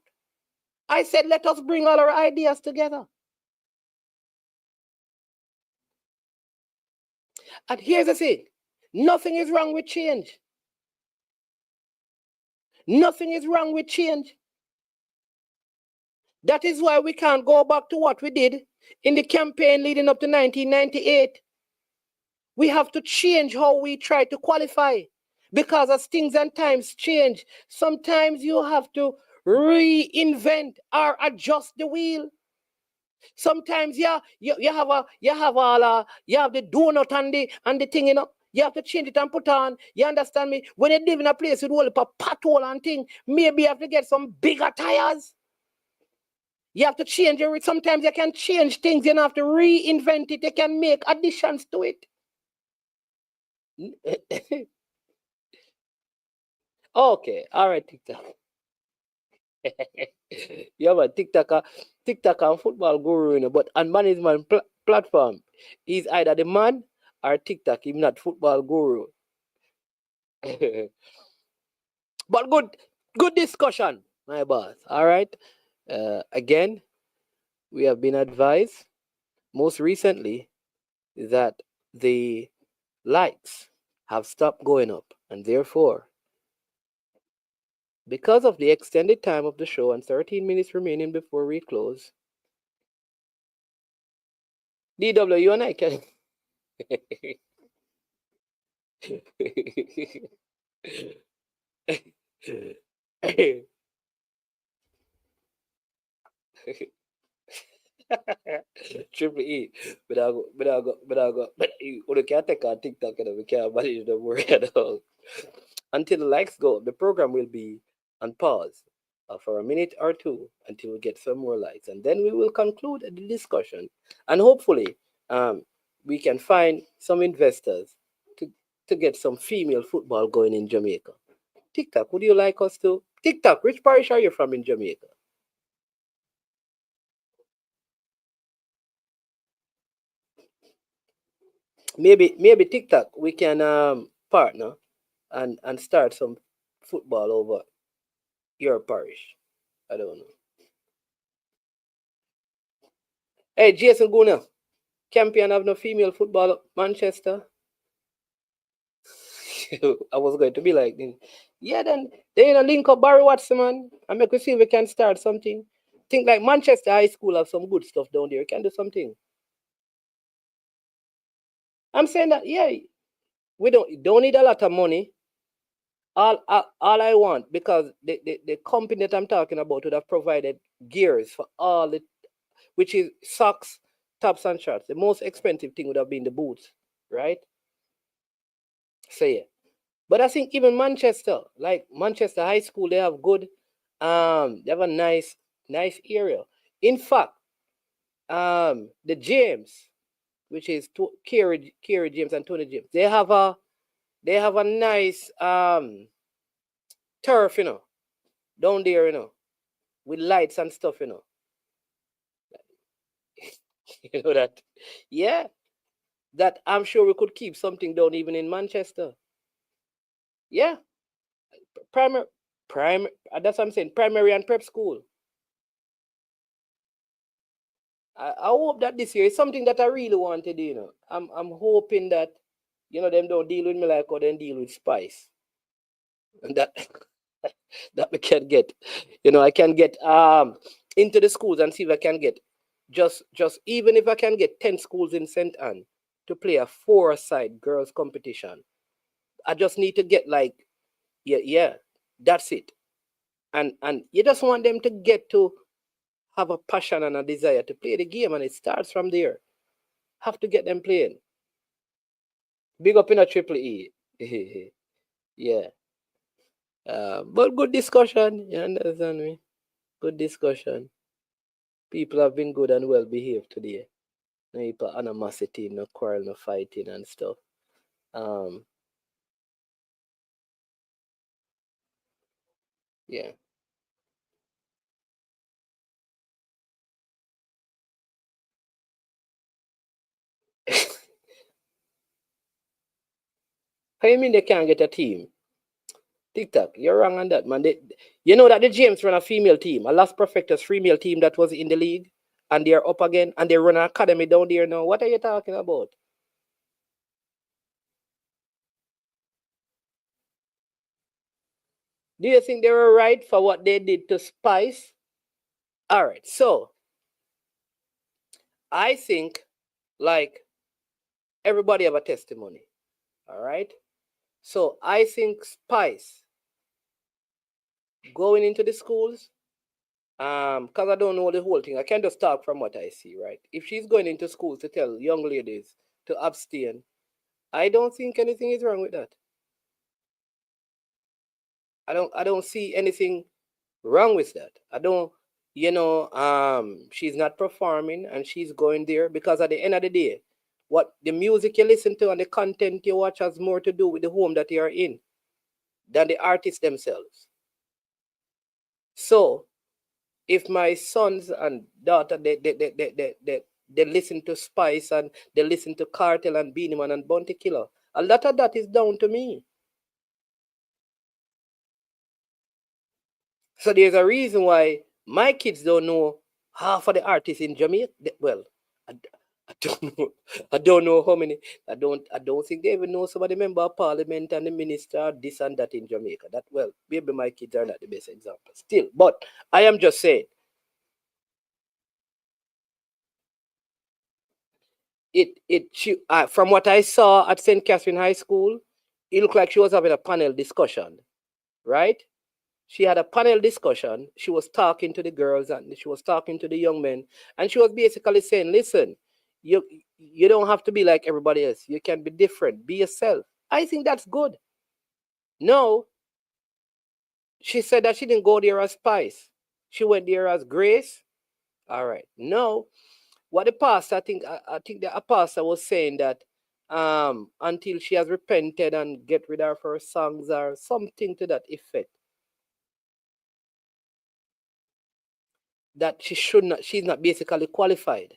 Speaker 5: I said let us bring all our ideas together. And here's the thing. Nothing is wrong with change. Nothing is wrong with change. That is why we can't go back to what we did in the campaign leading up to 1998. We have to change how we try to qualify Because as things and times change, sometimes you have to reinvent or adjust the wheel. Sometimes you have the donut and the thing, you have to change it and put on. You understand me? When you live in a place with all the pothole and thing, maybe you have to get some bigger tires. You have to change it. Sometimes you can change things. You don't have to reinvent it. You can make additions to it. Okay, all right, TikTok. You have a TikTok and football guru, but on management platform, he's either the man or TikTok. He's not football guru. But good discussion, my boss. All right. Again, we have been advised most recently that the likes have stopped going up, and therefore, because of the extended time of the show and 13 minutes remaining before we close, DW, you and I can. Triple E, but we can't take our TikTok and we can't manage the word at all. Until the likes go, the program will be on pause for a minute or two until we get some more likes, and then we will conclude the discussion. And hopefully, we can find some investors to get some female football going in Jamaica. TikTok, would you like us to? TikTok, which parish are you from in Jamaica? Maybe TikTok, we can partner and start some football over your parish. I don't know. Hey, Jason Guna, champion have no female football Manchester. I was going to be like, yeah, then they link up Barry Watson, man, and make we see if we can start something. Think like Manchester High School have some good stuff down there. We can do something. I'm saying that, yeah, we don't need a lot of money. All I want, because the company that I'm talking about would have provided gears for all the, which is socks, tops, and shorts. The most expensive thing would have been the boots, right? So yeah. But I think even Manchester, like Manchester High School, they have good, they have a nice area. In fact, the James, which is Kerry James and Tony James, they have a nice turf, down there, with lights and stuff, you know that, yeah, that I'm sure we could keep something down even in Manchester. Yeah, primary, that's what I'm saying, primary and prep school. I hope that this year is something that I really want to do, I'm hoping that, them don't deal with me like how they deal with Spice. And that that we can get, I can get into the schools and see if I can get just even if I can get 10 schools in St. Anne to play a 4-side girls competition. I just need to get like, yeah, that's it. And you just want them to get to have a passion and a desire to play the game, and it starts from there. Have to get them playing. Big up in a Triple E. Yeah. But good discussion, you understand me? Good discussion. People have been good and well behaved today. No animosity, no quarrel, no fighting and stuff. Yeah. How you mean they can't get a team? TikTok, you're wrong on that, man. You know that the James run a female team, a Last Perfectus female team that was in the league, and they're up again, and they run an academy down there now. What are you talking about? Do you think they were right for what they did to Spice? All right, so I think, like, everybody have a testimony. All right, So I think Spice going into the schools, because I don't know the whole thing. I can just talk from what I see, right? If she's going into schools to tell young ladies to abstain, I don't think anything is wrong with that. I don't see anything wrong with that. I don't, she's not performing and she's going there because at the end of the day, what the music you listen to and the content you watch has more to do with the home that you are in than the artists themselves. So if my sons and daughter they listen to Spice and they listen to Cartel and Beenie Man and Bounty Killer, a lot of that is down to me. So there's a reason why my kids don't know half of the artists in Jamaica. Well, I don't know. I don't know how many. I don't think they even know some of the member of parliament and the minister, this and that in Jamaica. That, well, maybe my kids are not the best example still. But I am just saying, from what I saw at St. Catherine High School, it looked like she was having a panel discussion, right? She had a panel discussion. She was talking to the girls and she was talking to the young men. And she was basically saying, listen, you don't have to be like everybody else. You can be different. Be yourself. I think that's good. No, she said that she didn't go there as Spice. She went there as Grace. All right. No, what the pastor, I think the pastor was saying that until she has repented and get rid of her songs or something to that effect, that she's not basically qualified.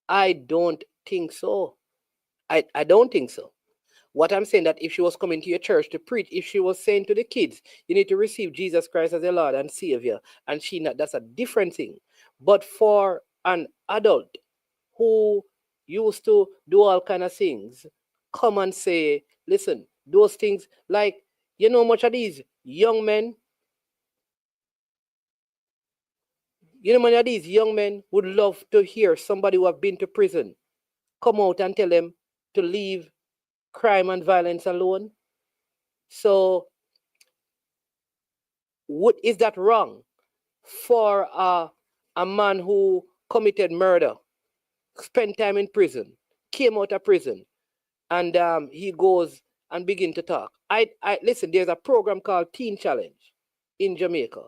Speaker 5: I don't think so. I don't think so. What I'm saying, that if she was coming to your church to preach, if she was saying to the kids, you need to receive Jesus Christ as your Lord and Savior, and she not, that's a different thing. But for an adult who used to do all kind of things, come and say, listen, those things, like, much of these young men, many of these young men would love to hear somebody who have been to prison come out and tell them to leave crime and violence alone. So is that wrong for a man who committed murder, spent time in prison, came out of prison, and he goes and begin to talk? I listen, there's a program called Teen Challenge in Jamaica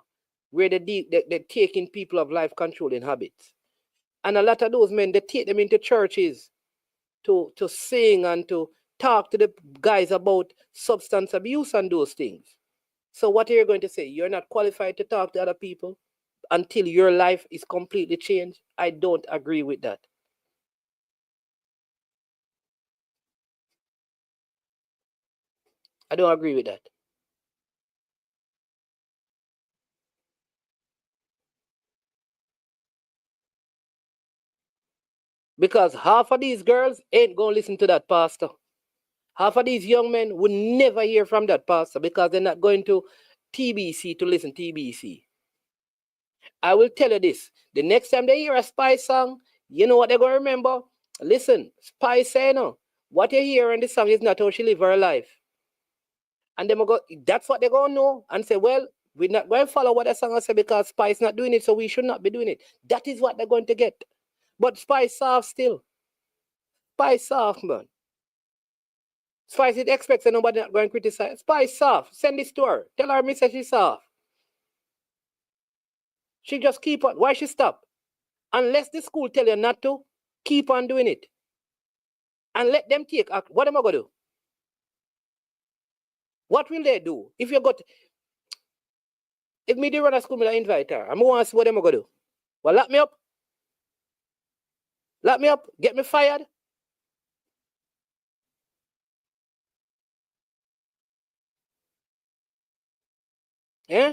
Speaker 5: where they're taking people of life controlling habits. And a lot of those men, they take them into churches to sing and to talk to the guys about substance abuse and those things. So what are you going to say? You're not qualified to talk to other people until your life is completely changed? I don't agree with that. I don't agree with that. Because half of these girls ain't going to listen to that pastor. Half of these young men would never hear from that pastor because they're not going to TBC to listen to TBC. I will tell you this. The next time they hear a Spice song, you know what they're going to remember? Listen, Spice say, no, what you hear in the song is not how she live her life. And that's what they're going to know and say, well, we're not going to follow what the song say because Spice not doing it, so we should not be doing it. That is what they're going to get. But Spice soft still. Spice soft, man. Spice, it expects that nobody not going to criticize. Spice soft. Send this to her. Tell her, Mr. she's soft. She just keep on. Why she stop? Unless the school tell you not to, keep on doing it. And let them take act. What am I going to do? What will they do? If you got, if me the run a school, me invite her. I'm going to see what am I going to do? Well, lock me up. Lock me up. Get me fired. Yeah?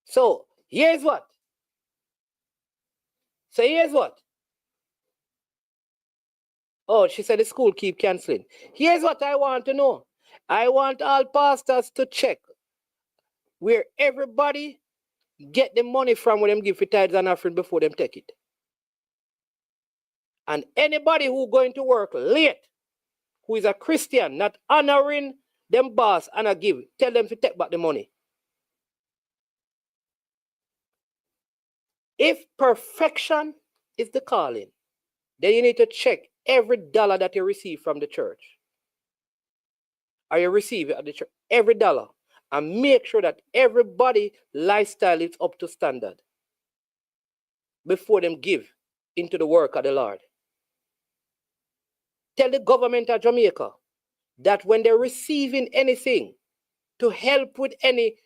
Speaker 5: So, here's what. Oh, she said the school keep canceling. Here's what I want to know. I want all pastors to check where everybody get the money from when them give for tithes and offering before them take it. And anybody who going to work late who is a Christian, not honoring them boss and a give, tell them to take back the money. If perfection is the calling, then you need to check every dollar that you receive from the church. Or you receive it at the church, every dollar, and make sure that everybody lifestyle is up to standard before them give into the work of the Lord. Tell the government of Jamaica that when they're receiving anything to help with any,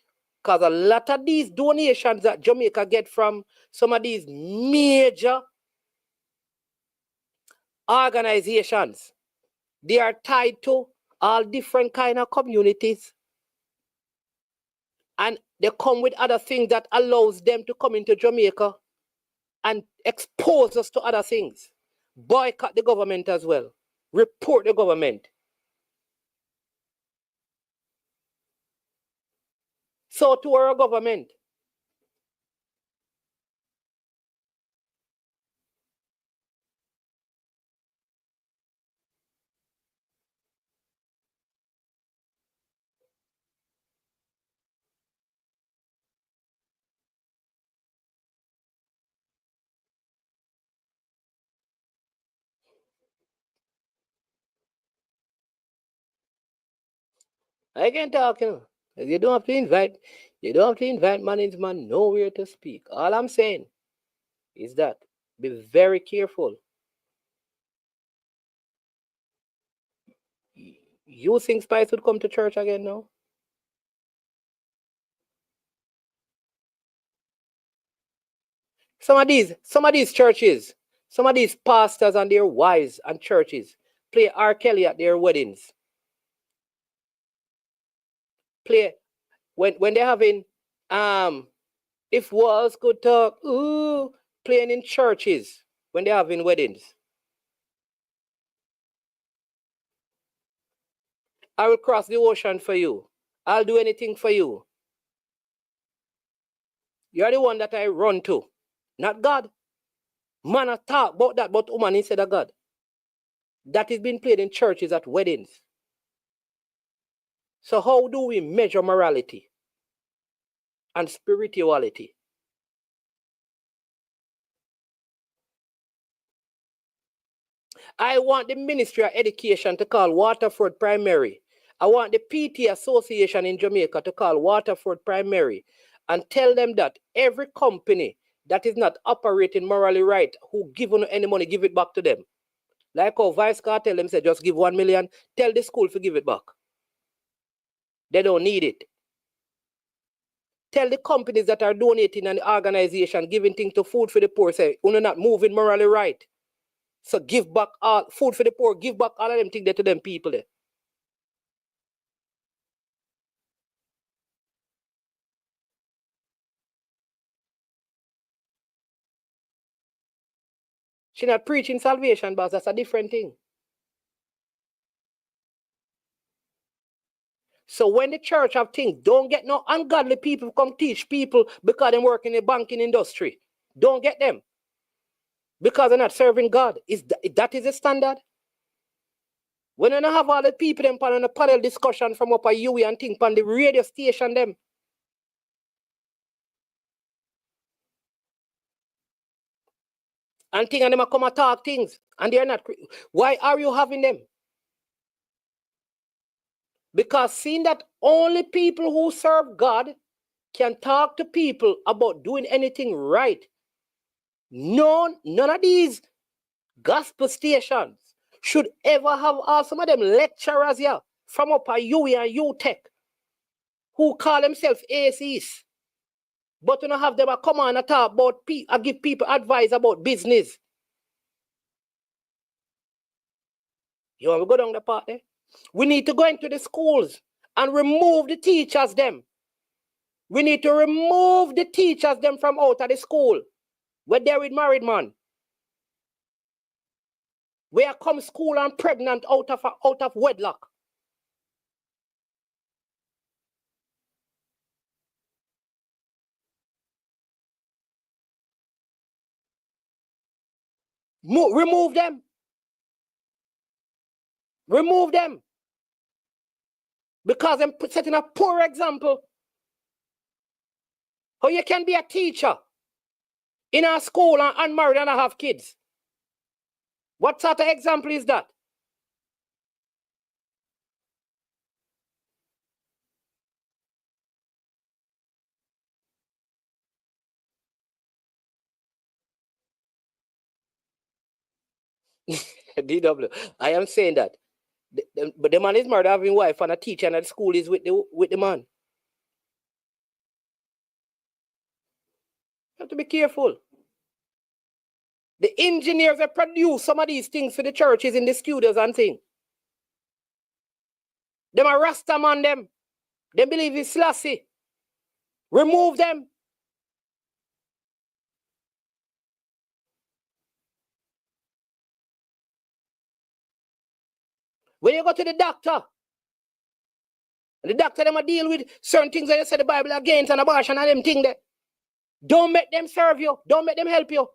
Speaker 5: because a lot of these donations that Jamaica get from some of these major organizations, they are tied to all different kind of communities. And they come with other things that allows them to come into Jamaica and expose us to other things. Boycott the government as well. Report the government. So to our government, I can talk, you know. You don't have to invite management nowhere to speak. All I'm saying is that be very careful. You think Spice would come to church again now? Some of these churches, some of these pastors and their wives and churches play R. Kelly at their weddings. Play when they're having if walls could talk, playing in churches when they're having weddings. I will cross the ocean for you. I'll do anything for you. You're the one that I run to, not God. Man, I talk about that, but woman instead of God. That is being played in churches at weddings. So how do we measure morality and spirituality? I want the Ministry of Education to call Waterford Primary. I want the PT Association in Jamaica to call Waterford Primary and tell them that every company that is not operating morally right, who give you any money, give it back to them. Like how Vice Car tell them, say, just give 1 million, tell the school to give it back. They don't need it. Tell the companies that are donating and the organization giving things to Food for the Poor, say, you're not moving morally right. So give back all, Food for the Poor, give back all of them things to them people there. She's not preaching salvation, but that's a different thing. So when the church have things, don't get no ungodly people come teach people because they work in the banking industry. Don't get them. Because they're not serving God. That is the standard? When you have all the people them on the panel discussion from up at UE and things on the radio station them. And things and them come and talk things. And they're not. Why are you having them? Because seeing that only people who serve God can talk to people about doing anything right. None of these gospel stations should ever have all some of them lecturers here from up at UE and UTech who call themselves ACs. But you don't have them come on and talk about people and give people advice about business. You want to go down the part there? We need to go into the schools and remove the teachers them. We need to remove the teachers them from out of the school. Where they're with married man. Where come school and pregnant out of wedlock. Remove them. Remove them. Because I'm setting a poor example. How you can be a teacher in a school and unmarried and have kids. What sort of example is that? DW. I am saying that. But the man is married, having wife, and a teacher, and at school is with the man. You have to be careful. The engineers that produce some of these things for the churches in the studios and things. Them are Rasta man them. They believe in Selassie. Remove them. When you go to the doctor, and the doctor them a deal with certain things that you say the Bible against and abortion and them things there. Don't make them serve you. Don't make them help you.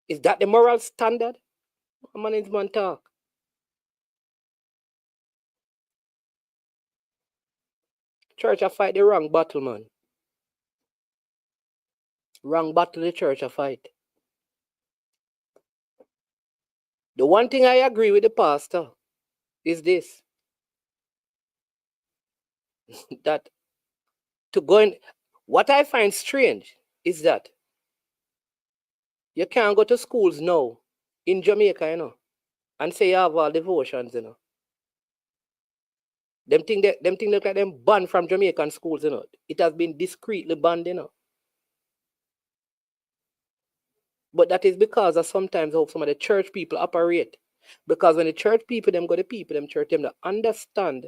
Speaker 5: Is that the moral standard? Management talk. Church a fight the wrong battle, man. Wrong battle the church a fight. The one thing I agree with the pastor is this. That to go in, what I find strange is that you can't go to schools now in Jamaica, you know, and say you have all devotions, you know. Them thing look like them banned from Jamaican schools, you know. It has been discreetly banned, you know. But that is because of sometimes how some of the church people operate. Because when the church people, them go to people, them church, them don't understand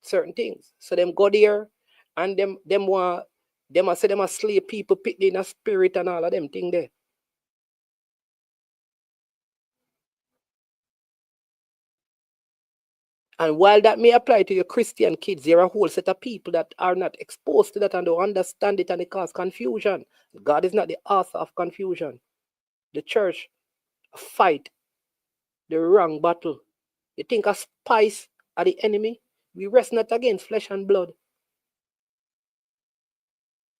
Speaker 5: certain things. So them go there and them say them a slave people pit in a spirit and all of them thing there. And while that may apply to your Christian kids, there are a whole set of people that are not exposed to that and don't understand it, and it causes confusion. God is not the author of confusion. The church fight the wrong battle. You think a spice are the enemy? We wrestle not against flesh and blood.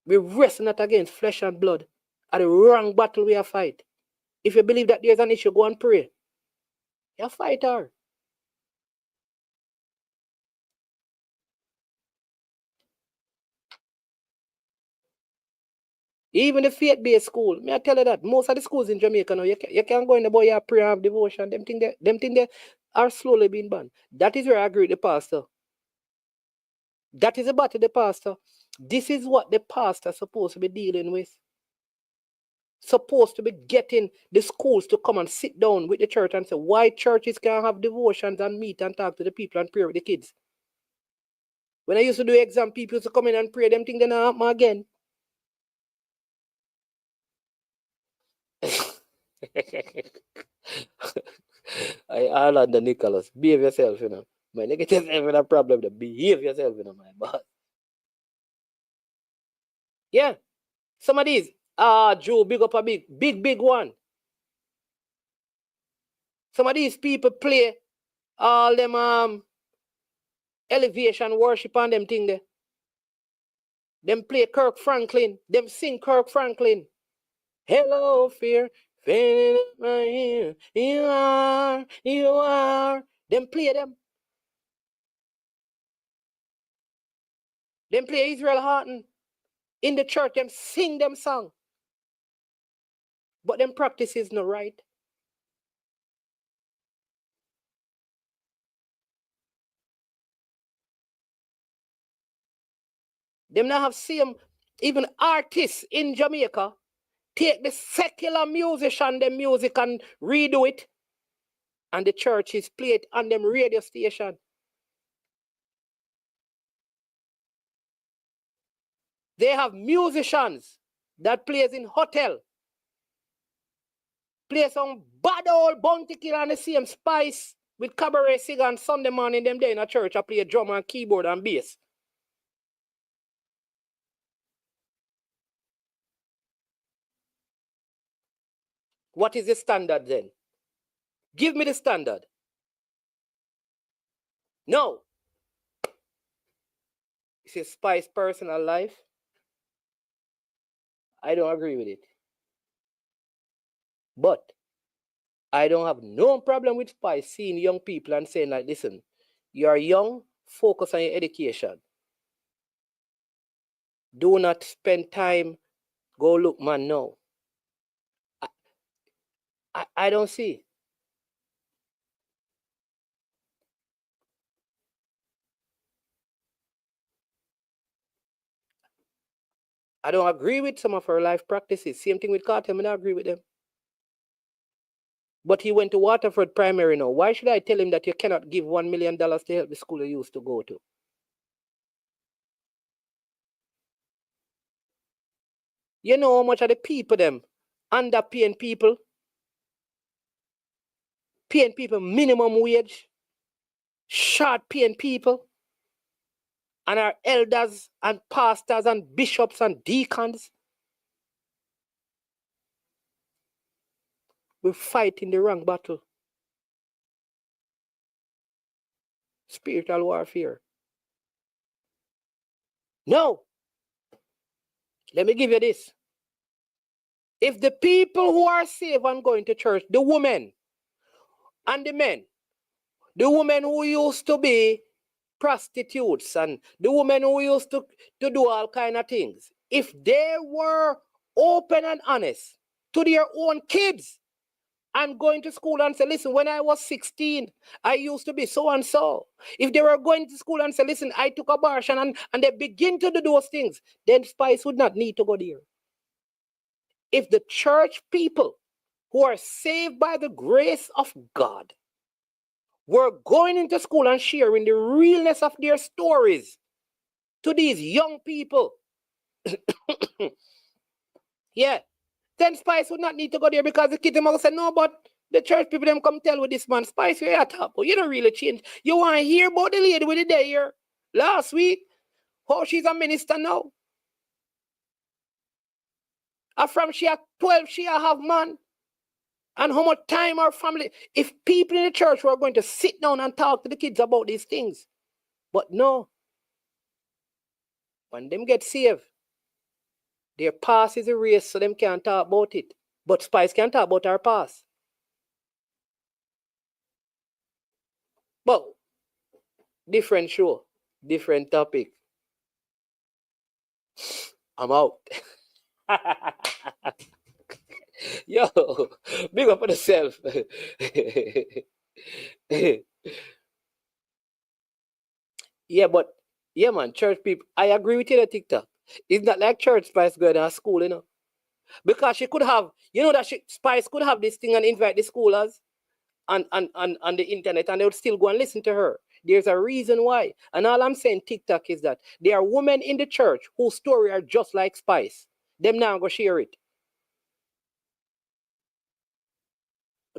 Speaker 5: We wrestle not against flesh and blood. Are the wrong battle we are fight. If you believe that there's an issue, go and pray. You fight her. Even the faith-based school, may I tell you that most of the schools in Jamaica now, you can't go in the boy you pray and have devotion. Them things they are slowly being banned. That is where I agree with the pastor. That is about the pastor. This is what the pastor is supposed to be dealing with. Supposed to be getting the schools to come and sit down with the church and say why churches can't have devotions and meet and talk to the people and pray with the kids. When I used to do exam, people used to come in and pray, them things they not happen again. Ireland and Nicholas, behave yourself, you know. My negative having a problem, behave yourself, you know, my boss. Yeah. Some of these, Joe, big up a big one. Some of these people play all them elevation worship and them thing there. Them play Kirk Franklin, them sing Kirk Franklin. Hello, fear. You are. Them play them. Them play Israel Horton. In the church, them sing them song. But them practice is not right. Them now have seen even artists in Jamaica take the secular musician, them music and redo it. And the churches play it on them radio station. They have musicians that plays in hotel. Play some bad old bounty killer and the same spice with cabaret cigar on Sunday morning them day in a church. I play drum and keyboard and bass. What is the standard then? Give me the standard. No. It's a Spice personal life. I don't agree with it. But I don't have no problem with Spice seeing young people and saying like, listen, you're young, focus on your education. Do not spend time, go look man, no. I don't see. I don't agree with some of her life practices. Same thing with Carter, I don't agree with them. But he went to Waterford Primary now. Why should I tell him that you cannot give $1 million to help the school he used to go to? You know how much of the people them underpaying people? Paying people minimum wage? Short paying people? And our elders and pastors and bishops and deacons? We're fighting the wrong battle. Spiritual warfare. No. Let me give you this. If the people who are saved and going to church, the women and the men, the women who used to be prostitutes and the women who used to do all kind of things, if they were open and honest to their own kids and going to school and say, listen, when I was 16, I used to be so and so. If they were going to school and say, listen, I took abortion and they begin to do those things, then Spice would not need to go there. If the church people who are saved by the grace of God were going into school and sharing the realness of their stories to these young people, yeah, then Spice would not need to go there because the kids will say, no, but the church people them come tell with this man, Spice, you're at top. You don't really change. You want to hear about the lady with the day here last week? How she's a minister now? And from she at 12, she have man. And how much time our family, if people in the church were going to sit down and talk to the kids about these things. But no. When them get saved, their past is erased, so them can't talk about it. But Spice can talk about our past. But different show, different topic. I'm out. Yo, big up on yourself. Yeah, but yeah, man, church people, I agree with you on TikTok. It's not like church Spice going to school, you know. Because she could have, you know, that Spice could have this thing and invite the schoolers on the internet and they would still go and listen to her. There's a reason why. And all I'm saying, TikTok, is that there are women in the church whose story are just like Spice. Them now go share it.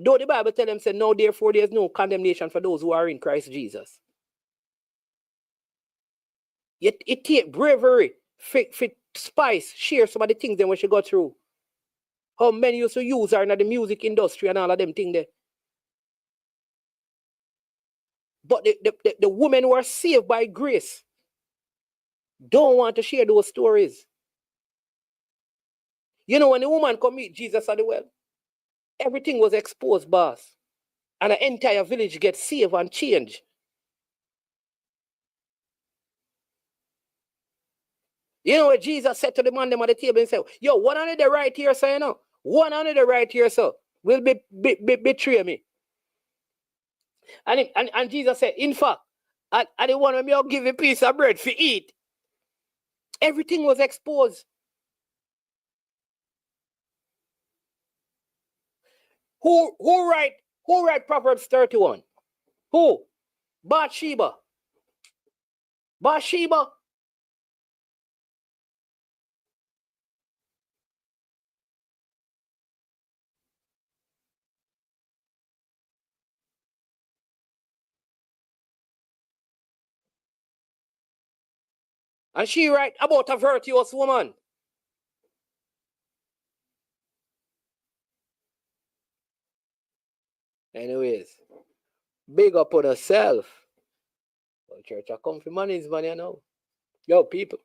Speaker 5: Though the Bible tell them, say, no, therefore there's no condemnation for those who are in Christ Jesus. Yet it takes bravery for Spice share some of the things then when she go through. How many used to use her in the music industry and all of them things there. But the women who are saved by grace don't want to share those stories. You know, when the woman come meet Jesus at the well, everything was exposed, boss. And the entire village gets saved and changed. You know what Jesus said to the man them at the table and said, yo, one on the right here, so you know. One on the right here, so will betray me. And Jesus said, in fact, I the one when I'll give a piece of bread for eat. Everything was exposed. Who write Proverbs 31? Who? Bathsheba. Bathsheba. And she write about a virtuous woman. Anyways, big up on yourself. Well, church, I come for money's money, you know. Yo, people.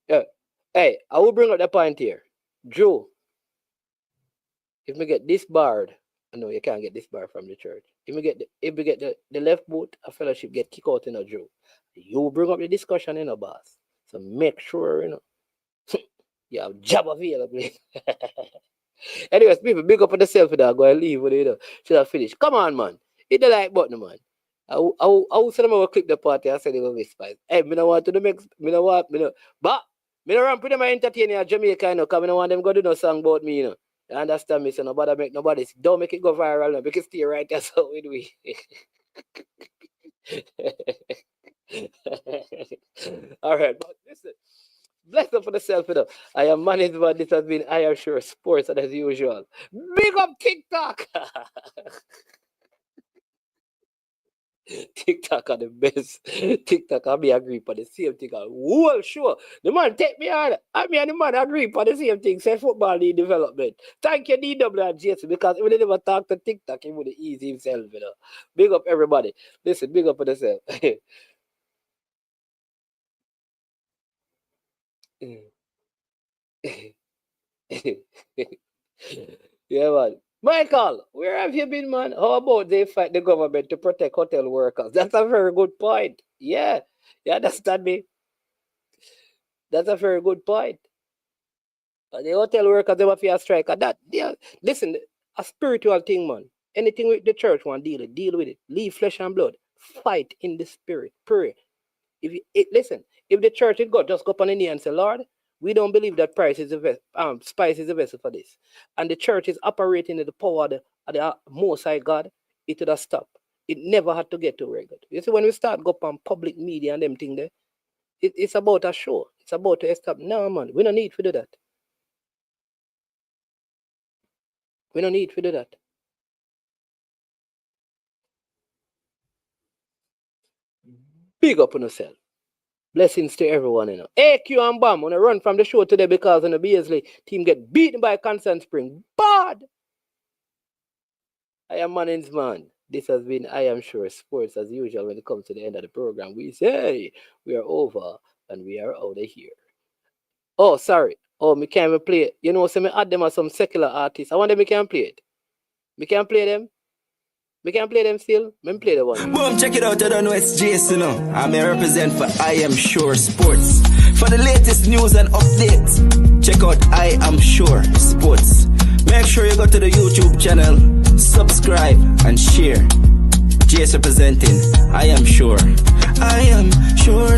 Speaker 5: Yeah. Hey, I will bring up the point here. Drew, if we get disbarred, I know you can't get disbarred from the church. If we get the left boot, a fellowship get kicked out in a Drew. You bring up the discussion in a boss. So make sure, you know, you have job available. Anyways, people, big up on yourself for that. Go and leave with it, you know. Should have finished. Come on, man. Hit the like button, man. I will say them I will click the party. I said they will be spice. Hey, me don't want to do mix. Me don't want, but me don't run with them entertain in Jamaica, you know, because I don't want them go do no song about me, you know. You understand me? So nobody make nobody. Don't make it go viral, no. Make it stay right there. So we do it. All right, but listen. Bless up for the self, you know. I am managed, but this has been I Am Sure Sports, and as usual, big up TikTok. TikTok are the best. TikTok, I be agree for the same thing. Well, sure. The man take me on. I mean, the man agree for the same thing. Say football need development. Thank you, DW and Jason, because if they never talk to TikTok, he would ease himself, you know. Big up everybody. Listen, big up for yourself. Yeah, man. Michael, where have you been, man? How about they fight the government to protect hotel workers? That's a very good point. Yeah. You understand me? That's a very good point. The hotel workers, they have to strike. And that, yeah. Listen, a spiritual thing, man. Anything with the church want deal with it. Leave flesh and blood. Fight in the spirit. Pray. Listen, if the church is God, just go up on the knee and say, Lord, we don't believe that spice is a vessel for this. And the church is operating in the power of the Most High God. It would have stopped. It never had to get to where good. You see, when we start go up on public media and them thing there, it's about a show. It's about to stop. No, man, we don't need to do that. We don't need to do that. Big up on yourself. Blessings to everyone, you know. AQ and Bam on a run from the show today because on the Beasley team get beaten by Constant Spring. Bad! I am Man's man. This has been I Am Sure Sports as usual. When it comes to the end of the program, we say we are over and we are out of here. Oh, sorry. Oh, me can't even play it. You know, so me add them as some secular artists. I want them me can play it. Me can play them. We can play them still. Let me play the one.
Speaker 1: Boom, check it out. I don't know it's Jason. I'm a represent for I Am Sure Sports. For the latest news and updates, check out I Am Sure Sports. Make sure you go to the YouTube channel, subscribe and share. Jason representing I Am Sure. I Am Sure